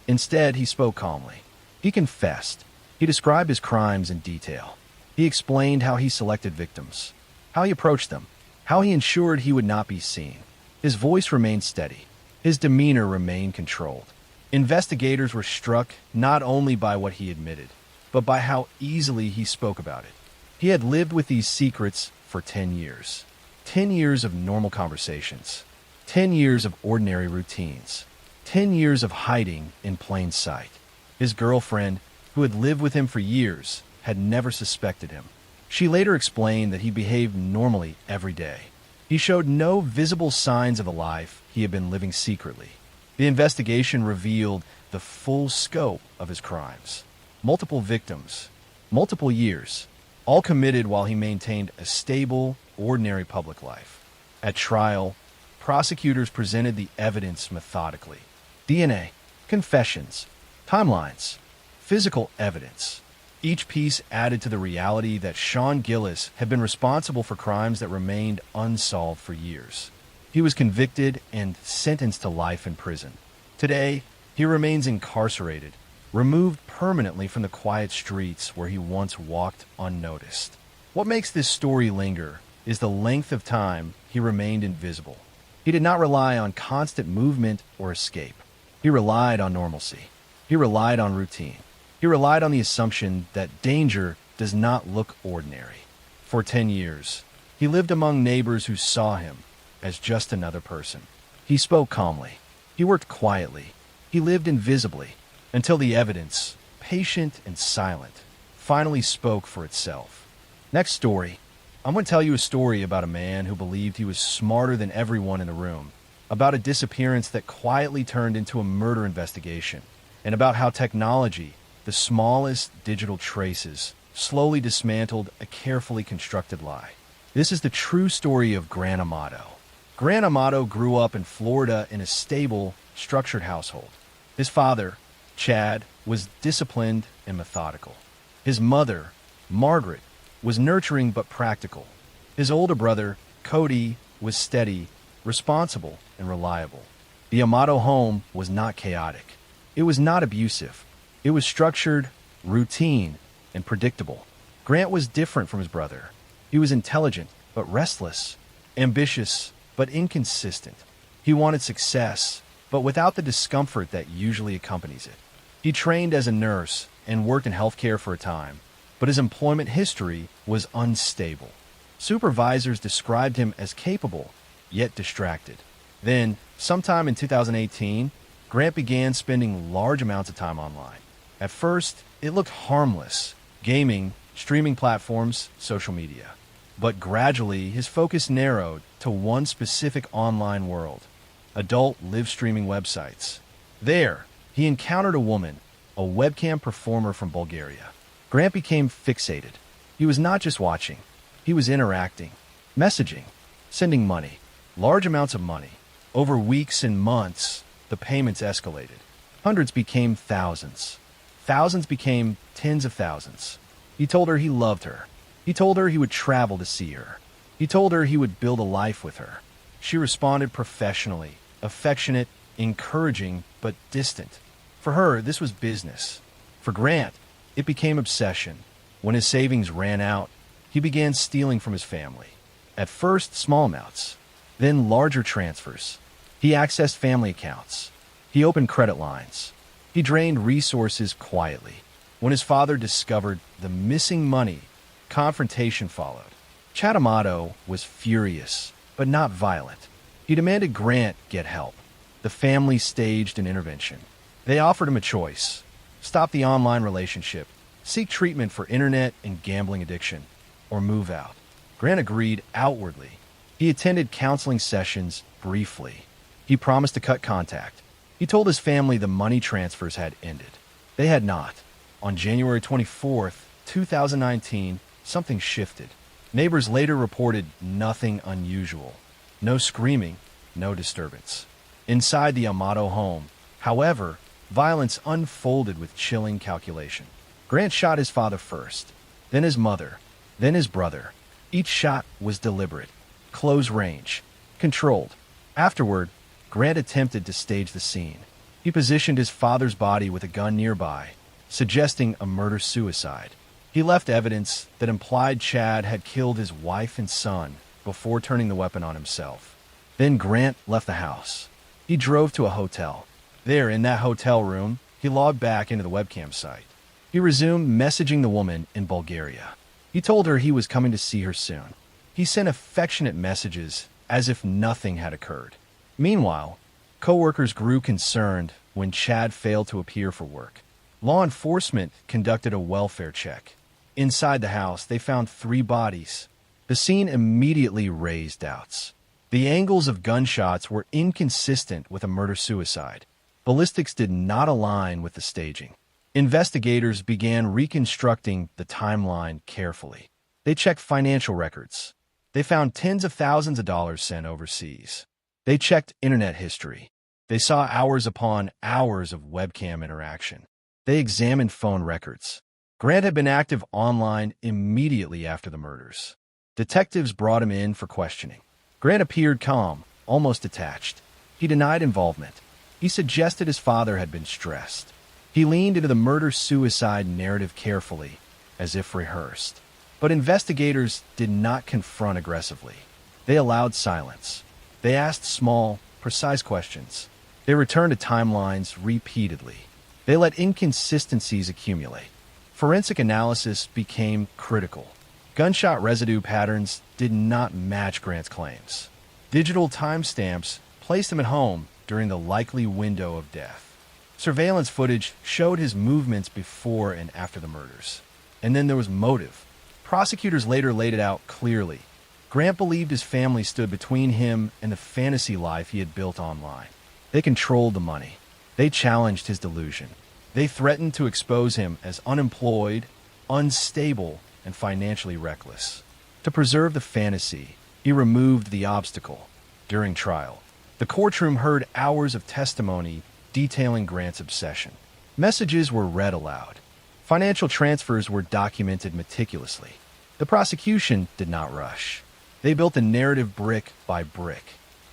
Instead, he spoke calmly. He confessed. He described his crimes in detail. He explained how he selected victims, how he approached them, how he ensured he would not be seen. His voice remained steady. His demeanor remained controlled. Investigators were struck not only by what he admitted, but by how easily he spoke about it. He had lived with these secrets for 10 years. 10 years of normal conversations. 10 years of ordinary routines. 10 years of hiding in plain sight. His girlfriend, who had lived with him for years, had never suspected him. She later explained that he behaved normally every day. He showed no visible signs of a life he had been living secretly. The investigation revealed the full scope of his crimes. Multiple victims, multiple years, all committed while he maintained a stable, ordinary public life. At trial, prosecutors presented the evidence methodically. DNA, confessions, timelines, physical evidence. Each piece added to the reality that Sean Gillis had been responsible for crimes that remained unsolved for years. He was convicted and sentenced to life in prison. Today, he remains incarcerated, removed permanently from the quiet streets where he once walked unnoticed. What makes this story linger is the length of time he remained invisible. He did not rely on constant movement or escape. He relied on normalcy. He relied on routine. He relied on the assumption that danger does not look ordinary. For 10 years, he lived among neighbors who saw him as just another person. He spoke calmly. He worked quietly. He lived invisibly until the evidence, patient and silent, finally spoke for itself. Next story. I'm going to tell you a story about a man who believed he was smarter than everyone in the room, about a disappearance that quietly turned into a murder investigation, and about how technology, the smallest digital traces, slowly dismantled a carefully constructed lie. This is the true story of Grant Amato. Grant Amato grew up in Florida in a stable, structured household. His father, Chad, was disciplined and methodical. His mother, Margaret, was nurturing but practical. His older brother, Cody, was steady, responsible, and reliable. The Amato home was not chaotic. It was not abusive. It was structured, routine, and predictable. Grant was different from his brother. He was intelligent but restless, ambitious but inconsistent. He wanted success, but without the discomfort that usually accompanies it. He trained as a nurse and worked in healthcare for a time, but his employment history was unstable. Supervisors described him as capable, yet distracted. Then, sometime in 2018, Grant began spending large amounts of time online. At first, it looked harmless: gaming, streaming platforms, social media. But gradually, his focus narrowed to one specific online world: adult live streaming websites. There, he encountered a woman, a webcam performer from Bulgaria. Grant became fixated. He was not just watching, he was interacting, messaging, sending money, large amounts of money. Over weeks and months, the payments escalated. Hundreds became thousands. Thousands became tens of thousands. He told her he loved her. He told her he would travel to see her. He told her he would build a life with her. She responded professionally, affectionate, encouraging, but distant. For her, this was business. For Grant, it became obsession. When his savings ran out, he began stealing from his family. At first, small amounts, then larger transfers. He accessed family accounts. He opened credit lines. He drained resources quietly. When his father discovered the missing money, confrontation followed. Chad Amato was furious, but not violent. He demanded Grant get help. The family staged an intervention. They offered him a choice: stop the online relationship, seek treatment for internet and gambling addiction, or move out. Grant agreed outwardly. He attended counseling sessions briefly. He promised to cut contact. He told his family the money transfers had ended. They had not. On January 24th, 2019, something shifted. Neighbors later reported nothing unusual. No screaming, no disturbance. Inside the Amato home, however, violence unfolded with chilling calculation. Grant shot his father first, then his mother, then his brother. Each shot was deliberate, close range, controlled. Afterward, Grant attempted to stage the scene. He positioned his father's body with a gun nearby, suggesting a murder-suicide. He left evidence that implied Chad had killed his wife and son before turning the weapon on himself. Then Grant left the house. He drove to a hotel. There, in that hotel room, he logged back into the webcam site. He resumed messaging the woman in Bulgaria. He told her he was coming to see her soon. He sent affectionate messages as if nothing had occurred. Meanwhile, coworkers grew concerned when Chad failed to appear for work. Law enforcement conducted a welfare check. Inside the house, they found 3 bodies. The scene immediately raised doubts. The angles of gunshots were inconsistent with a murder-suicide. Ballistics did not align with the staging. Investigators began reconstructing the timeline carefully. They checked financial records. They found tens of thousands of dollars sent overseas. They checked internet history. They saw hours upon hours of webcam interaction. They examined phone records. Grant had been active online immediately after the murders. Detectives brought him in for questioning. Grant appeared calm, almost detached. He denied involvement. He suggested his father had been stressed. He leaned into the murder-suicide narrative carefully, as if rehearsed. But investigators did not confront aggressively. They allowed silence. They asked small, precise questions. They returned to timelines repeatedly. They let inconsistencies accumulate. Forensic analysis became critical. Gunshot residue patterns did not match Grant's claims. Digital timestamps placed him at home during the likely window of death. Surveillance footage showed his movements before and after the murders. And then there was motive. Prosecutors later laid it out clearly. Grant believed his family stood between him and the fantasy life he had built online. They controlled the money. They challenged his delusion. They threatened to expose him as unemployed, unstable, and financially reckless. To preserve the fantasy, he removed the obstacle. During trial, the courtroom heard hours of testimony detailing Grant's obsession. Messages were read aloud. Financial transfers were documented meticulously. The prosecution did not rush. They built the narrative brick by brick.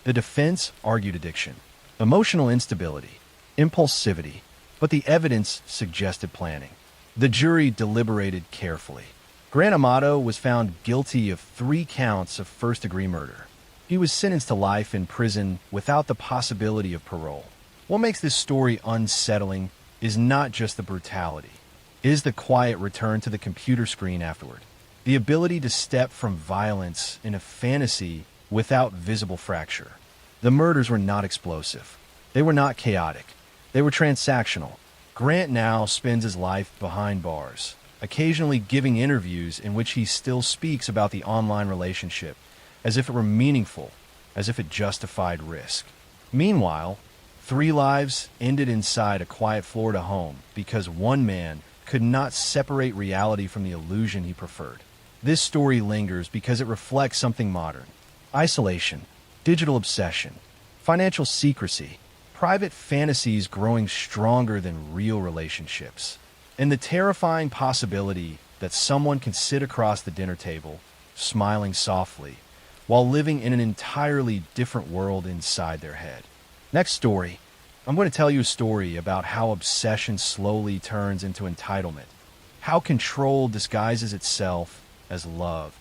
The defense argued addiction, emotional instability, impulsivity, but the evidence suggested planning. The jury deliberated carefully. Grant Amato was found guilty of 3 counts of first-degree murder. He was sentenced to life in prison without the possibility of parole. What makes this story unsettling is not just the brutality. It is the quiet return to the computer screen afterward. The ability to step from violence in a fantasy without visible fracture. The murders were not explosive. They were not chaotic. They were transactional. Grant now spends his life behind bars, occasionally giving interviews in which he still speaks about the online relationship, as if it were meaningful, as if it justified risk. Meanwhile, 3 lives ended inside a quiet Florida home because one man could not separate reality from the illusion he preferred. This story lingers because it reflects something modern. Isolation, digital obsession, financial secrecy, private fantasies growing stronger than real relationships, and the terrifying possibility that someone can sit across the dinner table, smiling softly, while living in an entirely different world inside their head. Next story, I'm going to tell you a story about how obsession slowly turns into entitlement, how control disguises itself as love,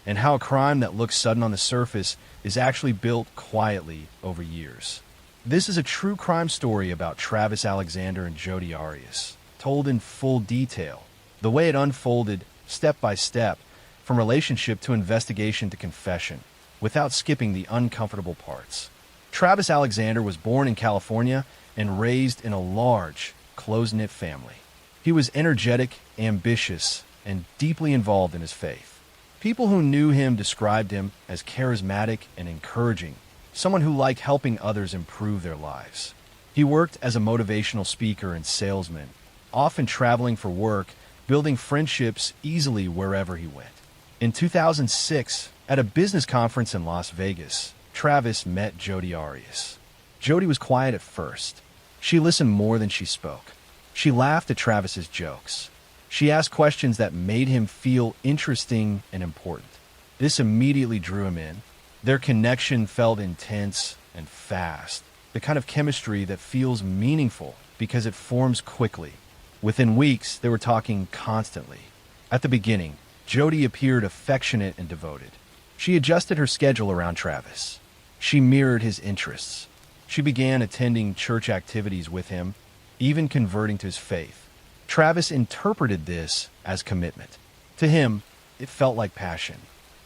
and how a crime that looks sudden on the surface is actually built quietly over years. This is a true crime story about Travis Alexander and Jodi Arias, told in full detail, the way it unfolded step by step, from relationship to investigation to confession, without skipping the uncomfortable parts. Travis Alexander was born in California and raised in a large, close-knit family. He was energetic, ambitious, and deeply involved in his faith. People who knew him described him as charismatic and encouraging, someone who liked helping others improve their lives. He worked as a motivational speaker and salesman, often traveling for work, building friendships easily wherever he went. In 2006, at a business conference in Las Vegas, Travis met Jodi Arias. Jodi was quiet at first. She listened more than she spoke. She laughed at Travis's jokes. She asked questions that made him feel interesting and important. This immediately drew him in. Their connection felt intense and fast, the kind of chemistry that feels meaningful because it forms quickly. Within weeks, they were talking constantly. At the beginning, Jodi appeared affectionate and devoted. She adjusted her schedule around Travis. She mirrored his interests. She began attending church activities with him, even converting to his faith. Travis interpreted this as commitment. To him, it felt like passion.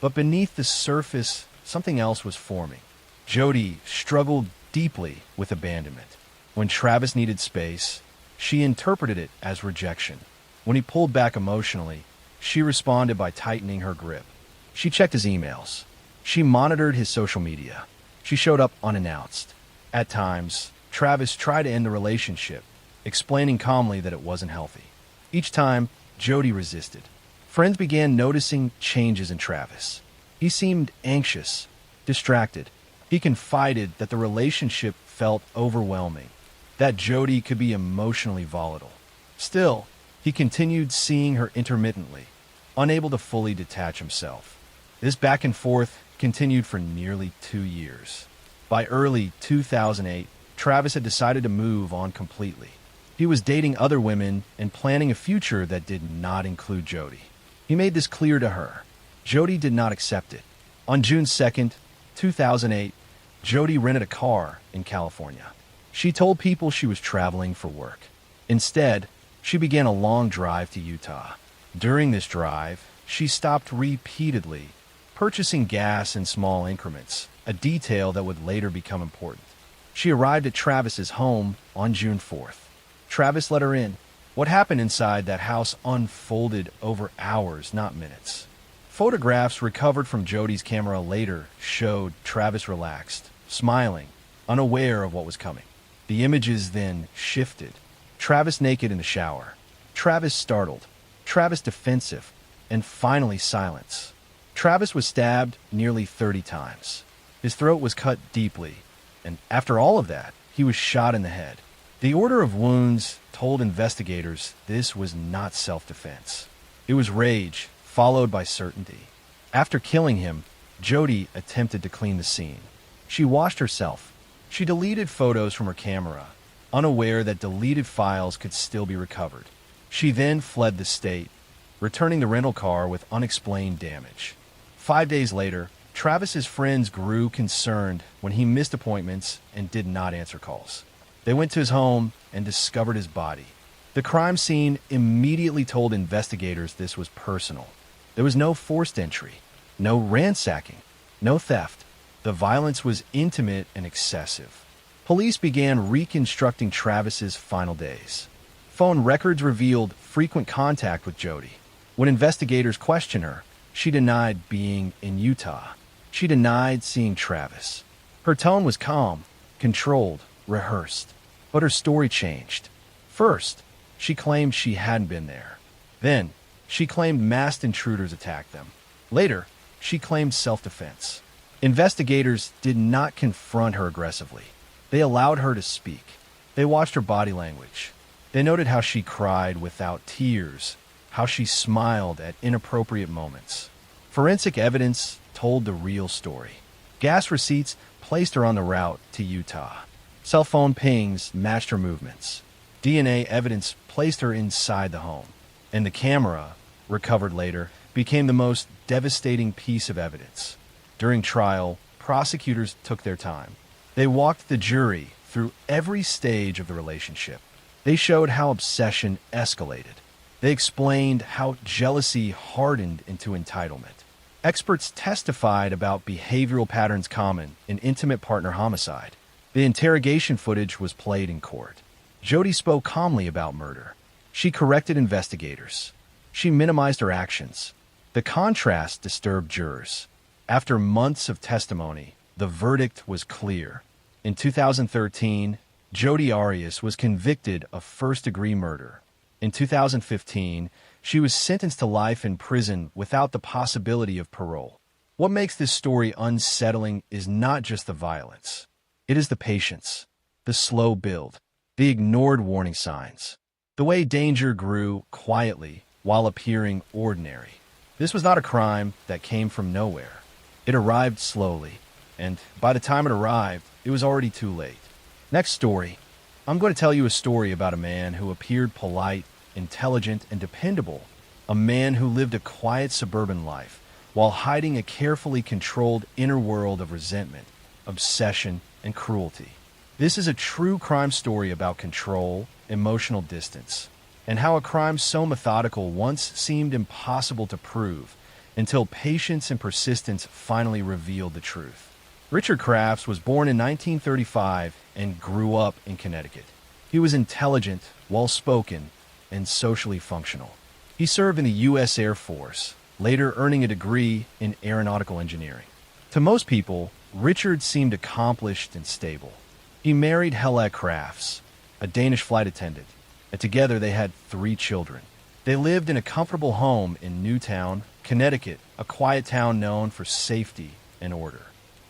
But beneath the surface, something else was forming. Jodi struggled deeply with abandonment. When Travis needed space, she interpreted it as rejection. When he pulled back emotionally, she responded by tightening her grip. She checked his emails. She monitored his social media. She showed up unannounced. At times, Travis tried to end the relationship, explaining calmly that it wasn't healthy. Each time, Jodi resisted. Friends began noticing changes in Travis. He seemed anxious, distracted. He confided that the relationship felt overwhelming, that Jodi could be emotionally volatile. Still, he continued seeing her intermittently, unable to fully detach himself. This back and forth continued for nearly 2 years. By early 2008, Travis had decided to move on completely. He was dating other women and planning a future that did not include Jodi. He made this clear to her. Jodi did not accept it. On June 2nd, 2008, Jodi rented a car in California. She told people she was traveling for work. Instead, she began a long drive to Utah. During this drive, she stopped repeatedly, purchasing gas in small increments, a detail that would later become important. She arrived at Travis's home on June 4th. Travis let her in. What happened inside that house unfolded over hours, not minutes. Photographs recovered from Jodi's camera later showed Travis relaxed, smiling, unaware of what was coming. The images then shifted. Travis naked in the shower. Travis startled. Travis defensive. And finally silence. Travis was stabbed nearly 30 times. His throat was cut deeply. And after all of that, he was shot in the head. The order of wounds told investigators this was not self-defense. It was rage, followed by certainty. After killing him, Jodi attempted to clean the scene. She washed herself. She deleted photos from her camera, unaware that deleted files could still be recovered. She then fled the state, returning the rental car with unexplained damage. 5 days later, Travis's friends grew concerned when he missed appointments and did not answer calls. They went to his home and discovered his body. The crime scene immediately told investigators this was personal. There was no forced entry, no ransacking, no theft. The violence was intimate and excessive. Police began reconstructing Travis's final days. Phone records revealed frequent contact with Jodi. When investigators questioned her, she denied being in Utah. She denied seeing Travis. Her tone was calm, controlled, rehearsed. But her story changed. First, she claimed she hadn't been there. Then, she claimed masked intruders attacked them. Later, she claimed self-defense. Investigators did not confront her aggressively. They allowed her to speak. They watched her body language. They noted how she cried without tears, how she smiled at inappropriate moments. Forensic evidence told the real story. Gas receipts placed her on the route to Utah. Cell phone pings matched her movements. DNA evidence placed her inside the home. And the camera, recovered later, became the most devastating piece of evidence. During trial, prosecutors took their time. They walked the jury through every stage of the relationship. They showed how obsession escalated. They explained how jealousy hardened into entitlement. Experts testified about behavioral patterns common in intimate partner homicide. The interrogation footage was played in court. Jodi spoke calmly about murder. She corrected investigators. She minimized her actions. The contrast disturbed jurors. After months of testimony, the verdict was clear. In 2013, Jodi Arias was convicted of first-degree murder. In 2015, she was sentenced to life in prison without the possibility of parole. What makes this story unsettling is not just the violence. It is the patience, the slow build, the ignored warning signs, the way danger grew quietly while appearing ordinary. This was not a crime that came from nowhere. It arrived slowly, and by the time it arrived, it was already too late. Next story. I'm going to tell you a story about a man who appeared polite, intelligent, and dependable. A man who lived a quiet suburban life while hiding a carefully controlled inner world of resentment, obsession, and cruelty. This is a true crime story about control, emotional distance, and how a crime so methodical once seemed impossible to prove until patience and persistence finally revealed the truth. Richard Crafts was born in 1935 and grew up in Connecticut. He was intelligent, well-spoken, and socially functional. He served in the U.S. Air Force, later earning a degree in aeronautical engineering. To most people, Richard seemed accomplished and stable. He married Helle Crafts, a Danish flight attendant, and together they had 3 children. They lived in a comfortable home in Newtown, Connecticut, a quiet town known for safety and order.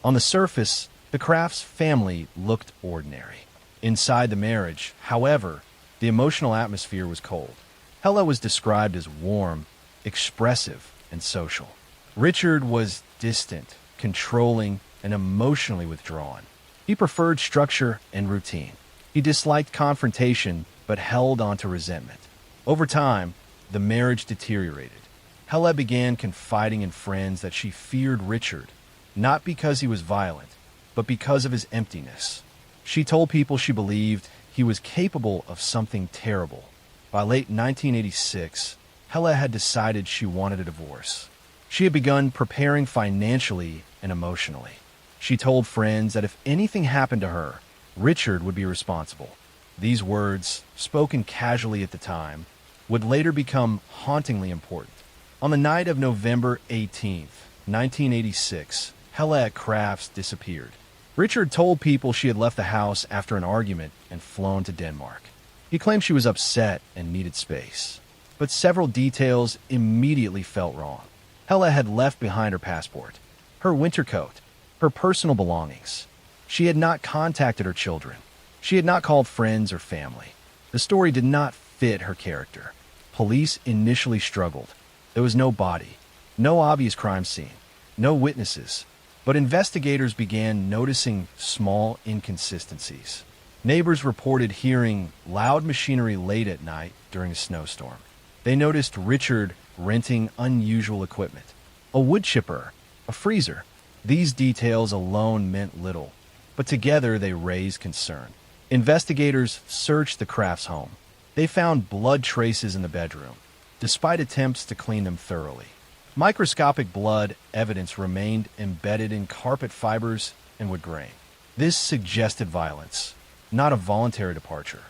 On the surface, the Crafts family looked ordinary. Inside the marriage, however, the emotional atmosphere was cold. Helle was described as warm, expressive, and social. Richard was distant, controlling, and emotionally withdrawn. He preferred structure and routine. He disliked confrontation, but held on to resentment. Over time, the marriage deteriorated. Helle began confiding in friends that she feared Richard, not because he was violent, but because of his emptiness. She told people she believed he was capable of something terrible. By late 1986, Helle had decided she wanted a divorce. She had begun preparing financially and emotionally. She told friends that if anything happened to her, Richard would be responsible. These words, spoken casually at the time, would later become hauntingly important. On the night of November 18th, 1986, Helle Crafts disappeared. Richard told people she had left the house after an argument and flown to Denmark. He claimed she was upset and needed space. But several details immediately felt wrong. Helle had left behind her passport, her winter coat, her personal belongings. She had not contacted her children. She had not called friends or family. The story did not fit her character. Police initially struggled. There was no body, no obvious crime scene, no witnesses. But investigators began noticing small inconsistencies. Neighbors reported hearing loud machinery late at night during a snowstorm. They noticed Richard renting unusual equipment, a wood chipper, a freezer. These details alone meant little, but together they raised concern. Investigators searched the Crafts' home. They found blood traces in the bedroom, despite attempts to clean them thoroughly. Microscopic blood evidence remained embedded in carpet fibers and wood grain. This suggested violence, not a voluntary departure.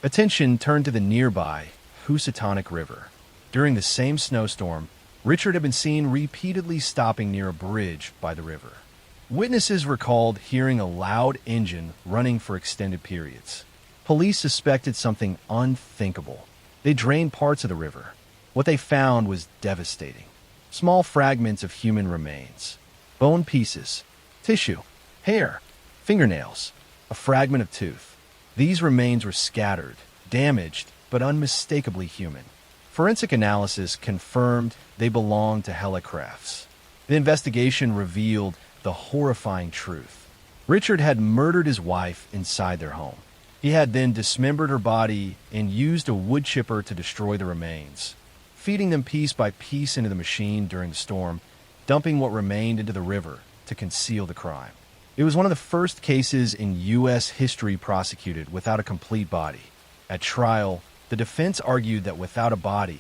Attention turned to the nearby Housatonic River. During the same snowstorm, Richard had been seen repeatedly stopping near a bridge by the river. Witnesses recalled hearing a loud engine running for extended periods. Police suspected something unthinkable. They drained parts of the river. What they found was devastating. Small fragments of human remains, bone pieces, tissue, hair, fingernails, a fragment of tooth. These remains were scattered, damaged, but unmistakably human. Forensic analysis confirmed they belonged to Helle Crafts. The investigation revealed the horrifying truth. Richard had murdered his wife inside their home. He had then dismembered her body and used a wood chipper to destroy the remains, feeding them piece by piece into the machine during the storm, dumping what remained into the river to conceal the crime. It was one of the first cases in U.S. history prosecuted without a complete body. At trial, the defense argued that without a body,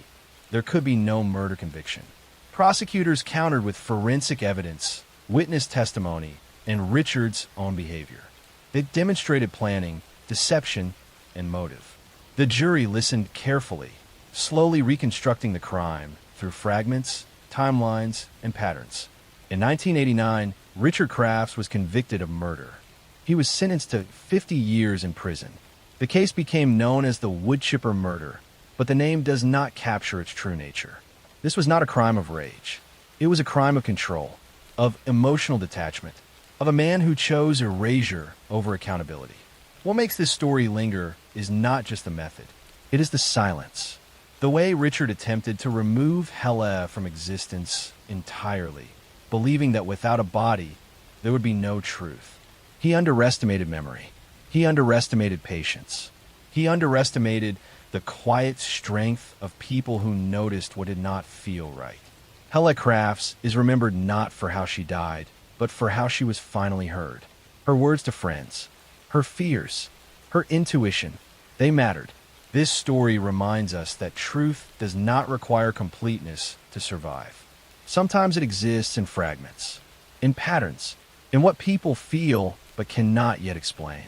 there could be no murder conviction. Prosecutors countered with forensic evidence, witness testimony, and Richard's own behavior. They demonstrated planning, deception, and motive. The jury listened carefully, slowly reconstructing the crime through fragments, timelines, and patterns. In 1989, Richard Crafts was convicted of murder. He was sentenced to 50 years in prison. The case became known as the woodchipper murder, but the name does not capture its true nature. This was not a crime of rage. It was a crime of control, of emotional detachment, of a man who chose erasure over accountability. What makes this story linger is not just the method. It is the silence. The way Richard attempted to remove Helle from existence entirely, believing that without a body, there would be no truth. He underestimated memory. He underestimated patience. He underestimated the quiet strength of people who noticed what did not feel right. Helle Crafts is remembered not for how she died, but for how she was finally heard. Her words to friends, her fears, her intuition, they mattered. This story reminds us that truth does not require completeness to survive. Sometimes it exists in fragments, in patterns, in what people feel but cannot yet explain.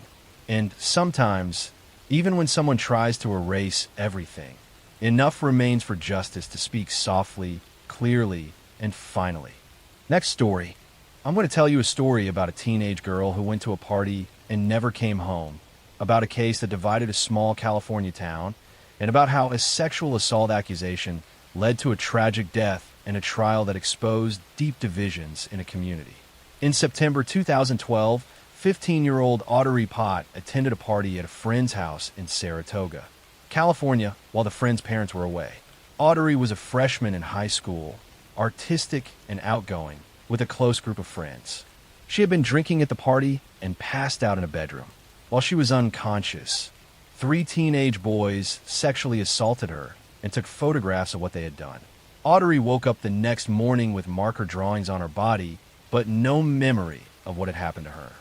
And sometimes, even when someone tries to erase everything, enough remains for justice to speak softly, clearly, and finally. Next story. I'm going to tell you a story about a teenage girl who went to a party and never came home, about a case that divided a small California town, and about how a sexual assault accusation led to a tragic death and a trial that exposed deep divisions in a community. In September 2012, 15-year-old Audrey Pott attended a party at a friend's house in Saratoga, California, while the friend's parents were away. Audrey was a freshman in high school, artistic and outgoing, with a close group of friends. She had been drinking at the party and passed out in a bedroom. While she was unconscious, 3 teenage boys sexually assaulted her and took photographs of what they had done. Audrey woke up the next morning with marker drawings on her body, but no memory of what had happened to her.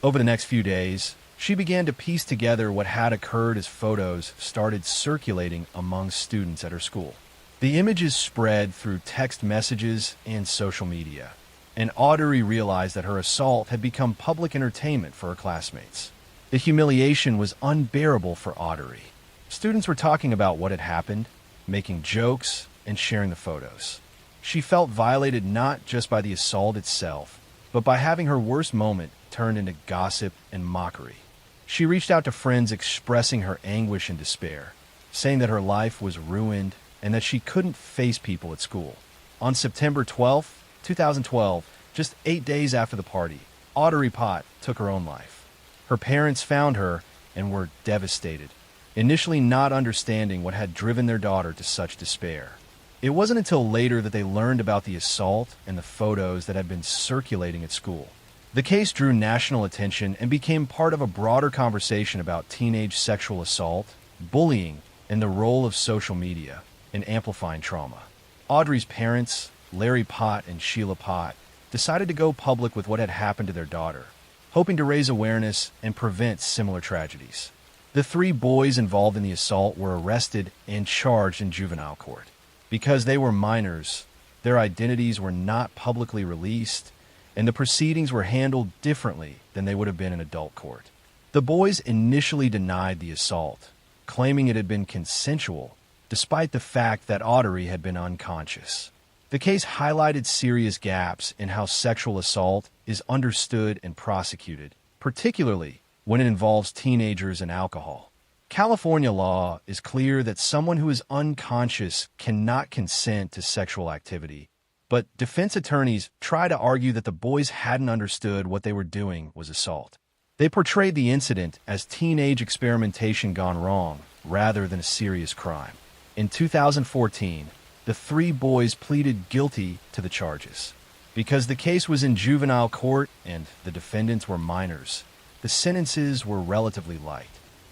Over the next few days, she began to piece together what had occurred as photos started circulating among students at her school. The images spread through text messages and social media, and Audrey realized that her assault had become public entertainment for her classmates. The humiliation was unbearable for Audrey. Students were talking about what had happened, making jokes, and sharing the photos. She felt violated not just by the assault itself, but by having her worst moment turned into gossip and mockery. She reached out to friends expressing her anguish and despair, saying that her life was ruined and that she couldn't face people at school. On September 12, 2012, just 8 days after the party, Audrey Pott took her own life. Her parents found her and were devastated, initially not understanding what had driven their daughter to such despair. It wasn't until later that they learned about the assault and the photos that had been circulating at school. The case drew national attention and became part of a broader conversation about teenage sexual assault, bullying, and the role of social media in amplifying trauma. Audrey's parents, Larry Pott and Sheila Pott, decided to go public with what had happened to their daughter, hoping to raise awareness and prevent similar tragedies. The 3 boys involved in the assault were arrested and charged in juvenile court. Because they were minors, their identities were not publicly released, and the proceedings were handled differently than they would have been in adult court. The boys initially denied the assault, claiming it had been consensual, despite the fact that Audrey had been unconscious. The case highlighted serious gaps in how sexual assault is understood and prosecuted, particularly when it involves teenagers and alcohol. California law is clear that someone who is unconscious cannot consent to sexual activity, but defense attorneys try to argue that the boys hadn't understood what they were doing was assault. They portrayed the incident as teenage experimentation gone wrong, rather than a serious crime. In 2014, the 3 boys pleaded guilty to the charges. Because the case was in juvenile court and the defendants were minors, the sentences were relatively light.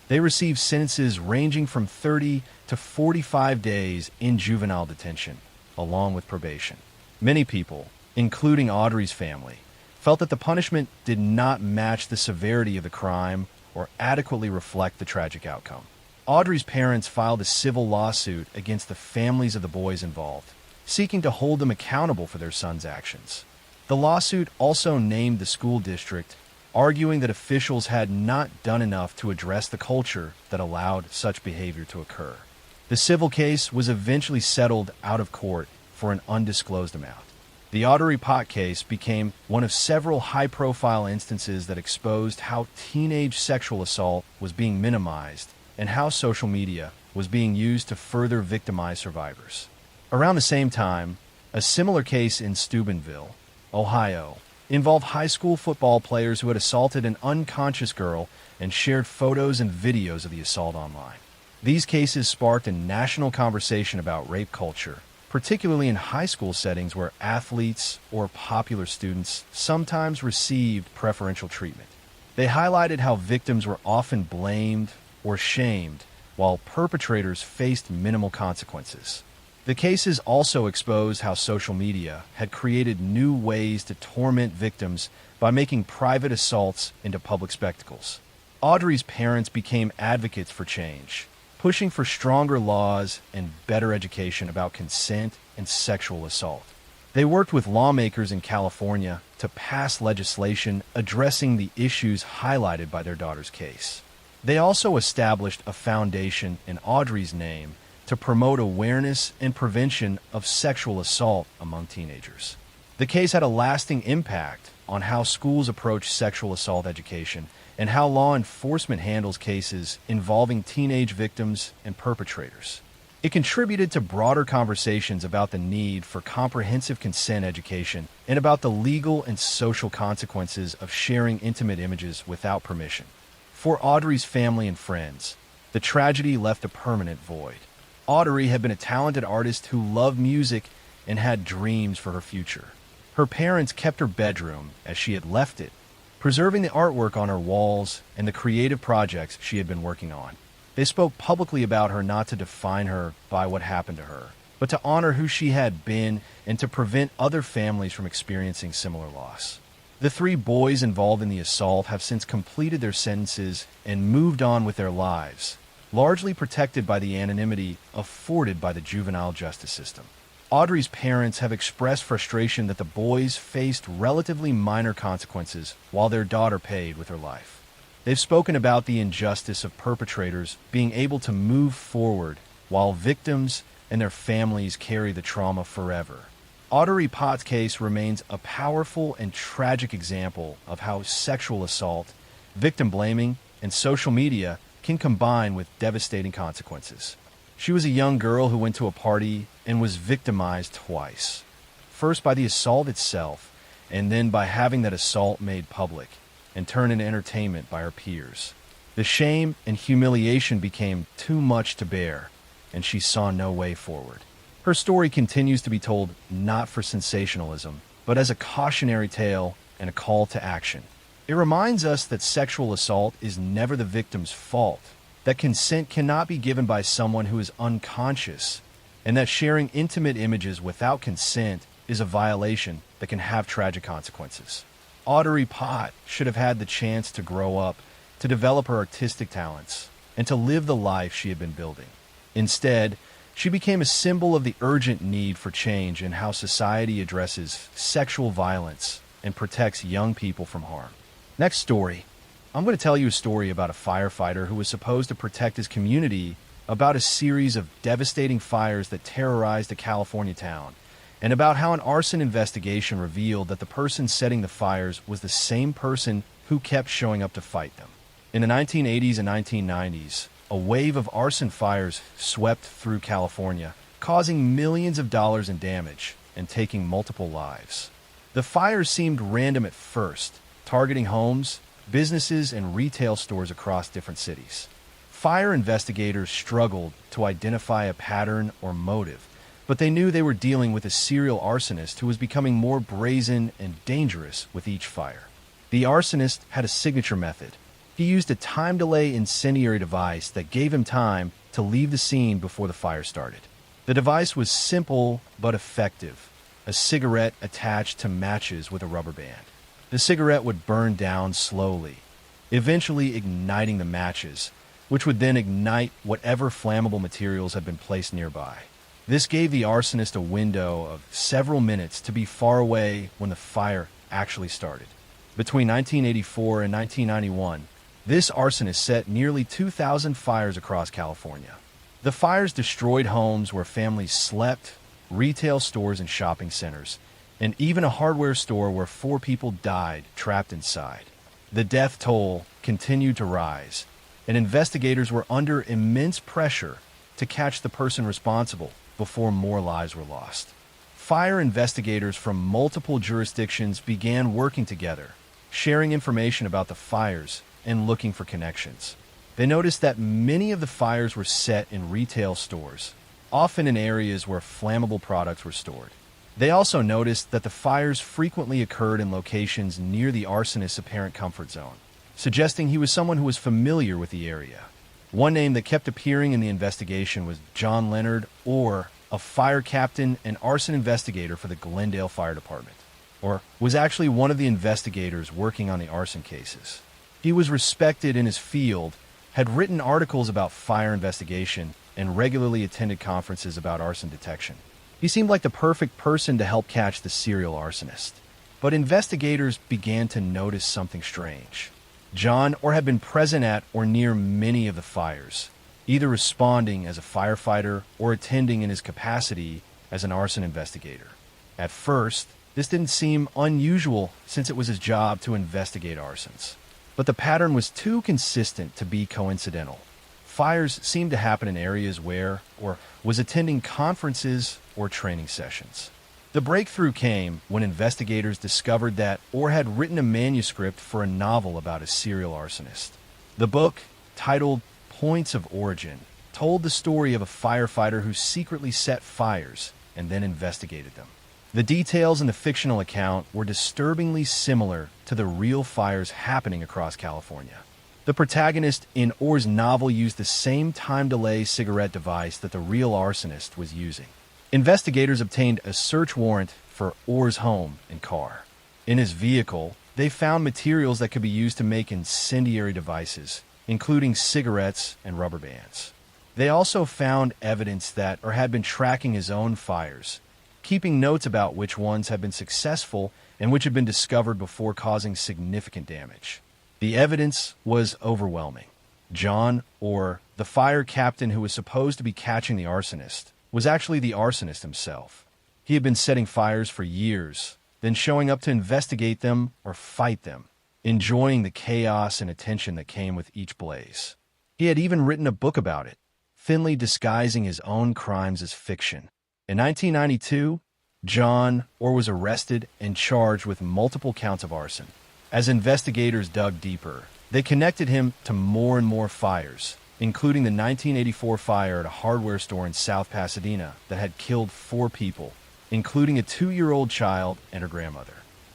They received sentences ranging from 30 to 45 days in juvenile detention, along with probation. Many people, including Audrey's family, felt that the punishment did not match the severity of the crime or adequately reflect the tragic outcome. Audrey's parents filed a civil lawsuit against the families of the boys involved, seeking to hold them accountable for their son's actions. The lawsuit also named the school district, arguing that officials had not done enough to address the culture that allowed such behavior to occur. The civil case was eventually settled out of court, for an undisclosed amount. The Audrey Pot case became one of several high-profile instances that exposed how teenage sexual assault was being minimized and how social media was being used to further victimize survivors. Around the same time, a similar case in Steubenville, Ohio, involved high school football players who had assaulted an unconscious girl and shared photos and videos of the assault online. These cases sparked a national conversation about rape culture, particularly in high school settings where athletes or popular students sometimes received preferential treatment. They highlighted how victims were often blamed or shamed, while perpetrators faced minimal consequences. The cases also exposed how social media had created new ways to torment victims by making private assaults into public spectacles. Audrey's parents became advocates for change, pushing for stronger laws and better education about consent and sexual assault. They worked with lawmakers in California to pass legislation addressing the issues highlighted by their daughter's case. They also established a foundation in Audrey's name to promote awareness and prevention of sexual assault among teenagers. The case had a lasting impact on how schools approach sexual assault education and how law enforcement handles cases involving teenage victims and perpetrators. It contributed to broader conversations about the need for comprehensive consent education and about the legal and social consequences of sharing intimate images without permission. For Audrey's family and friends, the tragedy left a permanent void. Audrey had been a talented artist who loved music and had dreams for her future. Her parents kept her bedroom as she had left it, preserving the artwork on her walls and the creative projects she had been working on. They spoke publicly about her not to define her by what happened to her, but to honor who she had been and to prevent other families from experiencing similar loss. The 3 boys involved in the assault have since completed their sentences and moved on with their lives, largely protected by the anonymity afforded by the juvenile justice system. Audrey's parents have expressed frustration that the boys faced relatively minor consequences while their daughter paid with her life. They've spoken about the injustice of perpetrators being able to move forward while victims and their families carry the trauma forever. Audrey Pot's case remains a powerful and tragic example of how sexual assault, victim blaming, and social media can combine with devastating consequences. She was a young girl who went to a party and was victimized twice. First by the assault itself, and then by having that assault made public and turned into entertainment by her peers. The shame and humiliation became too much to bear, and she saw no way forward. Her story continues to be told not for sensationalism, but as a cautionary tale and a call to action. It reminds us that sexual assault is never the victim's fault, that consent cannot be given by someone who is unconscious, and that sharing intimate images without consent is a violation that can have tragic consequences. Audrey Pot should have had the chance to grow up, to develop her artistic talents, and to live the life she had been building. Instead, she became a symbol of the urgent need for change in how society addresses sexual violence and protects young people from harm. Next story. I'm going to tell you a story about a firefighter who was supposed to protect his community about a series of devastating fires that terrorized a California town, and about how an arson investigation revealed that the person setting the fires was the same person who kept showing up to fight them. In the 1980s and 1990s, a wave of arson fires swept through California, causing millions of dollars in damage and taking multiple lives. The fires seemed random at first, targeting homes, businesses, and retail stores across different cities. Fire investigators struggled to identify a pattern or motive, but they knew they were dealing with a serial arsonist who was becoming more brazen and dangerous with each fire. The arsonist had a signature method. He used a time delay incendiary device that gave him time to leave the scene before the fire started. The device was simple but effective, a cigarette attached to matches with a rubber band. The cigarette would burn down slowly, eventually igniting the matches, which would then ignite whatever flammable materials had been placed nearby. This gave the arsonist a window of several minutes to be far away when the fire actually started. Between 1984 and 1991, this arsonist set nearly 2,000 fires across California. The fires destroyed homes where families slept, retail stores and shopping centers, and even a hardware store where 4 people died trapped inside. The death toll continued to rise, and investigators were under immense pressure to catch the person responsible before more lives were lost. Fire investigators from multiple jurisdictions began working together, sharing information about the fires and looking for connections. They noticed that many of the fires were set in retail stores, often in areas where flammable products were stored. They also noticed that the fires frequently occurred in locations near the arsonist's apparent comfort zone, suggesting he was someone who was familiar with the area. One name that kept appearing in the investigation was John Leonard, or a fire captain and arson investigator for the Glendale Fire Department, or was actually one of the investigators working on the arson cases. He was respected in his field, had written articles about fire investigation, and regularly attended conferences about arson detection. He seemed like the perfect person to help catch the serial arsonist. But investigators began to notice something strange. John had been present at or near many of the fires, either responding as a firefighter or attending in his capacity as an arson investigator. At first, this didn't seem unusual since it was his job to investigate arsons. But the pattern was too consistent to be coincidental. Fires seemed to happen in areas where, or was attending conferences or training sessions. The breakthrough came when investigators discovered that had written a manuscript for a novel about a serial arsonist. The book, titled Points of Origin, told the story of a firefighter who secretly set fires and then investigated them. The details in the fictional account were disturbingly similar to the real fires happening across California. The protagonist in Orr's novel used the same time delay cigarette device that the real arsonist was using. Investigators obtained a search warrant for Orr's home and car. In his vehicle, they found materials that could be used to make incendiary devices, including cigarettes and rubber bands. They also found evidence that had been tracking his own fires, keeping notes about which ones had been successful and which had been discovered before causing significant damage. The evidence was overwhelming. John, or the fire captain who was supposed to be catching the arsonist, was actually the arsonist himself. He had been setting fires for years, then showing up to investigate them or fight them, enjoying the chaos and attention that came with each blaze. He had even written a book about it, thinly disguising his own crimes as fiction. In 1992, John was arrested and charged with multiple counts of arson. As investigators dug deeper, they connected him to more and more fires, including the 1984 fire at a hardware store in South Pasadena that had killed 4 people, including a 2-year-old child and her grandmother.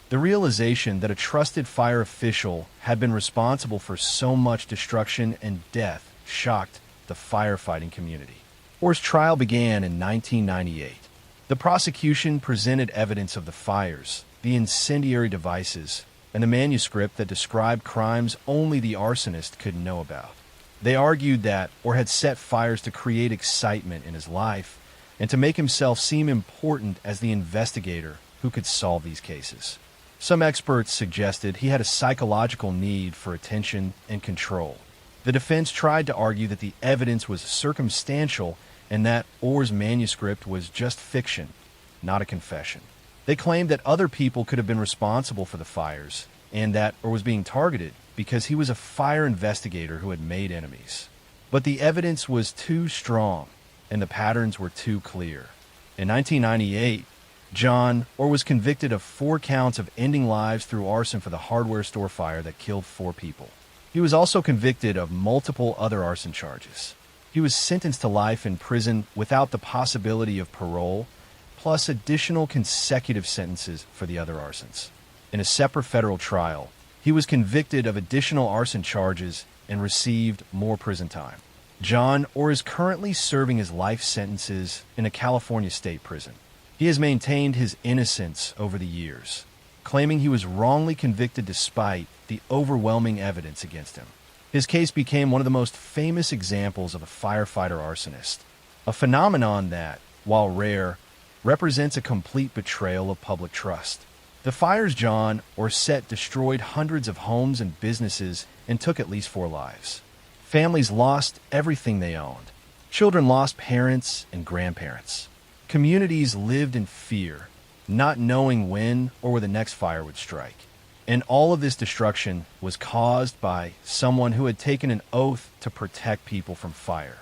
The realization that a trusted fire official had been responsible for so much destruction and death shocked the firefighting community. Orr's trial began in 1998. The prosecution presented evidence of the fires, the incendiary devices, and the manuscript that described crimes only the arsonist could know about. They argued that Orr had set fires to create excitement in his life and to make himself seem important as the investigator who could solve these cases. Some experts suggested he had a psychological need for attention and control. The defense tried to argue that the evidence was circumstantial and that Orr's manuscript was just fiction, not a confession. They claimed that other people could have been responsible for the fires and that Orr was being targeted because he was a fire investigator who had made enemies. But the evidence was too strong and the patterns were too clear. In 1998, John was convicted of 4 counts of ending lives through arson for the hardware store fire that killed 4 people. He was also convicted of multiple other arson charges. He was sentenced to life in prison without the possibility of parole, plus additional consecutive sentences for the other arsons. In a separate federal trial, he was convicted of additional arson charges and received more prison time. John is currently serving his life sentences in a California state prison. He has maintained his innocence over the years, claiming he was wrongly convicted despite the overwhelming evidence against him. His case became one of the most famous examples of a firefighter arsonist, a phenomenon that, while rare, represents a complete betrayal of public trust. The fires John set destroyed hundreds of homes and businesses and took at least 4 lives. Families lost everything they owned. Children lost parents and grandparents. Communities lived in fear, not knowing when or where the next fire would strike. And all of this destruction was caused by someone who had taken an oath to protect people from fire.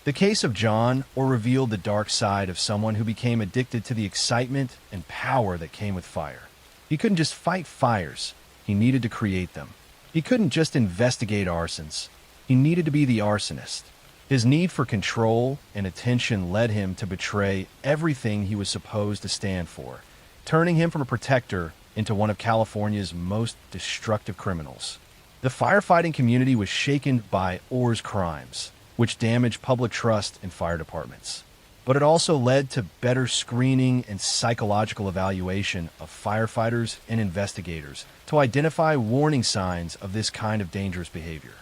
The case of John revealed the dark side of someone who became addicted to the excitement and power that came with fire. He couldn't just fight fires, he needed to create them. He couldn't just investigate arsons, he needed to be the arsonist. His need for control and attention led him to betray everything he was supposed to stand for, turning him from a protector into one of California's most destructive criminals. The firefighting community was shaken by Orr's crimes, which damaged public trust in fire departments. But it also led to better screening and psychological evaluation of firefighters and investigators to identify warning signs of this kind of dangerous behavior.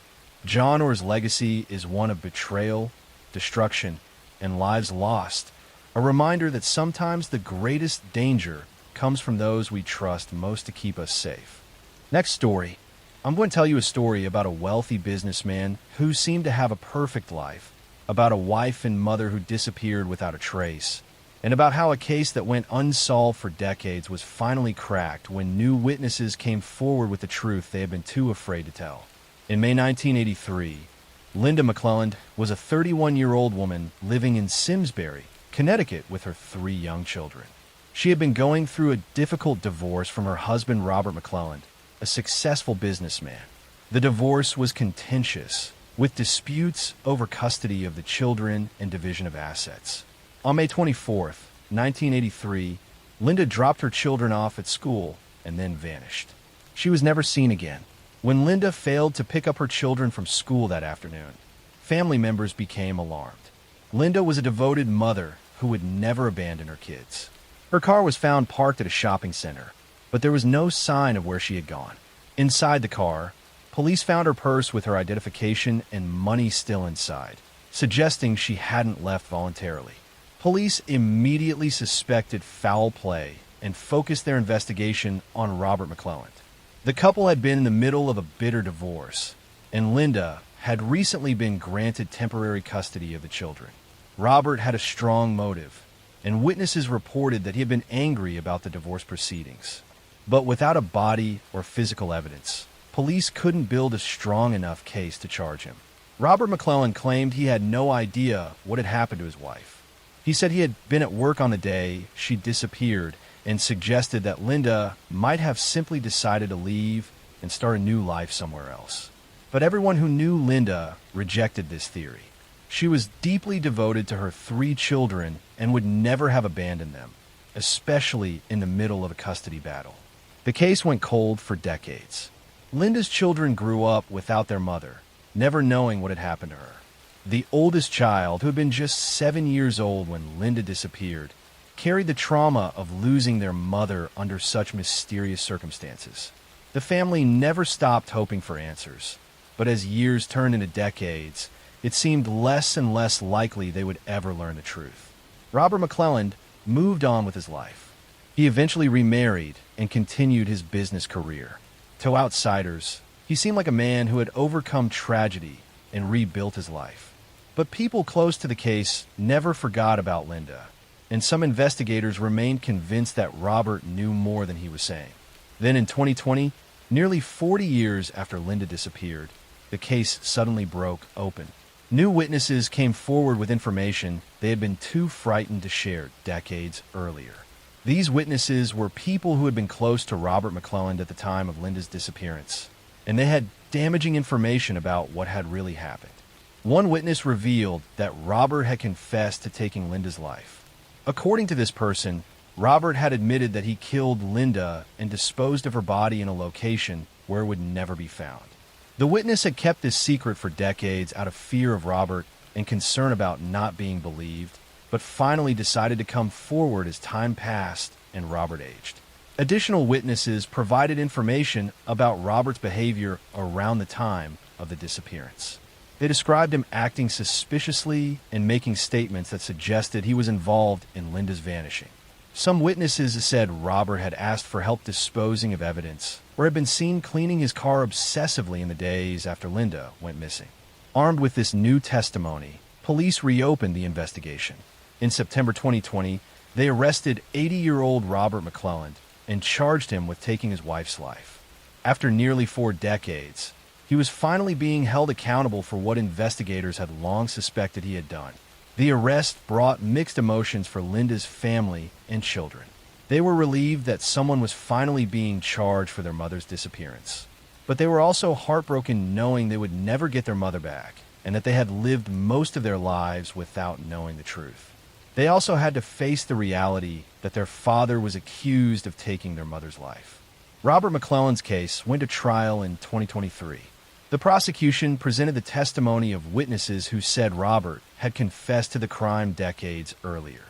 John Orr's legacy is one of betrayal, destruction, and lives lost, a reminder that sometimes the greatest danger comes from those we trust most to keep us safe. Next story. I'm going to tell you a story about a wealthy businessman who seemed to have a perfect life, about a wife and mother who disappeared without a trace, and about how a case that went unsolved for decades was finally cracked when new witnesses came forward with the truth they had been too afraid to tell. In May 1983, Linda McClelland was a 31-year-old woman living in Simsbury, Connecticut, with her 3 young children. She had been going through a difficult divorce from her husband, Robert McClelland, a successful businessman. The divorce was contentious, with disputes over custody of the children and division of assets. On May 24, 1983, Linda dropped her children off at school and then vanished. She was never seen again. When Linda failed to pick up her children from school that afternoon, family members became alarmed. Linda was a devoted mother who would never abandon her kids. Her car was found parked at a shopping center, but there was no sign of where she had gone. Inside the car, police found her purse with her identification and money still inside, suggesting she hadn't left voluntarily. Police immediately suspected foul play and focused their investigation on Robert McClelland. The couple had been in the middle of a bitter divorce, and Linda had recently been granted temporary custody of the children. Robert had a strong motive, and witnesses reported that he had been angry about the divorce proceedings. But without a body or physical evidence, police couldn't build a strong enough case to charge him. Robert McClelland claimed he had no idea what had happened to his wife. He said he had been at work on the day she disappeared and suggested that Linda might have simply decided to leave and start a new life somewhere else. But everyone who knew Linda rejected this theory. She was deeply devoted to her 3 children and would never have abandoned them, especially in the middle of a custody battle. The case went cold for decades. Linda's children grew up without their mother, never knowing what had happened to her. The oldest child, who had been just 7 years old when Linda disappeared, carried the trauma of losing their mother under such mysterious circumstances. The family never stopped hoping for answers, but as years turned into decades, it seemed less and less likely they would ever learn the truth. Robert McClelland moved on with his life. He eventually remarried and continued his business career. To outsiders, he seemed like a man who had overcome tragedy and rebuilt his life. But people close to the case never forgot about Linda, and some investigators remained convinced that Robert knew more than he was saying. Then in 2020, nearly 40 years after Linda disappeared, the case suddenly broke open. New witnesses came forward with information they had been too frightened to share decades earlier. These witnesses were people who had been close to Robert McClelland at the time of Linda's disappearance, and they had damaging information about what had really happened. One witness revealed that Robert had confessed to taking Linda's life. According to this person, Robert had admitted that he killed Linda and disposed of her body in a location where it would never be found. The witness had kept this secret for decades out of fear of Robert and concern about not being believed, but finally decided to come forward as time passed and Robert aged. Additional witnesses provided information about Robert's behavior around the time of the disappearance. They described him acting suspiciously and making statements that suggested he was involved in Linda's vanishing. Some witnesses said Robert had asked for help disposing of evidence, or had been seen cleaning his car obsessively in the days after Linda went missing. Armed with this new testimony, police reopened the investigation. In September 2020, They arrested 80-year-old Robert McClelland and charged him with taking his wife's life. After nearly 4 decades, he was finally being held accountable for what investigators had long suspected he had done. The arrest brought mixed emotions for Linda's family and children. They were relieved that someone was finally being charged for their mother's disappearance. But they were also heartbroken knowing they would never get their mother back, and that they had lived most of their lives without knowing the truth. They also had to face the reality that their father was accused of taking their mother's life. Robert McClelland's case went to trial in 2023. The prosecution presented the testimony of witnesses who said Robert had confessed to the crime decades earlier.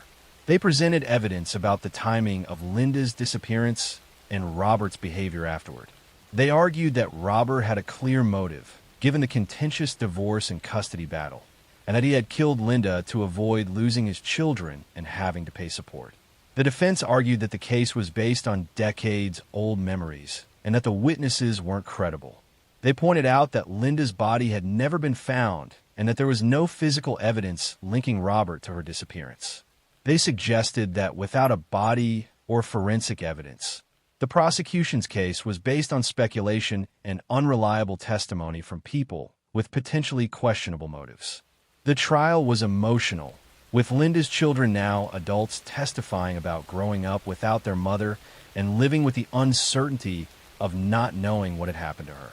They presented evidence about the timing of Linda's disappearance and Robert's behavior afterward. They argued that Robert had a clear motive, given the contentious divorce and custody battle, and that he had killed Linda to avoid losing his children and having to pay support. The defense argued that the case was based on decades-old memories and that the witnesses weren't credible. They pointed out that Linda's body had never been found and that there was no physical evidence linking Robert to her disappearance. They suggested that without a body or forensic evidence, the prosecution's case was based on speculation and unreliable testimony from people with potentially questionable motives. The trial was emotional, with Linda's children now adults testifying about growing up without their mother and living with the uncertainty of not knowing what had happened to her.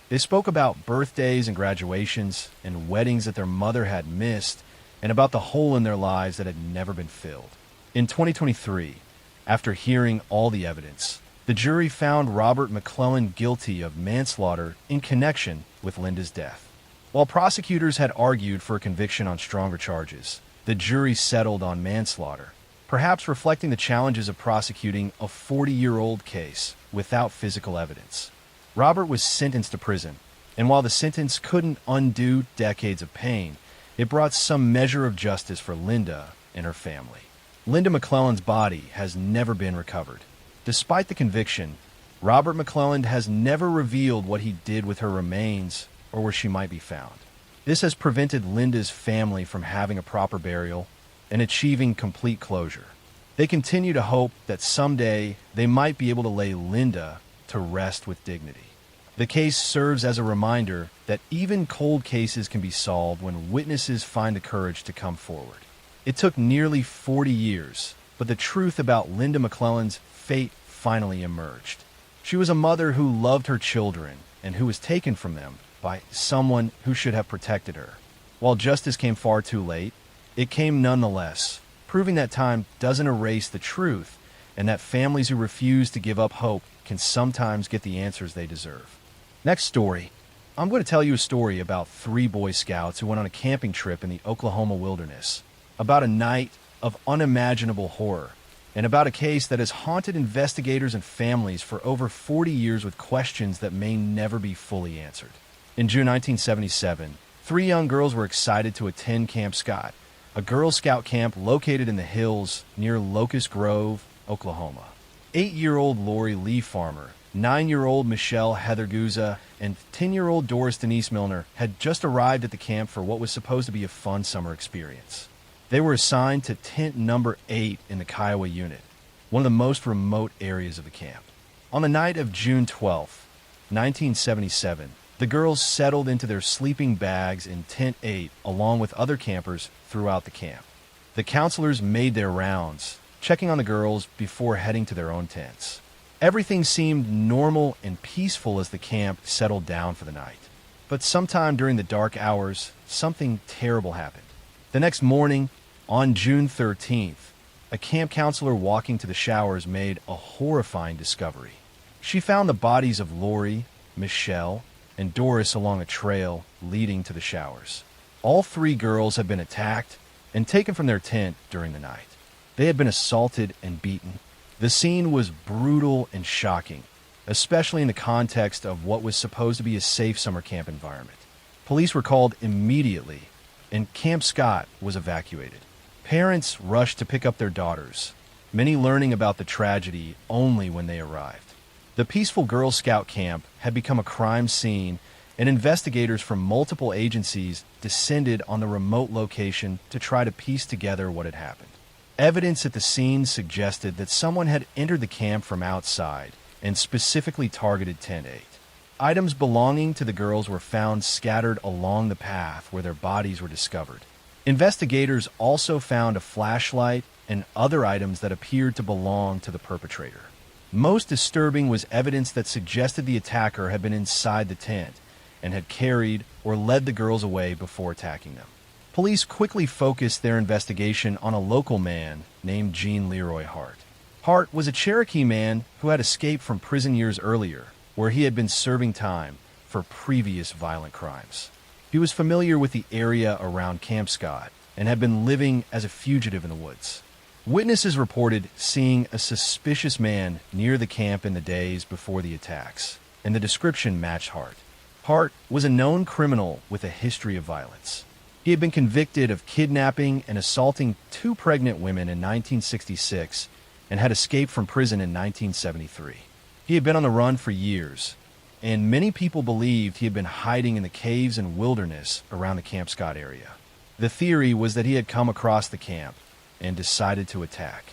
They spoke about birthdays and graduations and weddings that their mother had missed, and about the hole in their lives that had never been filled. In 2023, after hearing all the evidence, the jury found Robert McClelland guilty of manslaughter in connection with Linda's death. While prosecutors had argued for a conviction on stronger charges, the jury settled on manslaughter, perhaps reflecting the challenges of prosecuting a 40-year-old case without physical evidence. Robert was sentenced to prison, and while the sentence couldn't undo decades of pain, it brought some measure of justice for Linda and her family. Linda McClelland's body has never been recovered. Despite the conviction, Robert McClelland has never revealed what he did with her remains or where she might be found. This has prevented Linda's family from having a proper burial and achieving complete closure. They continue to hope that someday they might be able to lay Linda to rest with dignity. The case serves as a reminder that even cold cases can be solved when witnesses find the courage to come forward. It took nearly 40 years, but the truth about Linda McClelland's fate finally emerged. She was a mother who loved her children and who was taken from them by someone who should have protected her. While justice came far too late, it came nonetheless, proving that time doesn't erase the truth and that families who refuse to give up hope can sometimes get the answers they deserve. Next story. I'm going to tell you a story about 3 Boy Scouts who went on a camping trip in the Oklahoma wilderness, about a night of unimaginable horror, and about a case that has haunted investigators and families for over 40 years with questions that may never be fully answered. In June 1977, 3 young girls were excited to attend Camp Scott, a Girl Scout camp located in the hills near Locust Grove, Oklahoma. 8-year-old Lori Lee Farmer, 9-year-old Michelle Heather Guza, and 10-year-old Doris Denise Milner had just arrived at the camp for what was supposed to be a fun summer experience. They were assigned to tent number 8 in the Kiowa unit, one of the most remote areas of the camp. On the night of June 12, 1977, the girls settled into their sleeping bags in tent 8 along with other campers throughout the camp. The counselors made their rounds, checking on the girls before heading to their own tents. Everything seemed normal and peaceful as the camp settled down for the night. But sometime during the dark hours, something terrible happened. The next morning, on June 13th, a camp counselor walking to the showers made a horrifying discovery. She found the bodies of Lori, Michelle, and Doris along a trail leading to the showers. All 3 girls had been attacked and taken from their tent during the night. They had been assaulted and beaten. The scene was brutal and shocking, especially in the context of what was supposed to be a safe summer camp environment. Police were called immediately, and Camp Scott was evacuated. Parents rushed to pick up their daughters, many learning about the tragedy only when they arrived. The peaceful Girl Scout camp had become a crime scene, and investigators from multiple agencies descended on the remote location to try to piece together what had happened. Evidence at the scene suggested that someone had entered the camp from outside and specifically targeted Tent 8. Items belonging to the girls were found scattered along the path where their bodies were discovered. Investigators also found a flashlight and other items that appeared to belong to the perpetrator. Most disturbing was evidence that suggested the attacker had been inside the tent and had carried or led the girls away before attacking them. Police quickly focused their investigation on a local man named Gene Leroy Hart. Hart was a Cherokee man who had escaped from prison years earlier, where he had been serving time for previous violent crimes. He was familiar with the area around Camp Scott and had been living as a fugitive in the woods. Witnesses reported seeing a suspicious man near the camp in the days before the attacks, and the description matched Hart. Hart was a known criminal with a history of violence. He had been convicted of kidnapping and assaulting 2 pregnant women in 1966 and had escaped from prison in 1973. He had been on the run for years, and many people believed he had been hiding in the caves and wilderness around the Camp Scott area. The theory was that he had come across the camp and decided to attack.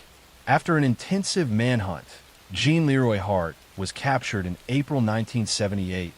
After an intensive manhunt, Gene Leroy Hart was captured in April 1978,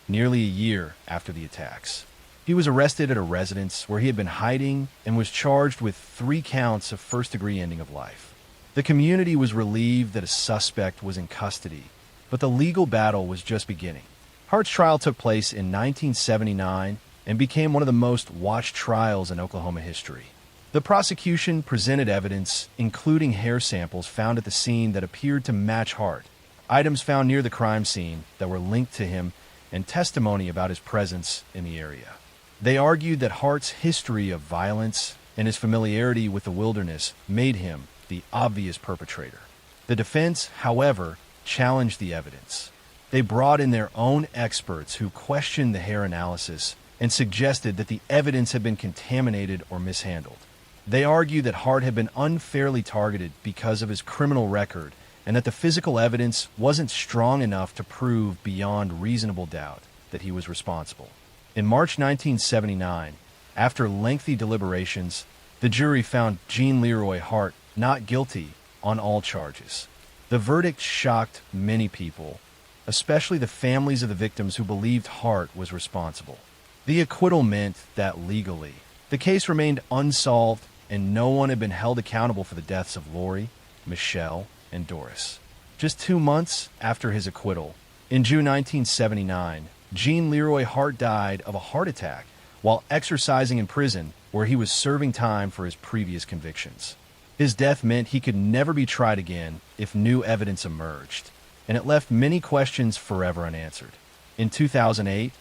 nearly a year after the attacks. He was arrested at a residence where he had been hiding and was charged with 3 counts of first-degree ending of life. The community was relieved that a suspect was in custody, but the legal battle was just beginning. Hart's trial took place in 1979 and became one of the most watched trials in Oklahoma history. The prosecution presented evidence, including hair samples found at the scene that appeared to match Hart, items found near the crime scene that were linked to him, and testimony about his presence in the area. They argued that Hart's history of violence and his familiarity with the wilderness made him the obvious perpetrator. The defense, however, challenged the evidence. They brought in their own experts who questioned the hair analysis and suggested that the evidence had been contaminated or mishandled. They argued that Hart had been unfairly targeted because of his criminal record and that the physical evidence wasn't strong enough to prove beyond reasonable doubt that he was responsible. In March 1979, after lengthy deliberations, the jury found Gene Leroy Hart not guilty on all charges. The verdict shocked many people, especially the families of the victims who believed Hart was responsible. The acquittal meant that legally, the case remained unsolved and no one had been held accountable for the deaths of Lori, Michelle, and Doris. Just 2 months after his acquittal, in June 1979, Gene Leroy Hart died of a heart attack while exercising in prison where he was serving time for his previous convictions. His death meant he could never be tried again if new evidence emerged, and it left many questions forever unanswered. In 2008,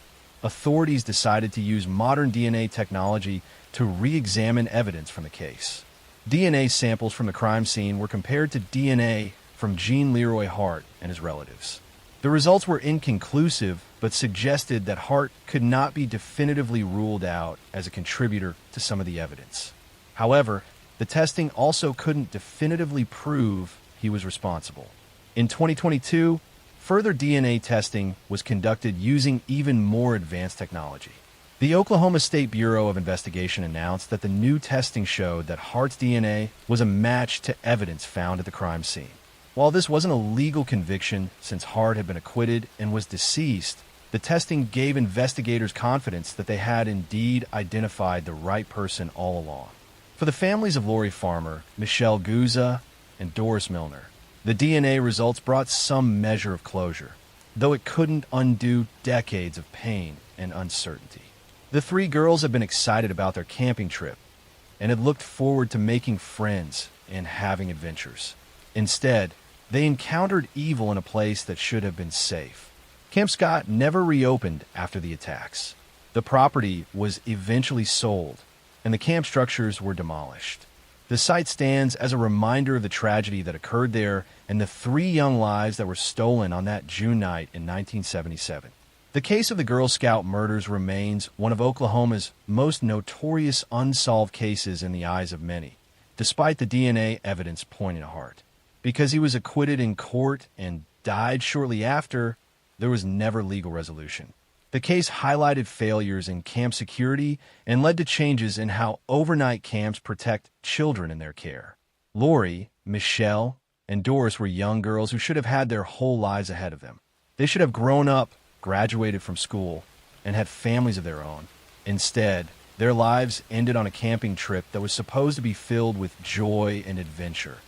authorities decided to use modern DNA technology to re-examine evidence from the case. DNA samples from the crime scene were compared to DNA from Gene Leroy Hart and his relatives. The results were inconclusive, but suggested that Hart could not be definitively ruled out as a contributor to some of the evidence. However, the testing also couldn't definitively prove he was responsible. In 2022, further DNA testing was conducted using even more advanced technology. The Oklahoma State Bureau of Investigation announced that the new testing showed that Hart's DNA was a match to evidence found at the crime scene. While this wasn't a legal conviction since Hart had been acquitted and was deceased, the testing gave investigators confidence that they had indeed identified the right person all along. For the families of Lori Farmer, Michelle Guza, and Doris Milner, the DNA results brought some measure of closure, though it couldn't undo decades of pain and uncertainty. The 3 girls had been excited about their camping trip and had looked forward to making friends and having adventures. Instead, they encountered evil in a place that should have been safe. Camp Scott never reopened after the attacks. The property was eventually sold, and the camp structures were demolished. The site stands as a reminder of the tragedy that occurred there and the 3 young lives that were stolen on that June night in 1977. The case of the Girl Scout murders remains one of Oklahoma's most notorious unsolved cases in the eyes of many, despite the DNA evidence pointing to Hart. Because he was acquitted in court and died shortly after, there was never legal resolution. The case highlighted failures in camp security and led to changes in how overnight camps protect children in their care. Lori, Michelle, and Doris were young girls who should have had their whole lives ahead of them. They should have grown up, graduated from school, and had families of their own. Instead, their lives ended on a camping trip that was supposed to be filled with joy and adventure.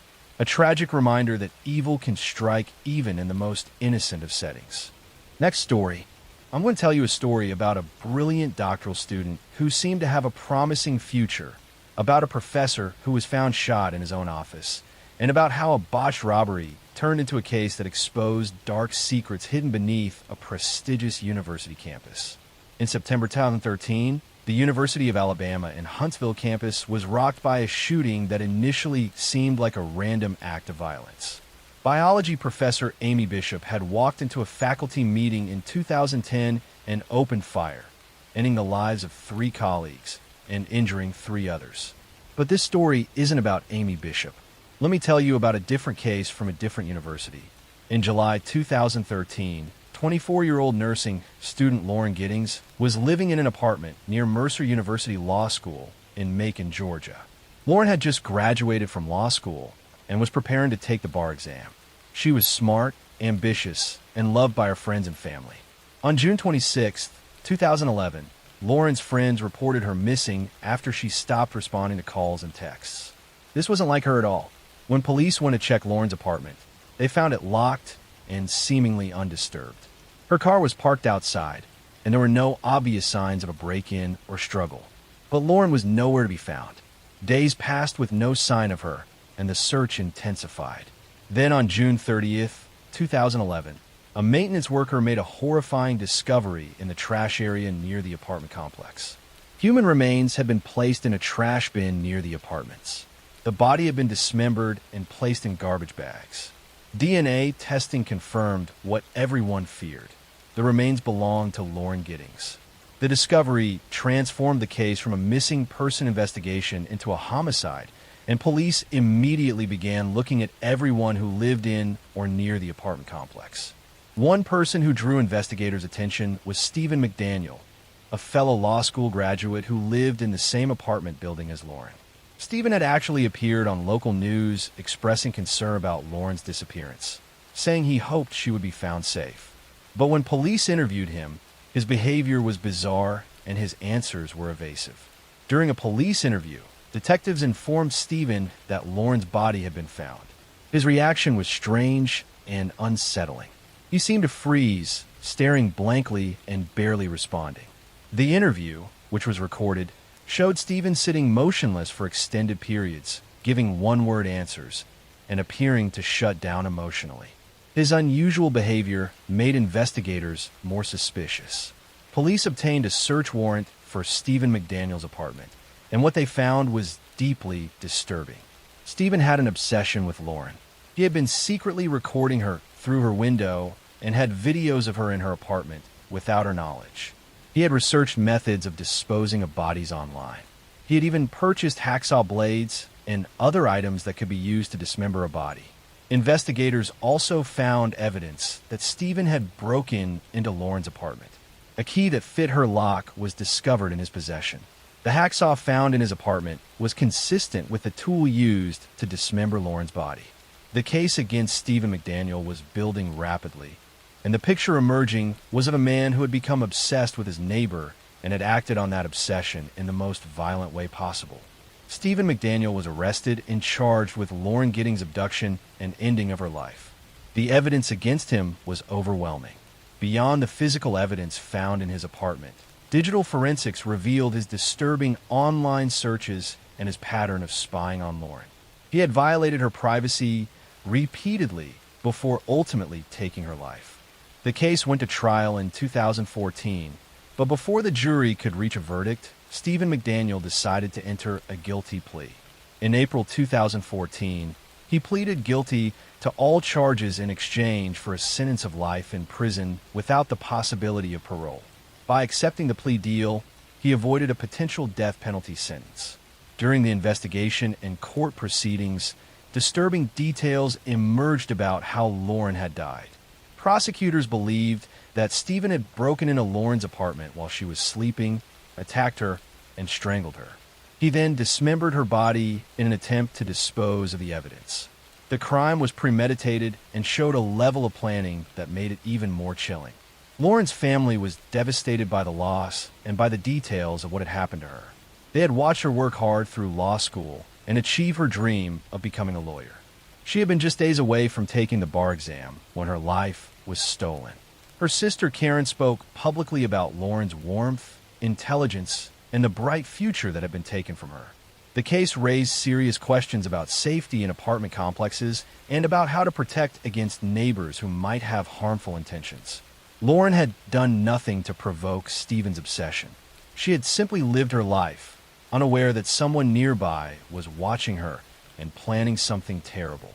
A tragic reminder that evil can strike even in the most innocent of settings. Next story. I'm going to tell you a story about a brilliant doctoral student who seemed to have a promising future, about a professor who was found shot in his own office, and about how a botched robbery turned into a case that exposed dark secrets hidden beneath a prestigious university campus. In September 2013, the University of Alabama in Huntsville campus was rocked by a shooting that initially seemed like a random act of violence. Biology professor Amy Bishop had walked into a faculty meeting in 2010 and opened fire, ending the lives of 3 colleagues and injuring 3 others. But this story isn't about Amy Bishop. Let me tell you about a different case from a different university. In July 2013, 24-year-old nursing student Lauren Giddings was living in an apartment near Mercer University Law School in Macon, Georgia. Lauren had just graduated from law school and was preparing to take the bar exam. She was smart, ambitious, and loved by her friends and family. On June 26, 2011, Lauren's friends reported her missing after she stopped responding to calls and texts. This wasn't like her at all. When police went to check Lauren's apartment, they found it locked and seemingly undisturbed. Her car was parked outside, and there were no obvious signs of a break-in or struggle. But Lauren was nowhere to be found. Days passed with no sign of her, and the search intensified. Then on June 30th, 2011, a maintenance worker made a horrifying discovery in the trash area near the apartment complex. Human remains had been placed in a trash bin near the apartments. The body had been dismembered and placed in garbage bags. DNA testing confirmed what everyone feared. The remains belonged to Lauren Giddings. The discovery transformed the case from a missing person investigation into a homicide, and police immediately began looking at everyone who lived in or near the apartment complex. One person who drew investigators' attention was Stephen McDaniel, a fellow law school graduate who lived in the same apartment building as Lauren. Stephen had actually appeared on local news expressing concern about Lauren's disappearance, saying he hoped she would be found safe. But when police interviewed him, his behavior was bizarre and his answers were evasive. During a police interview, detectives informed Stephen that Lauren's body had been found. His reaction was strange and unsettling. He seemed to freeze, staring blankly and barely responding. The interview, which was recorded, showed Stephen sitting motionless for extended periods, giving one-word answers, and appearing to shut down emotionally. His unusual behavior made investigators more suspicious. Police obtained a search warrant for Stephen McDaniel's apartment, and what they found was deeply disturbing. Stephen had an obsession with Lauren. He had been secretly recording her through her window and had videos of her in her apartment without her knowledge. He had researched methods of disposing of bodies online. He had even purchased hacksaw blades and other items that could be used to dismember a body. Investigators also found evidence that Stephen had broken into Lauren's apartment. A key that fit her lock was discovered in his possession. The hacksaw found in his apartment was consistent with the tool used to dismember Lauren's body. The case against Stephen McDaniel was building rapidly, and the picture emerging was of a man who had become obsessed with his neighbor and had acted on that obsession in the most violent way possible. Stephen McDaniel was arrested and charged with Lauren Giddings' abduction and ending of her life. The evidence against him was overwhelming. Beyond the physical evidence found in his apartment, digital forensics revealed his disturbing online searches and his pattern of spying on Lauren. He had violated her privacy repeatedly before ultimately taking her life. The case went to trial in 2014, but before the jury could reach a verdict, Stephen McDaniel decided to enter a guilty plea. In April 2014, he pleaded guilty to all charges in exchange for a sentence of life in prison without the possibility of parole. By accepting the plea deal, he avoided a potential death penalty sentence. During the investigation and court proceedings, disturbing details emerged about how Lauren had died. Prosecutors believed that Stephen had broken into Lauren's apartment while she was sleeping, attacked her, and strangled her. He then dismembered her body in an attempt to dispose of the evidence. The crime was premeditated and showed a level of planning that made it even more chilling. Lauren's family was devastated by the loss and by the details of what had happened to her. They had watched her work hard through law school and achieve her dream of becoming a lawyer. She had been just days away from taking the bar exam when her life was stolen. Her sister Karen spoke publicly about Lauren's warmth, intelligence, and the bright future that had been taken from her. The case raised serious questions about safety in apartment complexes and about how to protect against neighbors who might have harmful intentions. Lauren had done nothing to provoke Stephen's obsession. She had simply lived her life, unaware that someone nearby was watching her and planning something terrible.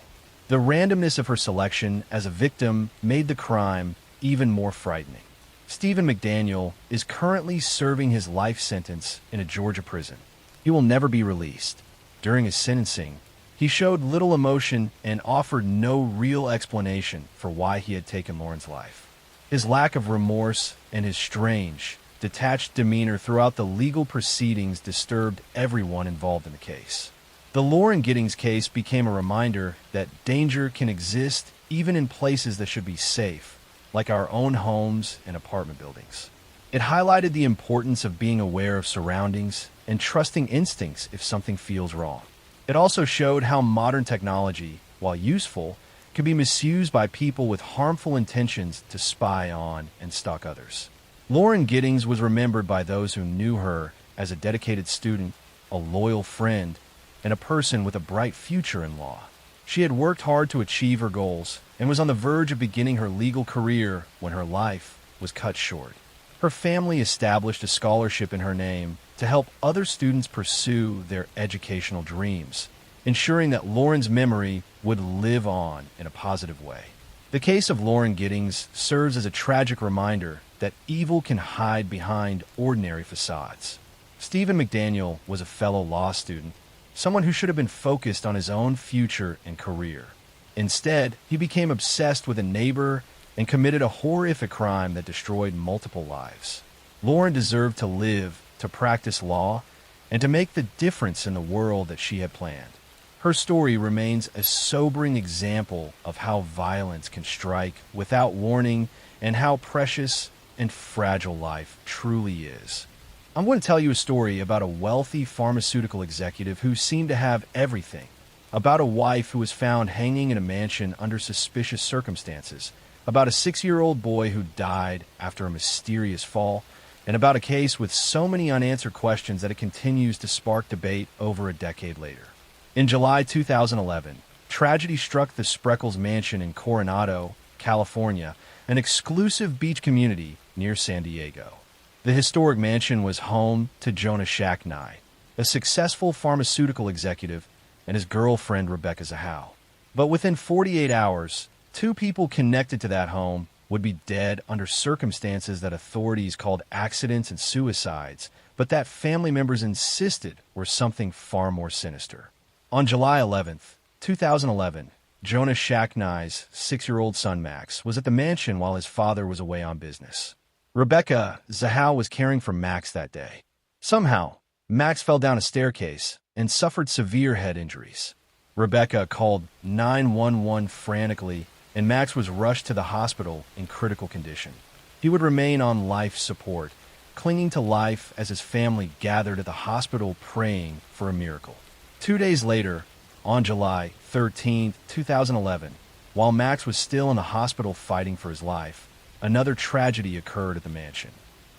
The randomness of her selection as a victim made the crime even more frightening. Stephen McDaniel is currently serving his life sentence in a Georgia prison. He will never be released. During his sentencing, he showed little emotion and offered no real explanation for why he had taken Lauren's life. His lack of remorse and his strange, detached demeanor throughout the legal proceedings disturbed everyone involved in the case. The Lauren Giddings case became a reminder that danger can exist even in places that should be safe, like our own homes and apartment buildings. It highlighted the importance of being aware of surroundings and trusting instincts if something feels wrong. It also showed how modern technology, while useful, can be misused by people with harmful intentions to spy on and stalk others. Lauren Giddings was remembered by those who knew her as a dedicated student, a loyal friend, and a person with a bright future in law. She had worked hard to achieve her goals and was on the verge of beginning her legal career when her life was cut short. Her family established a scholarship in her name to help other students pursue their educational dreams, ensuring that Lauren's memory would live on in a positive way. The case of Lauren Giddings serves as a tragic reminder that evil can hide behind ordinary facades. Stephen McDaniel was a fellow law student, someone who should have been focused on his own future and career. Instead, he became obsessed with a neighbor and committed a horrific crime that destroyed multiple lives. Lauren deserved to live, to practice law, and to make the difference in the world that she had planned. Her story remains a sobering example of how violence can strike without warning and how precious and fragile life truly is. I'm going to tell you a story about a wealthy pharmaceutical executive who seemed to have everything, about a wife who was found hanging in a mansion under suspicious circumstances, about a 6-year-old boy who died after a mysterious fall, and about a case with so many unanswered questions that it continues to spark debate over a decade later. In July 2011, tragedy struck the Spreckles Mansion in Coronado, California, an exclusive beach community near San Diego. The historic mansion was home to Jonah Shacknai, a successful pharmaceutical executive, and his girlfriend Rebecca Zahau. But within 48 hours, 2 people connected to that home would be dead under circumstances that authorities called accidents and suicides, but that family members insisted were something far more sinister. On July 11th, 2011, Jonah Shacknai's 6-year-old son Max was at the mansion while his father was away on business. Rebecca Zahau was caring for Max that day. Somehow, Max fell down a staircase and suffered severe head injuries. Rebecca called 911 frantically, and Max was rushed to the hospital in critical condition. He would remain on life support, clinging to life as his family gathered at the hospital praying for a miracle. 2 days later, on July 13, 2011, while Max was still in the hospital fighting for his life, another tragedy occurred at the mansion.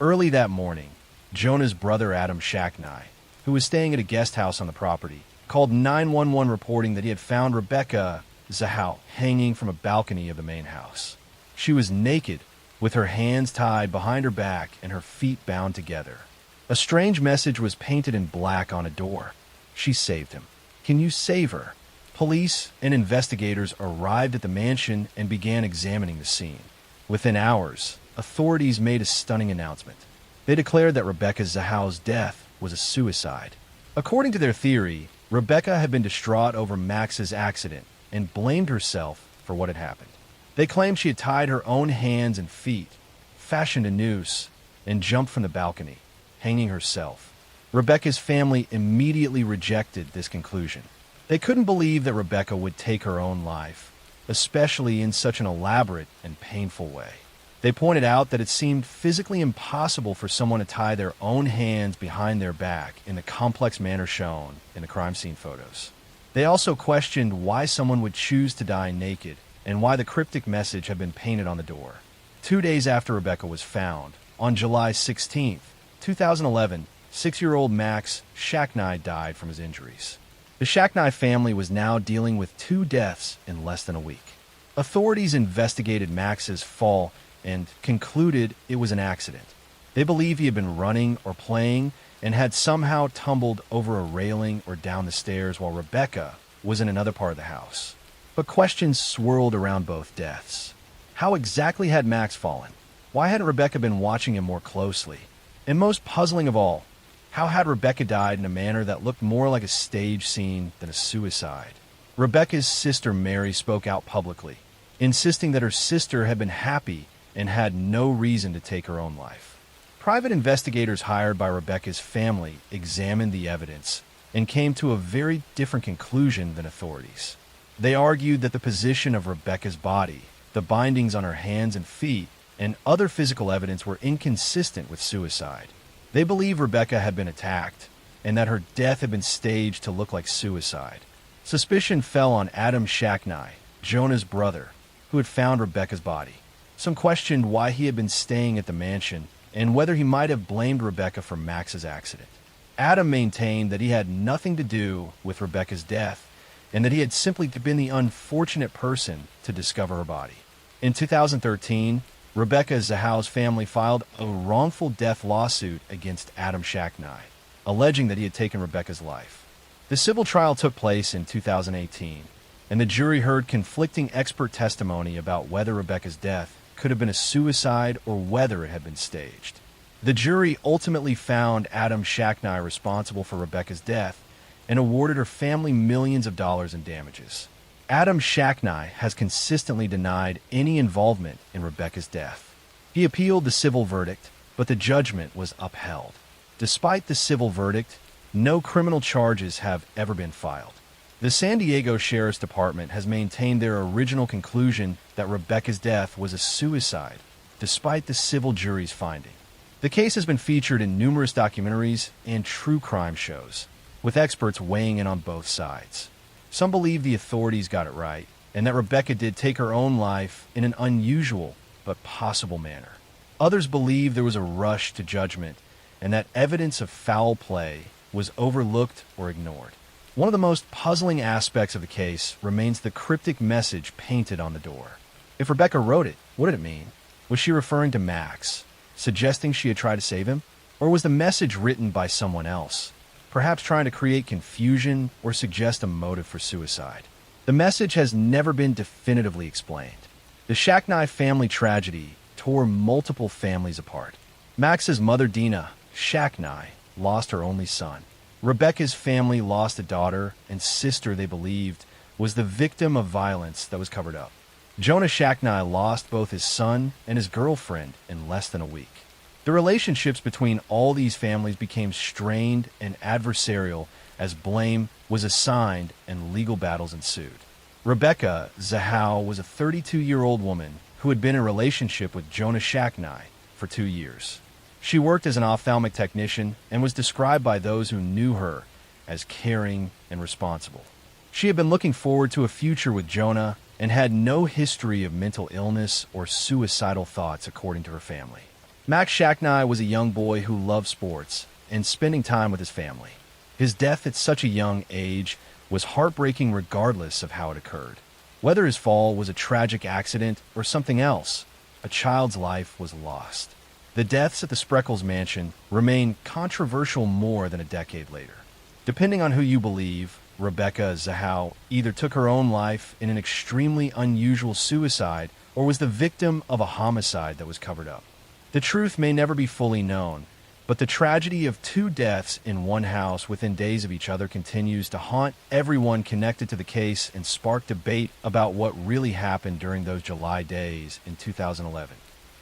Early that morning, Jonah's brother Adam Shacknai, who was staying at a guest house on the property, called 911 reporting that he had found Rebecca Zahau hanging from a balcony of the main house. She was naked, with her hands tied behind her back and her feet bound together. A strange message was painted in black on a door. She saved him. Can you save her? Police and investigators arrived at the mansion and began examining the scene. Within hours, authorities made a stunning announcement. They declared that Rebecca Zahau's death was a suicide. According to their theory, Rebecca had been distraught over Max's accident and blamed herself for what had happened. They claimed she had tied her own hands and feet, fashioned a noose, and jumped from the balcony, hanging herself. Rebecca's family immediately rejected this conclusion. They couldn't believe that Rebecca would take her own life, especially in such an elaborate and painful way. They pointed out that it seemed physically impossible for someone to tie their own hands behind their back in the complex manner shown in the crime scene photos. They also questioned why someone would choose to die naked and why the cryptic message had been painted on the door. 2 days after Rebecca was found, on July 16, 2011, 6-year-old Max Shacknai died from his injuries. The Shacknai family was now dealing with 2 deaths in less than a week. Authorities investigated Max's fall and concluded it was an accident. They believe he had been running or playing and had somehow tumbled over a railing or down the stairs while Rebecca was in another part of the house. But questions swirled around both deaths. How exactly had Max fallen? Why hadn't Rebecca been watching him more closely? And most puzzling of all, how had Rebecca died in a manner that looked more like a stage scene than a suicide? Rebecca's sister Mary spoke out publicly, insisting that her sister had been happy and had no reason to take her own life. Private investigators hired by Rebecca's family examined the evidence and came to a very different conclusion than authorities. They argued that the position of Rebecca's body, the bindings on her hands and feet, and other physical evidence were inconsistent with suicide. They believe Rebecca had been attacked and that her death had been staged to look like suicide. Suspicion fell on Adam Shacknai, Jonah's brother, who had found Rebecca's body. Some questioned why he had been staying at the mansion and whether he might have blamed Rebecca for Max's accident. Adam maintained that he had nothing to do with Rebecca's death and that he had simply been the unfortunate person to discover her body. In 2013, Rebecca Zahao's family filed a wrongful death lawsuit against Adam Shacknai, alleging that he had taken Rebecca's life. The civil trial took place in 2018, and the jury heard conflicting expert testimony about whether Rebecca's death could have been a suicide or whether it had been staged. The jury ultimately found Adam Shacknai responsible for Rebecca's death and awarded her family millions of dollars in damages. Adam Shacknai has consistently denied any involvement in Rebecca's death. He appealed the civil verdict, but the judgment was upheld. Despite the civil verdict, no criminal charges have ever been filed. The San Diego Sheriff's Department has maintained their original conclusion that Rebecca's death was a suicide, despite the civil jury's finding. The case has been featured in numerous documentaries and true crime shows, with experts weighing in on both sides. Some believe the authorities got it right, and that Rebecca did take her own life in an unusual but possible manner. Others believe there was a rush to judgment, and that evidence of foul play was overlooked or ignored. One of the most puzzling aspects of the case remains the cryptic message painted on the door. If Rebecca wrote it, what did it mean? Was she referring to Max, suggesting she had tried to save him? Or was the message written by someone else, perhaps trying to create confusion or suggest a motive for suicide? The message has never been definitively explained. The Shacknai family tragedy tore multiple families apart. Max's mother, Dina Shacknai, lost her only son. Rebecca's family lost a daughter and sister they believed was the victim of violence that was covered up. Jonah Shacknai lost both his son and his girlfriend in less than a week. The relationships between all these families became strained and adversarial as blame was assigned and legal battles ensued. Rebecca Zahao was a 32-year-old woman who had been in a relationship with Jonah Shacknai for 2 years. She worked as an ophthalmic technician and was described by those who knew her as caring and responsible. She had been looking forward to a future with Jonah and had no history of mental illness or suicidal thoughts, according to her family. Max Shacknai was a young boy who loved sports and spending time with his family. His death at such a young age was heartbreaking regardless of how it occurred. Whether his fall was a tragic accident or something else, a child's life was lost. The deaths at the Spreckles mansion remain controversial more than a decade later. Depending on who you believe, Rebecca Zahao either took her own life in an extremely unusual suicide or was the victim of a homicide that was covered up. The truth may never be fully known, but the tragedy of 2 deaths in one house within days of each other continues to haunt everyone connected to the case and spark debate about what really happened during those July days in 2011.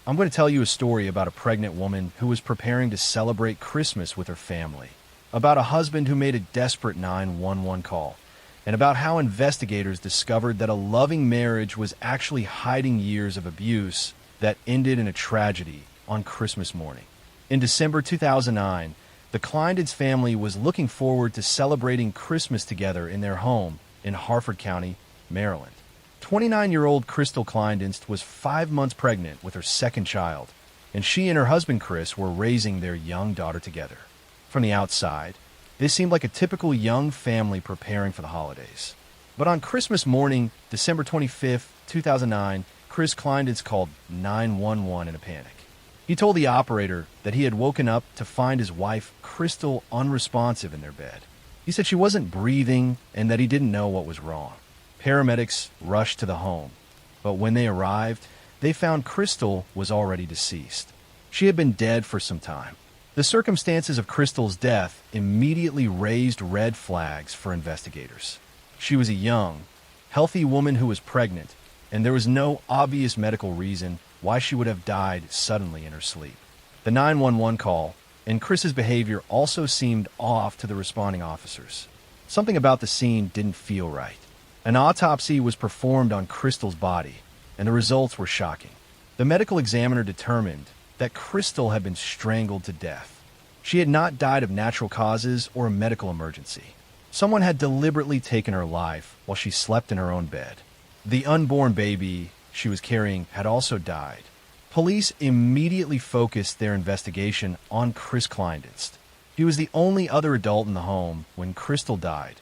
I'm going to tell you a story about a pregnant woman who was preparing to celebrate Christmas with her family. about a husband who made a desperate 911 call, and about how investigators discovered that a loving marriage was actually hiding years of abuse that ended in a tragedy on Christmas morning. In December 2009, the Kleinden's family was looking forward to celebrating Christmas together in their home in Harford County, Maryland. 29-year-old Crystal Kleindenst was 5 months pregnant with her second child, and she and her husband Chris were raising their young daughter together. From the outside, they seemed like a typical young family preparing for the holidays. But on Christmas morning, December 25, 2009, Chris Kleindenst called 911 in a panic. He told the operator that he had woken up to find his wife, Crystal, unresponsive in their bed. He said she wasn't breathing and that he didn't know what was wrong. Paramedics rushed to the home, but when they arrived, they found Crystal was already deceased. She had been dead for some time. The circumstances of Crystal's death immediately raised red flags for investigators. She was a young, healthy woman who was pregnant, and there was no obvious medical reason why she would have died suddenly in her sleep. The 911 call and Chris's behavior also seemed off to the responding officers. Something about the scene didn't feel right. An autopsy was performed on Crystal's body, and the results were shocking. The medical examiner determined that Crystal had been strangled to death. She had not died of natural causes or a medical emergency. Someone had deliberately taken her life while she slept in her own bed. The unborn baby she was carrying had also died. Police immediately focused their investigation on Chris Kleindenst. He was the only other adult in the home when Crystal died,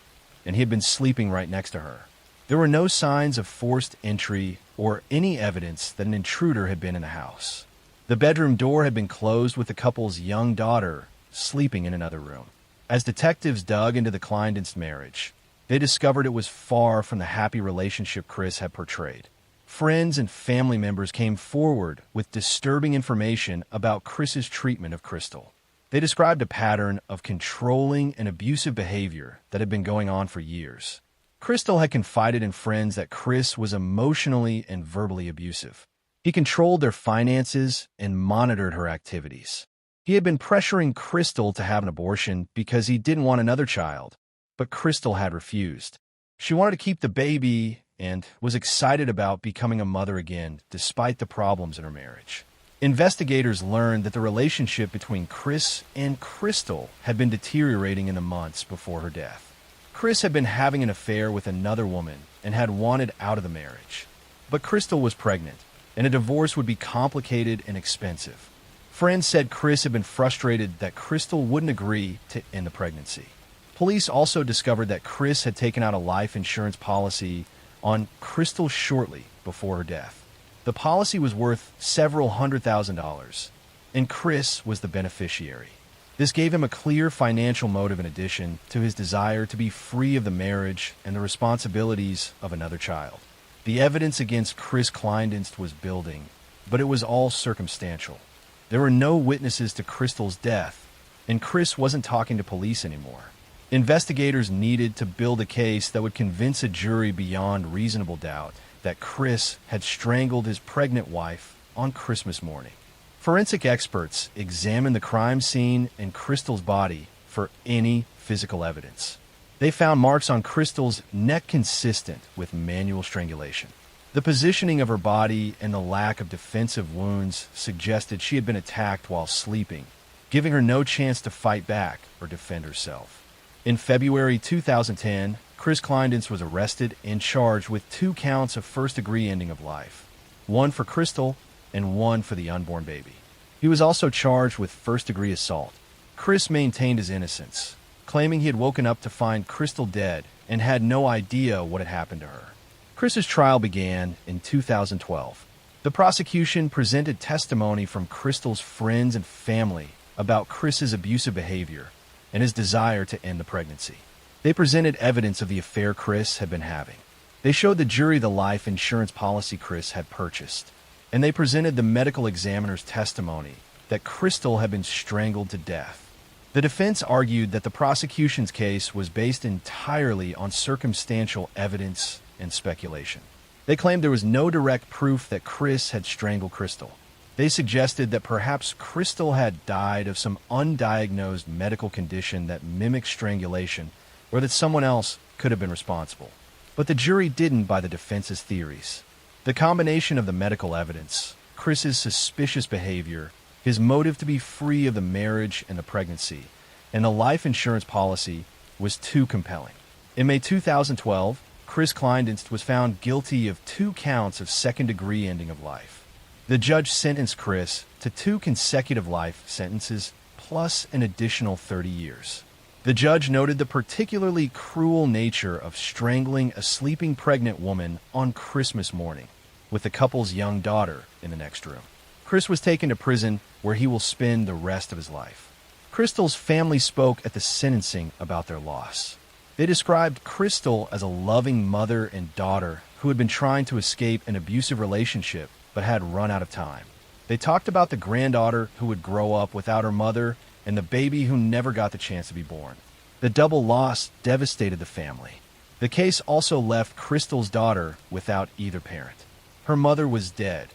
and he had been sleeping right next to her. There were no signs of forced entry or any evidence that an intruder had been in the house. The bedroom door had been closed with the couple's young daughter sleeping in another room. As detectives dug into the Kleindenst marriage, they discovered it was far from the happy relationship Chris had portrayed. Friends and family members came forward with disturbing information about Chris's treatment of Crystal. They described a pattern of controlling and abusive behavior that had been going on for years. Crystal had confided in friends that Chris was emotionally and verbally abusive. He controlled their finances and monitored her activities. He had been pressuring Crystal to have an abortion because he didn't want another child, but Crystal had refused. She wanted to keep the baby and was excited about becoming a mother again, despite the problems in her marriage. Investigators learned that the relationship between Chris and Crystal had been deteriorating in the months before her death. Chris had been having an affair with another woman and had wanted out of the marriage. But Crystal was pregnant, and a divorce would be complicated and expensive. Friends said Chris had been frustrated that Crystal wouldn't agree to end the pregnancy. Police also discovered that Chris had taken out a life insurance policy on Crystal shortly before her death. The policy was worth several $100,000, and Chris was the beneficiary. This gave him a clear financial motive in addition to his desire to be free of the marriage and the responsibilities of another child. The evidence against Chris Kleindenst was building, but it was all circumstantial. There were no witnesses to Crystal's death, and Chris wasn't talking to police anymore. Investigators needed to build a case that would convince a jury beyond reasonable doubt that Chris had strangled his pregnant wife on Christmas morning. Forensic experts examined the crime scene and Crystal's body for any physical evidence. They found marks on Crystal's neck consistent with manual strangulation. The positioning of her body and the lack of defensive wounds suggested she had been attacked while sleeping, giving her no chance to fight back or defend herself. In February 2010, Chris Kleindenst was arrested and charged with 2 counts of first-degree ending of life, one for Crystal and one for the unborn baby. He was also charged with first-degree assault. Chris maintained his innocence, claiming he had woken up to find Crystal dead and had no idea what had happened to her. Chris's trial began in 2012. The prosecution presented testimony from Crystal's friends and family about Chris's abusive behavior and his desire to end the pregnancy. They presented evidence of the affair Chris had been having. They showed the jury the life insurance policy Chris had purchased, and they presented the medical examiner's testimony that Crystal had been strangled to death. The defense argued that the prosecution's case was based entirely on circumstantial evidence and speculation. They claimed there was no direct proof that Chris had strangled Crystal. They suggested that perhaps Crystal had died of some undiagnosed medical condition that mimics strangulation, or that someone else could have been responsible. But the jury didn't buy the defense's theories. The combination of the medical evidence, Chris's suspicious behavior, his motive to be free of the marriage and the pregnancy, and the life insurance policy was too compelling. In May 2012, Chris Kleindienst was found guilty of 2 counts of second-degree ending of life. The judge sentenced Chris to 2 consecutive life sentences plus an additional 30 years. The judge noted the particularly cruel nature of strangling a sleeping pregnant woman on Christmas morning, with the couple's young daughter in the next room. Chris was taken to prison, where he will spend the rest of his life. Crystal's family spoke at the sentencing about their loss. They described Crystal as a loving mother and daughter who had been trying to escape an abusive relationship but had run out of time. They talked about the granddaughter who would grow up without her mother and the baby who never got the chance to be born. The double loss devastated the family. The case also left Crystal's daughter without either parent. Her mother was dead,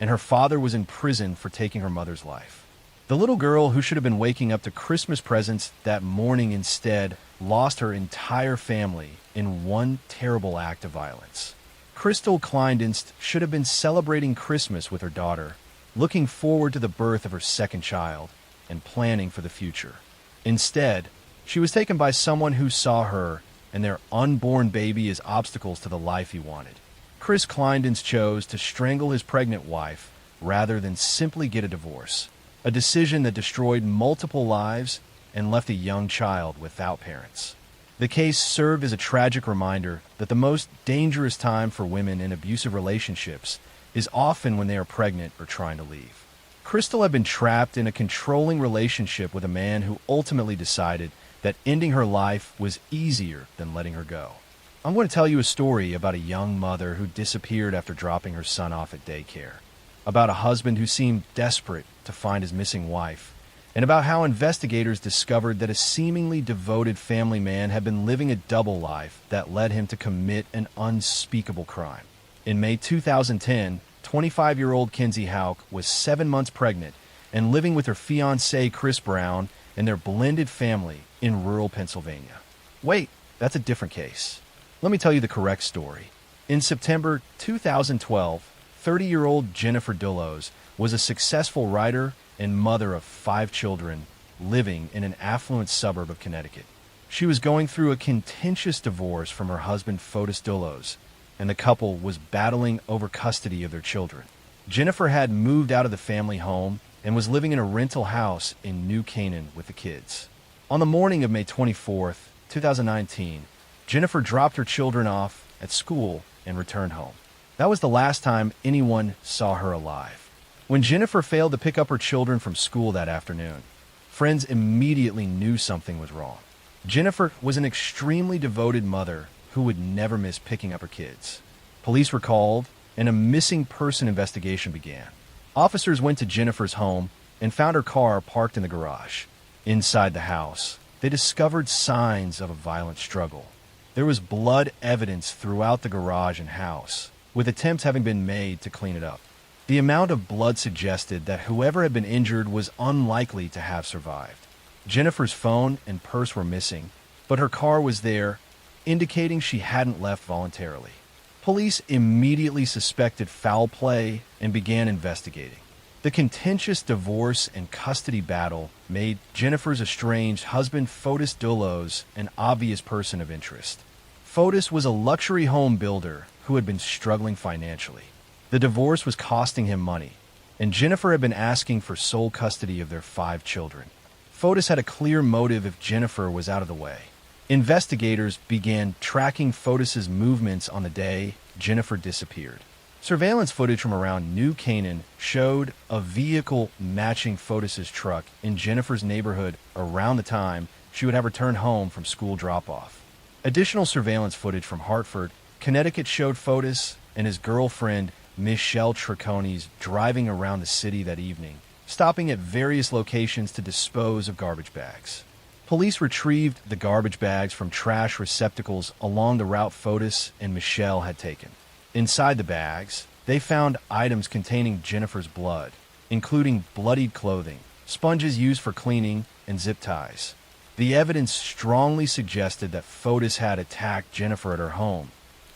and her father was in prison for taking her mother's life. The little girl who should have been waking up to Christmas presents that morning instead lost her entire family in one terrible act of violence. Crystal Kleindienst should have been celebrating Christmas with her daughter, looking forward to the birth of her second child, and planning for the future. Instead, she was taken by someone who saw her and their unborn baby as obstacles to the life he wanted. Chris Kleindienst chose to strangle his pregnant wife rather than simply get a divorce, a decision that destroyed multiple lives and left a young child without parents. The case served as a tragic reminder that the most dangerous time for women in abusive relationships is often when they are pregnant or trying to leave. Crystal had been trapped in a controlling relationship with a man who ultimately decided that ending her life was easier than letting her go. I'm going to tell you a story about a young mother who disappeared after dropping her son off at daycare, about a husband who seemed desperate to find his missing wife, and about how investigators discovered that a seemingly devoted family man had been living a double life that led him to commit an unspeakable crime. In May 2010, 25-year-old Kinsey Hauk was 7 months pregnant and living with her fiancé Chris Brown and their blended family in rural Pennsylvania. Wait, that's a different case. Let me tell you the correct story. In September 2012, 30-year-old Jennifer Dullos was a successful writer and mother of 5 children living in an affluent suburb of Connecticut. She was going through a contentious divorce from her husband Fotis Dullos, and the couple was battling over custody of their children. Jennifer had moved out of the family home and was living in a rental house in New Canaan with the kids. On the morning of May 24th, 2019, Jennifer dropped her children off at school and returned home. That was the last time anyone saw her alive. When Jennifer failed to pick up her children from school that afternoon, friends immediately knew something was wrong. Jennifer was an extremely devoted mother who would never miss picking up her kids. Police were called, and a missing person investigation began. Officers went to Jennifer's home and found her car parked in the garage. Inside the house, they discovered signs of a violent struggle. There was blood evidence throughout the garage and house, with attempts having been made to clean it up. The amount of blood suggested that whoever had been injured was unlikely to have survived. Jennifer's phone and purse were missing, but her car was there, indicating she hadn't left voluntarily. Police immediately suspected foul play and began investigating. The contentious divorce and custody battle made Jennifer's estranged husband Fotis Dullos an obvious person of interest. Fotis was a luxury home builder who had been struggling financially. The divorce was costing him money, and Jennifer had been asking for sole custody of their 5 children. Fotis had a clear motive if Jennifer was out of the way. Investigators began tracking Fotis's movements on the day Jennifer disappeared. Surveillance footage from around New Canaan showed a vehicle matching Fotis's truck in Jennifer's neighborhood around the time she would have returned home from school drop-off. Additional surveillance footage from Hartford, Connecticut showed Fotis and his girlfriend Michelle Triconis driving around the city that evening, stopping at various locations to dispose of garbage bags. Police retrieved the garbage bags from trash receptacles along the route Fotis and Michelle had taken. Inside the bags, they found items containing Jennifer's blood, including bloodied clothing, sponges used for cleaning, and zip ties. The evidence strongly suggested that Fotis had attacked Jennifer at her home,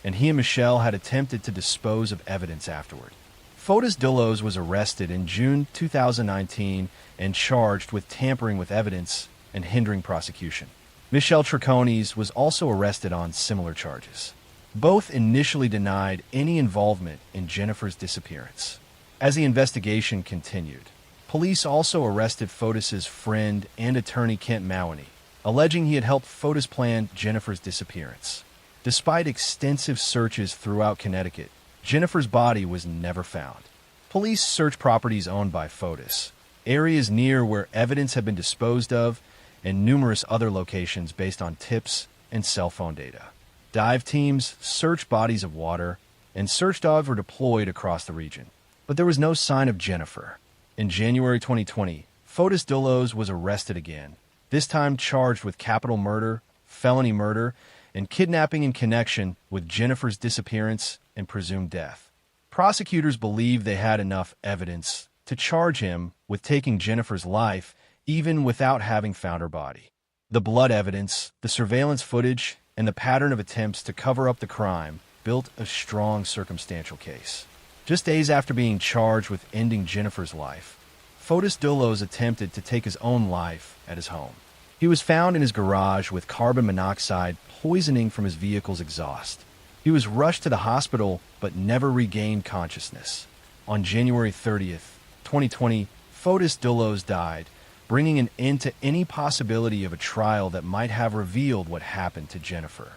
and he and Michelle had attempted to dispose of evidence afterward. Fotis Dullos was arrested in June 2019 and charged with tampering with evidence and hindering prosecution. Michelle Triconis was also arrested on similar charges. Both initially denied any involvement in Jennifer's disappearance. As the investigation continued, police also arrested Fotis's friend and attorney Kent Mawaney, alleging he had helped Fotis plan Jennifer's disappearance. Despite extensive searches throughout Connecticut, Jennifer's body was never found. Police searched properties owned by Fotis, areas near where evidence had been disposed of, and numerous other locations based on tips and cell phone data. Dive teams searched bodies of water, and search dogs were deployed across the region. But there was no sign of Jennifer. In January 2020, Fotis Dullos was arrested again, this time charged with capital murder, felony murder, and kidnapping in connection with Jennifer's disappearance and presumed death. Prosecutors believed they had enough evidence to charge him with taking Jennifer's life even without having found her body. The blood evidence, the surveillance footage, and the pattern of attempts to cover up the crime built a strong circumstantial case. Just days after being charged with ending Jennifer's life, Fotis Dullos attempted to take his own life at his home. He was found in his garage with carbon monoxide poisoning from his vehicle's exhaust. He was rushed to the hospital but never regained consciousness. On January 30th, 2020, Fotis Dullos died, bringing an end to any possibility of a trial that might have revealed what happened to Jennifer.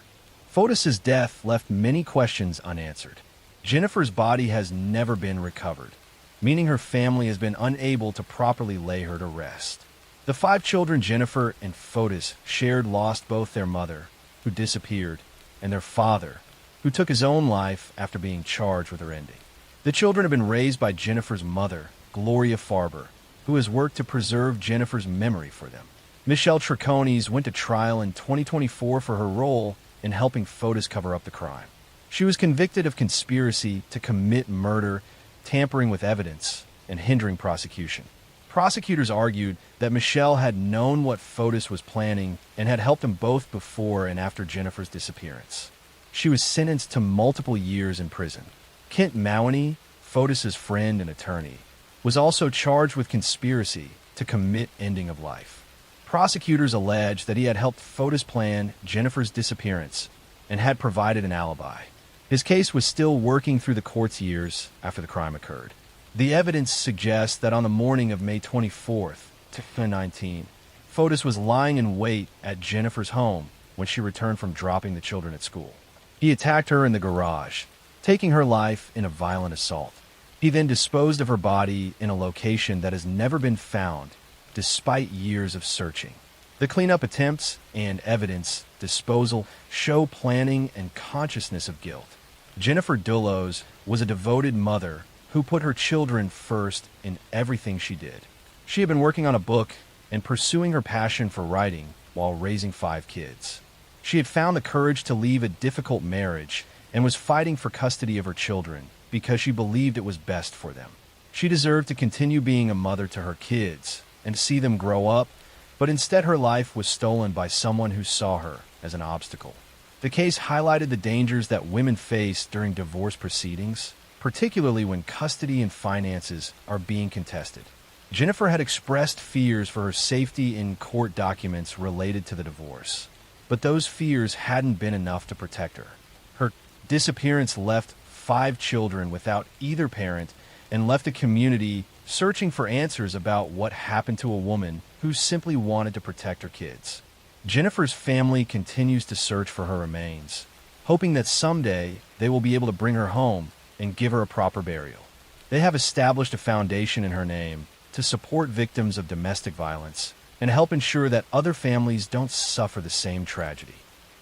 Fotis's death left many questions unanswered. Jennifer's body has never been recovered, meaning her family has been unable to properly lay her to rest. The 5 children Jennifer and Fotis shared lost both their mother, who disappeared, and their father, who took his own life after being charged with her ending. The children have been raised by Jennifer's mother, Gloria Farber, who has worked to preserve Jennifer's memory for them. Michelle Triconis went to trial in 2024 for her role in helping Fotis cover up the crime. She was convicted of conspiracy to commit murder, tampering with evidence, and hindering prosecution. Prosecutors argued that Michelle had known what Fotis was planning and had helped them both before and after Jennifer's disappearance. She was sentenced to multiple years in prison. Kent Mawaney, Fotis's friend and attorney, was also charged with conspiracy to commit ending of life. Prosecutors alleged that he had helped Fotis plan Jennifer's disappearance and had provided an alibi. His case was still working through the court's years after the crime occurred. The evidence suggests that on the morning of May 24th, 2019, Fotis was lying in wait at Jennifer's home when she returned from dropping the children at school. He attacked her in the garage, taking her life in a violent assault. He then disposed of her body in a location that has never been found, despite years of searching. The cleanup attempts and evidence disposal show planning and consciousness of guilt. Jennifer Dullos was a devoted mother who put her children first in everything she did. She had been working on a book and pursuing her passion for writing while raising 5 kids. She had found the courage to leave a difficult marriage and was fighting for custody of her children because she believed it was best for them. She deserved to continue being a mother to her kids and see them grow up, but instead her life was stolen by someone who saw her as an obstacle. The case highlighted the dangers that women face during divorce proceedings, particularly when custody and finances are being contested. Jennifer had expressed fears for her safety in court documents related to the divorce, but those fears hadn't been enough to protect her. Her disappearance left 5 children without either parent and left a community searching for answers about what happened to a woman who simply wanted to protect her kids. Jennifer's family continues to search for her remains, hoping that someday they will be able to bring her home and give her a proper burial. They have established a foundation in her name to support victims of domestic violence and help ensure that other families don't suffer the same tragedy.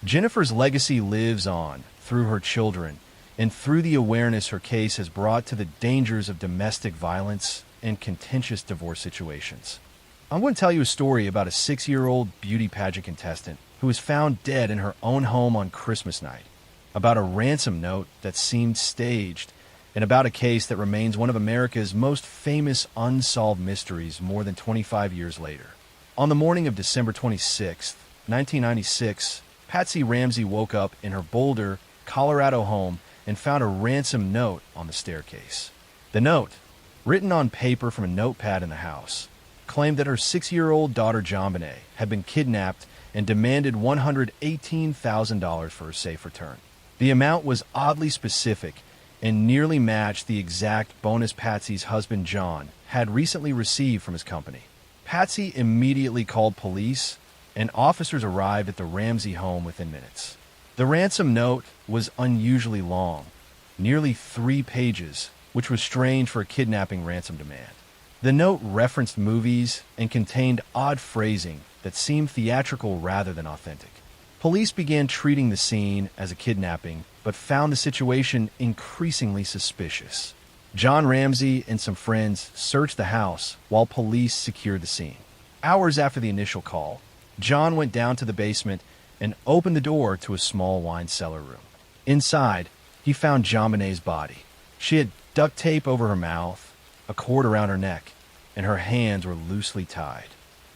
Jennifer's legacy lives on through her children and through the awareness her case has brought to the dangers of domestic violence and contentious divorce situations. I'm going to tell you a story about a 6-year-old beauty pageant contestant who was found dead in her own home on Christmas night, about a ransom note that seemed staged, and about a case that remains one of America's most famous unsolved mysteries more than 25 years later. On the morning of December 26, 1996, Patsy Ramsey woke up in her Boulder, Colorado home and found a ransom note on the staircase. The note, written on paper from a notepad in the house, claimed that her 6-year-old daughter JonBenet had been kidnapped and demanded $118,000 for her safe return. The amount was oddly specific and nearly matched the exact bonus Patsy's husband John had recently received from his company. Patsy immediately called police, and officers arrived at the Ramsey home within minutes. The ransom note was unusually long, nearly 3 pages, which was strange for a kidnapping ransom demand. The note referenced movies and contained odd phrasing that seemed theatrical rather than authentic. Police began treating the scene as a kidnapping, but found the situation increasingly suspicious. John Ramsey and some friends searched the house while police secured the scene. Hours after the initial call, John went down to the basement and opened the door to a small wine cellar room. Inside, he found JonBenet's body. She had duct tape over her mouth, a cord around her neck, and her hands were loosely tied.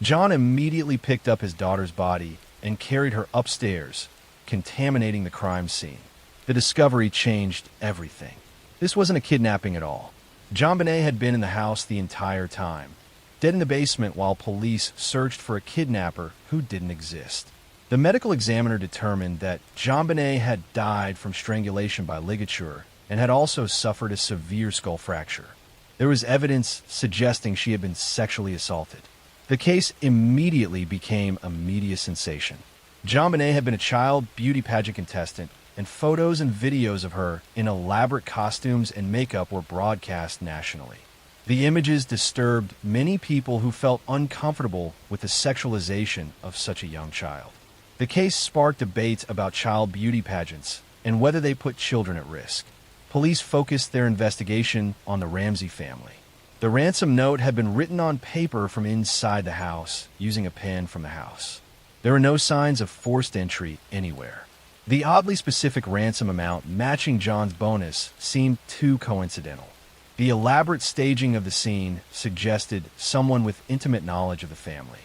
John immediately picked up his daughter's body and carried her upstairs, contaminating the crime scene. The discovery changed everything. This wasn't a kidnapping at all. JonBenet had been in the house the entire time, dead in the basement while police searched for a kidnapper who didn't exist. The medical examiner determined that JonBenet had died from strangulation by ligature and had also suffered a severe skull fracture. There was evidence suggesting she had been sexually assaulted. The case immediately became a media sensation. JonBenet had been a child beauty pageant contestant, and photos and videos of her in elaborate costumes and makeup were broadcast nationally. The images disturbed many people who felt uncomfortable with the sexualization of such a young child. The case sparked debates about child beauty pageants and whether they put children at risk. Police focused their investigation on the Ramsey family. The ransom note had been written on paper from inside the house using a pen from the house. There were no signs of forced entry anywhere. The oddly specific ransom amount matching John's bonus seemed too coincidental. The elaborate staging of the scene suggested someone with intimate knowledge of the family.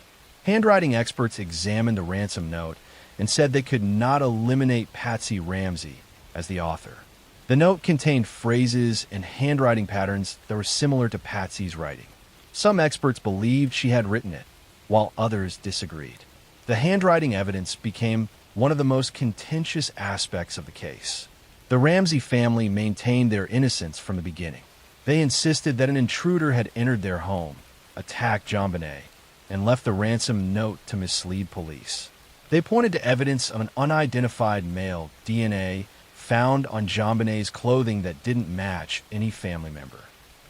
Handwriting experts examined the ransom note and said they could not eliminate Patsy Ramsey as the author. The note contained phrases and handwriting patterns that were similar to Patsy's writing. Some experts believed she had written it, while others disagreed. The handwriting evidence became one of the most contentious aspects of the case. The Ramsey family maintained their innocence from the beginning. They insisted that an intruder had entered their home, attacked JonBenet, and left the ransom note to mislead police. They pointed to evidence of an unidentified male DNA found on JonBenet's clothing that didn't match any family member.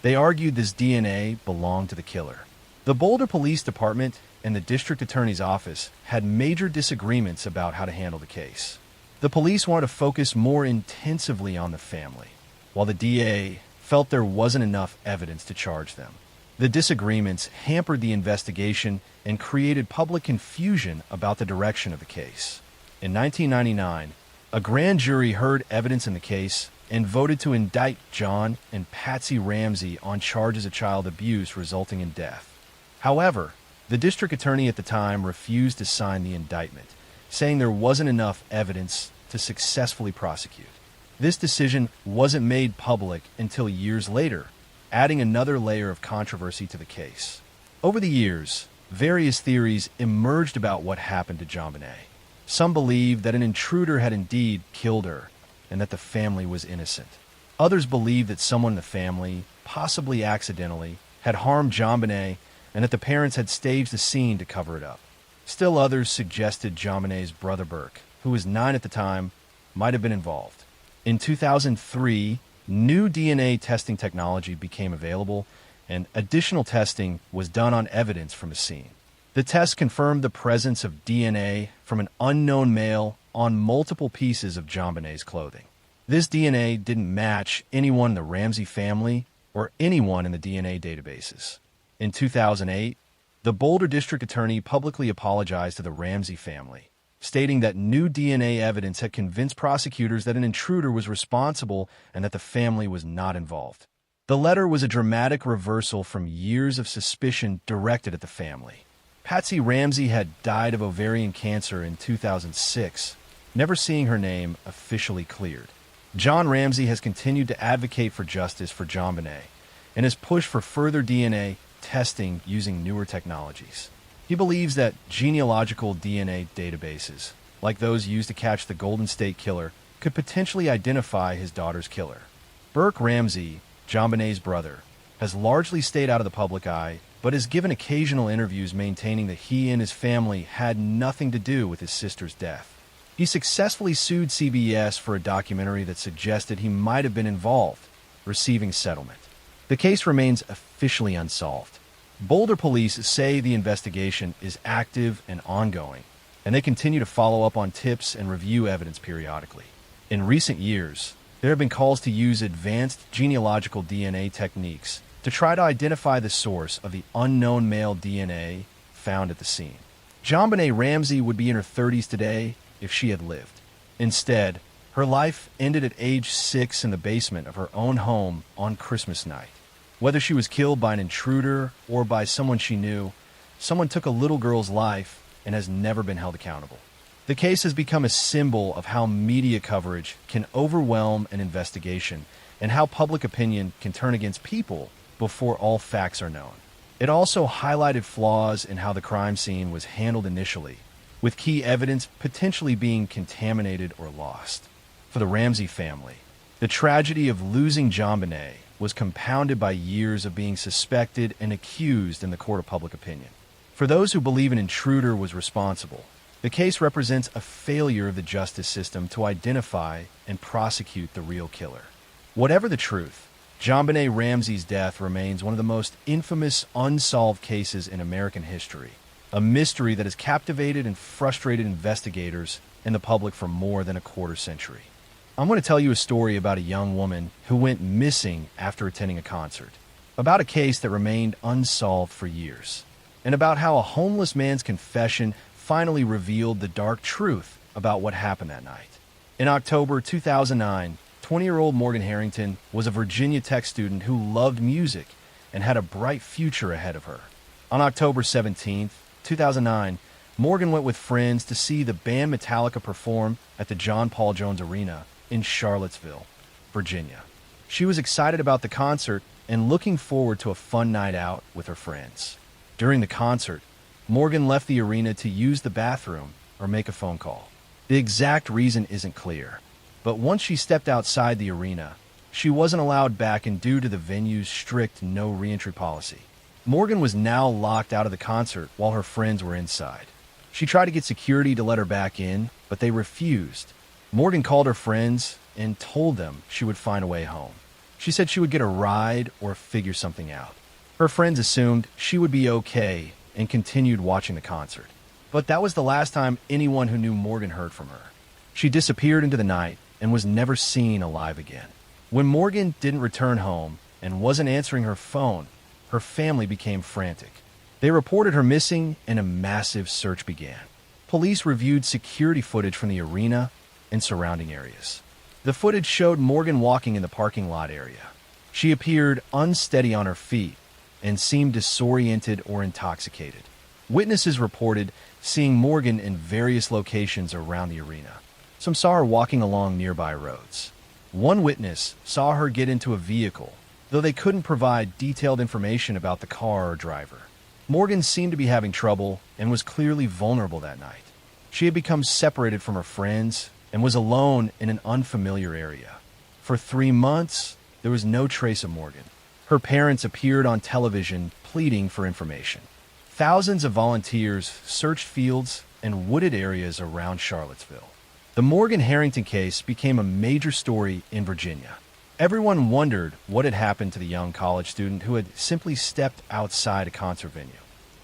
They argued this DNA belonged to the killer. The Boulder Police Department and the district attorney's office had major disagreements about how to handle the case. The police wanted to focus more intensively on the family, while the DA felt there wasn't enough evidence to charge them. The disagreements hampered the investigation and created public confusion about the direction of the case. In 1999, a grand jury heard evidence in the case and voted to indict John and Patsy Ramsey on charges of child abuse resulting in death. However, the district attorney at the time refused to sign the indictment, saying there wasn't enough evidence to successfully prosecute. This decision wasn't made public until years later, adding another layer of controversy to the case. Over the years, various theories emerged about what happened to JonBenet. Some believed that an intruder had indeed killed her and that the family was innocent. Others believed that someone in the family, possibly accidentally, had harmed JonBenet and that the parents had staged the scene to cover it up. Still others suggested JonBenet's brother Burke, who was 9 at the time, might have been involved. In 2003, new DNA testing technology became available, and additional testing was done on evidence from the scene. The test confirmed the presence of DNA from an unknown male on multiple pieces of JonBenet's clothing. This DNA didn't match anyone in the Ramsey family or anyone in the DNA databases. In 2008, the Boulder District Attorney publicly apologized to the Ramsey family, stating that new DNA evidence had convinced prosecutors that an intruder was responsible and that the family was not involved. The letter was a dramatic reversal from years of suspicion directed at the family. Patsy Ramsey had died of ovarian cancer in 2006, never seeing her name officially cleared. John Ramsey has continued to advocate for justice for JonBenet and has pushed for further DNA testing using newer technologies. He believes that genealogical DNA databases, like those used to catch the Golden State Killer, could potentially identify his daughter's killer. Burke Ramsey, JonBenet's brother, has largely stayed out of the public eye, but has given occasional interviews maintaining that he and his family had nothing to do with his sister's death. He successfully sued CBS for a documentary that suggested he might have been involved, receiving settlement. The case remains officially unsolved. Boulder police say the investigation is active and ongoing, and they continue to follow up on tips and review evidence periodically. In recent years, there have been calls to use advanced genealogical DNA techniques to try to identify the source of the unknown male DNA found at the scene. JonBenet Ramsey would be in her 30s today if she had lived. Instead, her life ended at age 6 in the basement of her own home on Christmas night. Whether she was killed by an intruder or by someone she knew, someone took a little girl's life and has never been held accountable. The case has become a symbol of how media coverage can overwhelm an investigation and how public opinion can turn against people before all facts are known. It also highlighted flaws in how the crime scene was handled initially, with key evidence potentially being contaminated or lost. For the Ramsey family, the tragedy of losing JonBenet was compounded by years of being suspected and accused in the court of public opinion. For those who believe an intruder was responsible, the case represents a failure of the justice system to identify and prosecute the real killer. Whatever the truth, JonBenet Ramsey's death remains one of the most infamous unsolved cases in American history, a mystery that has captivated and frustrated investigators and the public for more than a quarter century. I'm going to tell you a story about a young woman who went missing after attending a concert, about a case that remained unsolved for years, and about how a homeless man's confession finally revealed the dark truth about what happened that night. In October 2009, 20-year-old Morgan Harrington was a Virginia Tech student who loved music and had a bright future ahead of her. On October 17, 2009, Morgan went with friends to see the band Metallica perform at the John Paul Jones Arena in Charlottesville, Virginia. She was excited about the concert and looking forward to a fun night out with her friends. During the concert, Morgan left the arena to use the bathroom or make a phone call. The exact reason isn't clear, but once she stepped outside the arena, she wasn't allowed back in due to the venue's strict no re-entry policy. Morgan was now locked out of the concert while her friends were inside. She tried to get security to let her back in, but they refused. Morgan called her friends and told them she would find a way home. She said she would get a ride or figure something out. Her friends assumed she would be okay and continued watching the concert. But that was the last time anyone who knew Morgan heard from her. She disappeared into the night and was never seen alive again. When Morgan didn't return home and wasn't answering her phone, her family became frantic. They reported her missing and a massive search began. Police reviewed security footage from the arena and surrounding areas. The footage showed Morgan walking in the parking lot area. She appeared unsteady on her feet and seemed disoriented or intoxicated. Witnesses reported seeing Morgan in various locations around the arena. Some saw her walking along nearby roads. One witness saw her get into a vehicle, though they couldn't provide detailed information about the car or driver. Morgan seemed to be having trouble and was clearly vulnerable that night. She had become separated from her friends and was alone in an unfamiliar area. For 3 months, there was no trace of Morgan. Her parents appeared on television pleading for information. Thousands of volunteers searched fields and wooded areas around Charlottesville. The Morgan Harrington case became a major story in Virginia. Everyone wondered what had happened to the young college student who had simply stepped outside a concert venue.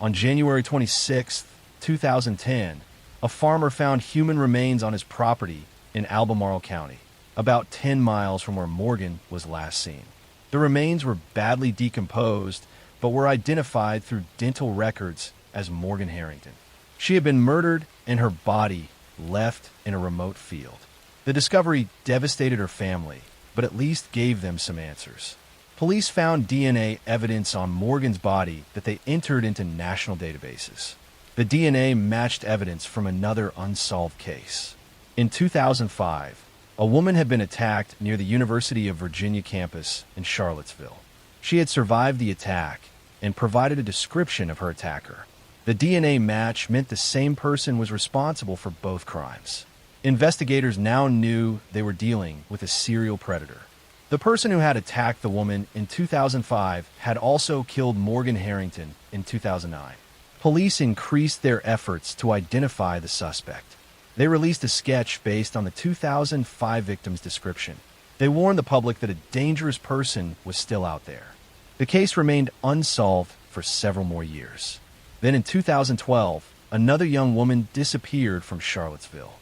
On January 26, 2010, a farmer found human remains on his property in Albemarle County, about 10 miles from where Morgan was last seen. The remains were badly decomposed, but were identified through dental records as Morgan Harrington. She had been murdered and her body left in a remote field. The discovery devastated her family, but at least gave them some answers. Police found DNA evidence on Morgan's body that they entered into national databases. The DNA matched evidence from another unsolved case. In 2005, a woman had been attacked near the University of Virginia campus in Charlottesville. She had survived the attack and provided a description of her attacker. The DNA match meant the same person was responsible for both crimes. Investigators now knew they were dealing with a serial predator. The person who had attacked the woman in 2005 had also killed Morgan Harrington in 2009. Police increased their efforts to identify the suspect. They released a sketch based on the 2005 victim's description. They warned the public that a dangerous person was still out there. The case remained unsolved for several more years. Then in 2012, another young woman disappeared from Charlottesville.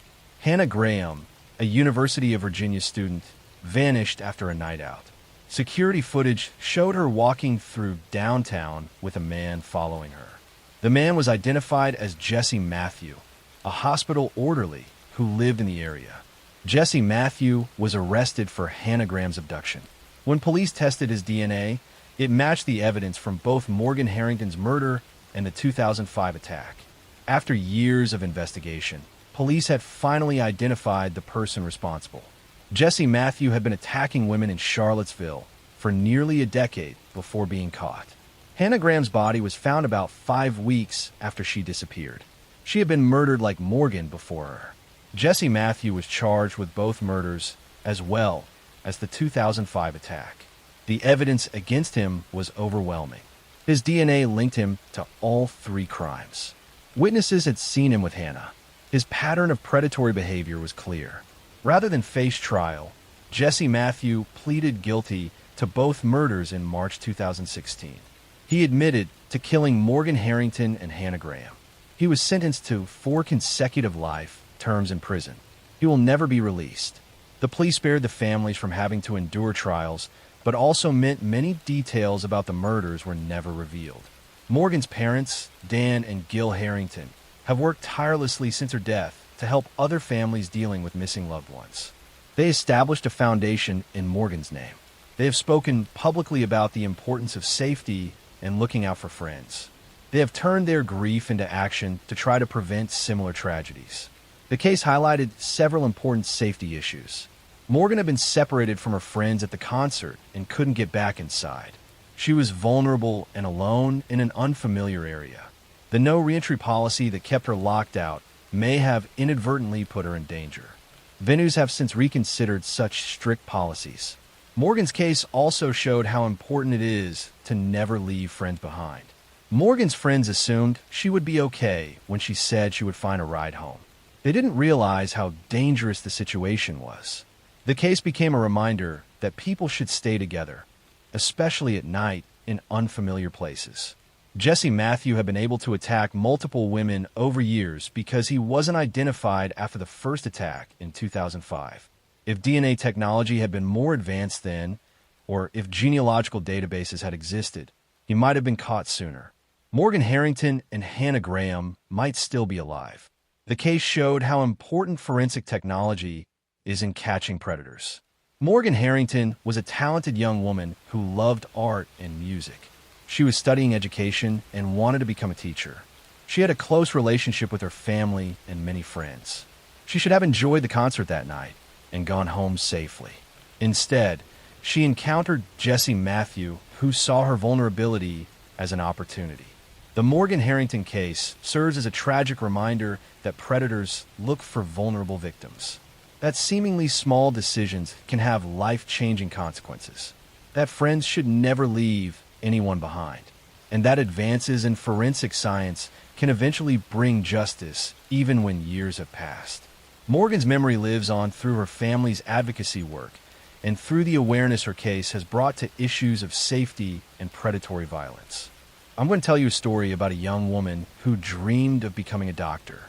Hannah Graham, a University of Virginia student, vanished after a night out. Security footage showed her walking through downtown with a man following her. The man was identified as Jesse Matthew, a hospital orderly who lived in the area. Jesse Matthew was arrested for Hannah Graham's abduction. When police tested his DNA, it matched the evidence from both Morgan Harrington's murder and the 2005 attack. After years of investigation, police had finally identified the person responsible. Jesse Matthew had been attacking women in Charlottesville for nearly a decade before being caught. Hannah Graham's body was found about 5 weeks after she disappeared. She had been murdered like Morgan before her. Jesse Matthew was charged with both murders as well as the 2005 attack. The evidence against him was overwhelming. His DNA linked him to all 3 crimes. Witnesses had seen him with Hannah. His pattern of predatory behavior was clear. Rather than face trial, Jesse Matthew pleaded guilty to both murders in March 2016. He admitted to killing Morgan Harrington and Hannah Graham. He was sentenced to 4 consecutive life terms in prison. He will never be released. The plea spared the families from having to endure trials, but also meant many details about the murders were never revealed. Morgan's parents, Dan and Gil Harrington, have worked tirelessly since her death to help other families dealing with missing loved ones. They established a foundation in Morgan's name. They have spoken publicly about the importance of safety and looking out for friends. They have turned their grief into action to try to prevent similar tragedies. The case highlighted several important safety issues. Morgan had been separated from her friends at the concert and couldn't get back inside. She was vulnerable and alone in an unfamiliar area. The no reentry policy that kept her locked out may have inadvertently put her in danger. Venues have since reconsidered such strict policies. Morgan's case also showed how important it is to never leave friends behind. Morgan's friends assumed she would be okay when she said she would find a ride home. They didn't realize how dangerous the situation was. The case became a reminder that people should stay together, especially at night in unfamiliar places. Jesse Matthew had been able to attack multiple women over years because he wasn't identified after the first attack in 2005. If DNA technology had been more advanced then, or if genealogical databases had existed, he might have been caught sooner. Morgan Harrington and Hannah Graham might still be alive. The case showed how important forensic technology is in catching predators. Morgan Harrington was a talented young woman who loved art and music. She was studying education and wanted to become a teacher. She had a close relationship with her family and many friends. She should have enjoyed the concert that night and gone home safely. Instead, she encountered Jesse Matthew, who saw her vulnerability as an opportunity. The Morgan Harrington case serves as a tragic reminder that predators look for vulnerable victims. That seemingly small decisions can have life-changing consequences. That friends should never leave anyone behind. And that advances in forensic science can eventually bring justice even when years have passed. Morgan's memory lives on through her family's advocacy work and through the awareness her case has brought to issues of safety and predatory violence. I'm going to tell you a story about a young woman who dreamed of becoming a doctor,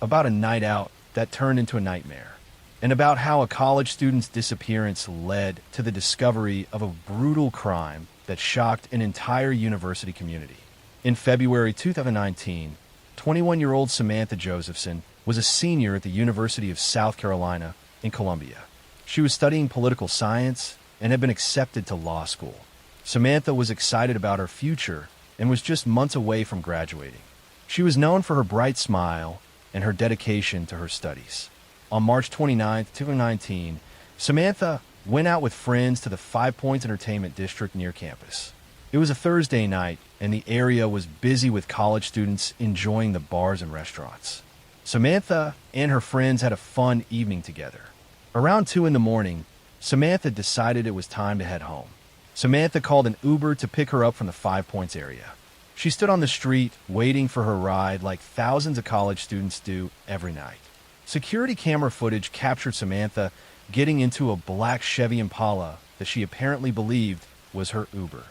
about a night out that turned into a nightmare, and about how a college student's disappearance led to the discovery of a brutal crime that shocked an entire university community. In February 2019, 21-year-old Samantha Josephson was a senior at the University of South Carolina in Columbia. She was studying political science and had been accepted to law school. Samantha was excited about her future and was just months away from graduating. She was known for her bright smile and her dedication to her studies. On March 29, 2019, Samantha went out with friends to the Five Points Entertainment District near campus. It was a Thursday night, and the area was busy with college students enjoying the bars and restaurants. Samantha and her friends had a fun evening together. Around 2 in the morning, Samantha decided it was time to head home. Samantha called an Uber to pick her up from the Five Points area. She stood on the street waiting for her ride like thousands of college students do every night. Security camera footage captured Samantha getting into a black Chevy Impala that she apparently believed was her Uber.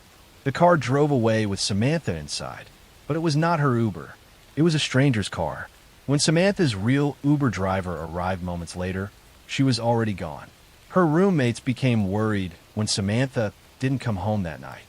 The car drove away with Samantha inside, but it was not her Uber. It was a stranger's car. When Samantha's real Uber driver arrived moments later, she was already gone. Her roommates became worried when Samantha didn't come home that night.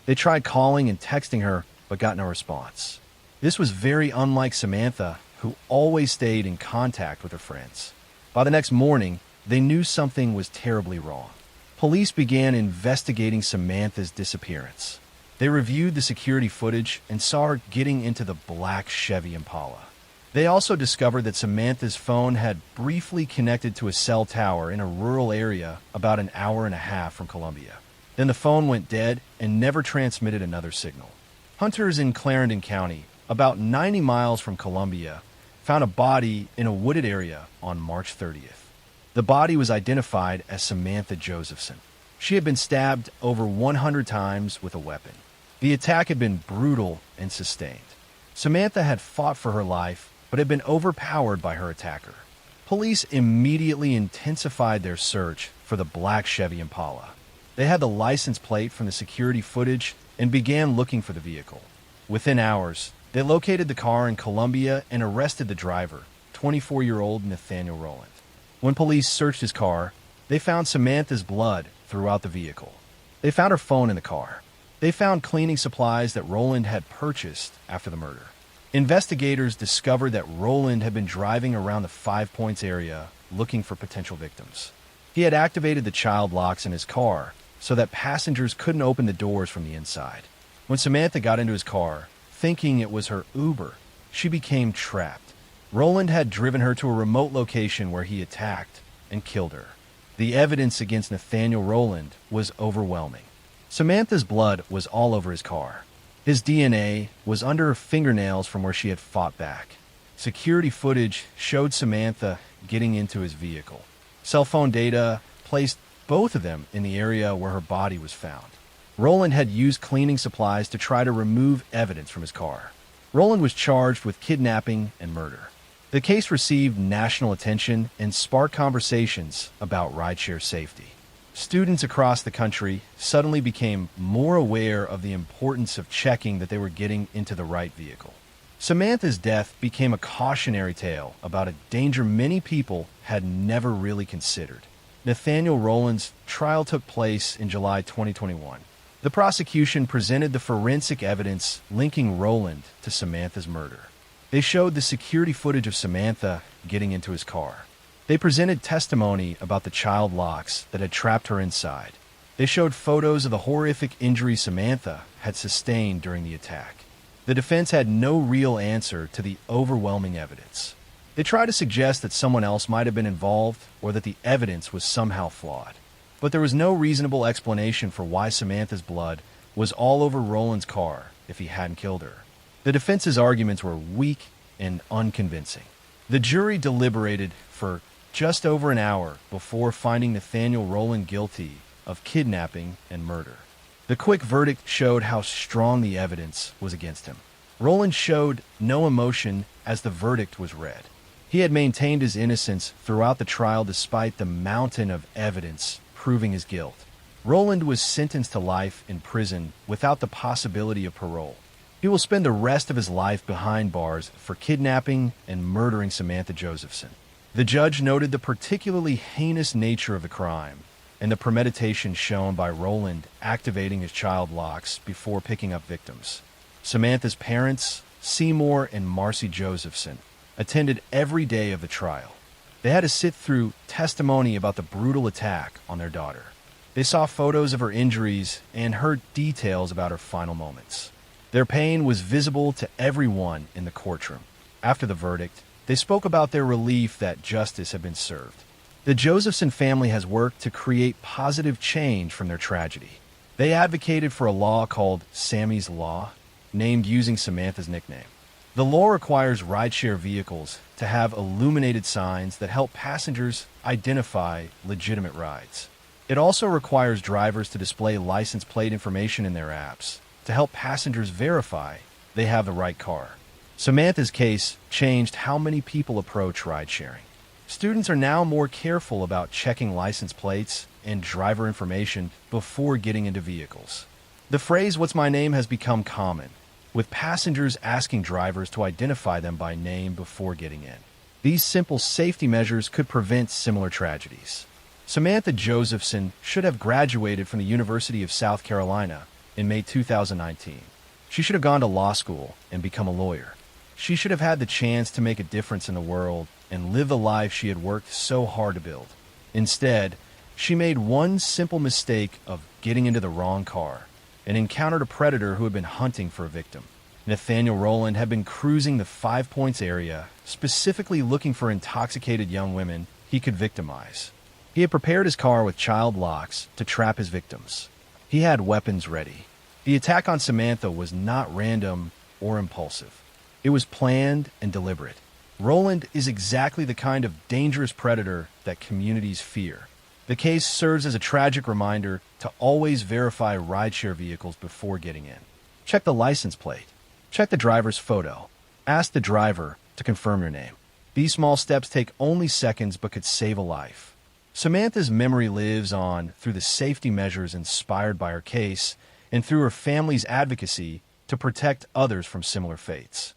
They tried calling and texting her, but got no response. This was very unlike Samantha, who always stayed in contact with her friends. By the next morning, they knew something was terribly wrong. Police began investigating Samantha's disappearance. They reviewed the security footage and saw her getting into the black Chevy Impala. They also discovered that Samantha's phone had briefly connected to a cell tower in a rural area about an hour and a half from Columbia. Then the phone went dead and never transmitted another signal. Hunters in Clarendon County, about 90 miles from Columbia, found a body in a wooded area on March 30th. The body was identified as Samantha Josephson. She had been stabbed over 100 times with a weapon. The attack had been brutal and sustained. Samantha had fought for her life, but had been overpowered by her attacker. Police immediately intensified their search for the black Chevy Impala. They had the license plate from the security footage and began looking for the vehicle. Within hours, they located the car in Columbia and arrested the driver, 24-year-old Nathaniel Rowland. When police searched his car, they found Samantha's blood throughout the vehicle. They found her phone in the car. They found cleaning supplies that Rowland had purchased after the murder. Investigators discovered that Rowland had been driving around the Five Points area looking for potential victims. He had activated the child locks in his car so that passengers couldn't open the doors from the inside. When Samantha got into his car, thinking it was her Uber, she became trapped. Rowland had driven her to a remote location where he attacked and killed her. The evidence against Nathaniel Rowland was overwhelming. Samantha's blood was all over his car. His DNA was under her fingernails from where she had fought back. Security footage showed Samantha getting into his vehicle. Cell phone data placed both of them in the area where her body was found. Rowland had used cleaning supplies to try to remove evidence from his car. Rowland was charged with kidnapping and murder. The case received national attention and sparked conversations about rideshare safety. Students across the country suddenly became more aware of the importance of checking that they were getting into the right vehicle. Samantha's death became a cautionary tale about a danger many people had never really considered. Nathaniel Rowland's trial took place in July 2021. The prosecution presented the forensic evidence linking Rowland to Samantha's murder. They showed the security footage of Samantha getting into his car. They presented testimony about the child locks that had trapped her inside. They showed photos of the horrific injuries Samantha had sustained during the attack. The defense had no real answer to the overwhelming evidence. They tried to suggest that someone else might have been involved or that the evidence was somehow flawed. But there was no reasonable explanation for why Samantha's blood was all over Rowland's car if he hadn't killed her. The defense's arguments were weak and unconvincing. The jury deliberated for just over an hour before finding Nathaniel Rowland guilty of kidnapping and murder. The quick verdict showed how strong the evidence was against him. Rowland showed no emotion as the verdict was read. He had maintained his innocence throughout the trial despite the mountain of evidence proving his guilt. Rowland was sentenced to life in prison without the possibility of parole. He will spend the rest of his life behind bars for kidnapping and murdering Samantha Josephson. The judge noted the particularly heinous nature of the crime and the premeditation shown by Rowland activating his child locks before picking up victims. Samantha's parents, Seymour and Marcy Josephson, attended every day of the trial. They had to sit through testimony about the brutal attack on their daughter. They saw photos of her injuries and heard details about her final moments. Their pain was visible to everyone in the courtroom. After the verdict, they spoke about their relief that justice had been served. The Josephson family has worked to create positive change from their tragedy. They advocated for a law called Sammy's Law, named using Samantha's nickname. The law requires rideshare vehicles to have illuminated signs that help passengers identify legitimate rides. It also requires drivers to display license plate information in their apps to help passengers verify they have the right car. Samantha's case changed how many people approach ride-sharing. Students are now more careful about checking license plates and driver information before getting into vehicles. The phrase "what's my name" has become common, with passengers asking drivers to identify them by name before getting in. These simple safety measures could prevent similar tragedies. Samantha Josephson should have graduated from the University of South Carolina in May 2019. She should have gone to law school and become a lawyer. She should have had the chance to make a difference in the world and live the life she had worked so hard to build. Instead, she made one simple mistake of getting into the wrong car and encountered a predator who had been hunting for a victim. Nathaniel Rowland had been cruising the 5 Points area, specifically looking for intoxicated young women he could victimize. He had prepared his car with child locks to trap his victims. He had weapons ready. The attack on Samantha was not random or impulsive. It was planned and deliberate. Rowland is exactly the kind of dangerous predator that communities fear. The case serves as a tragic reminder to always verify rideshare vehicles before getting in. Check the license plate. Check the driver's photo. Ask the driver to confirm your name. These small steps take only seconds but could save a life. Samantha's memory lives on through the safety measures inspired by her case and through her family's advocacy to protect others from similar fates.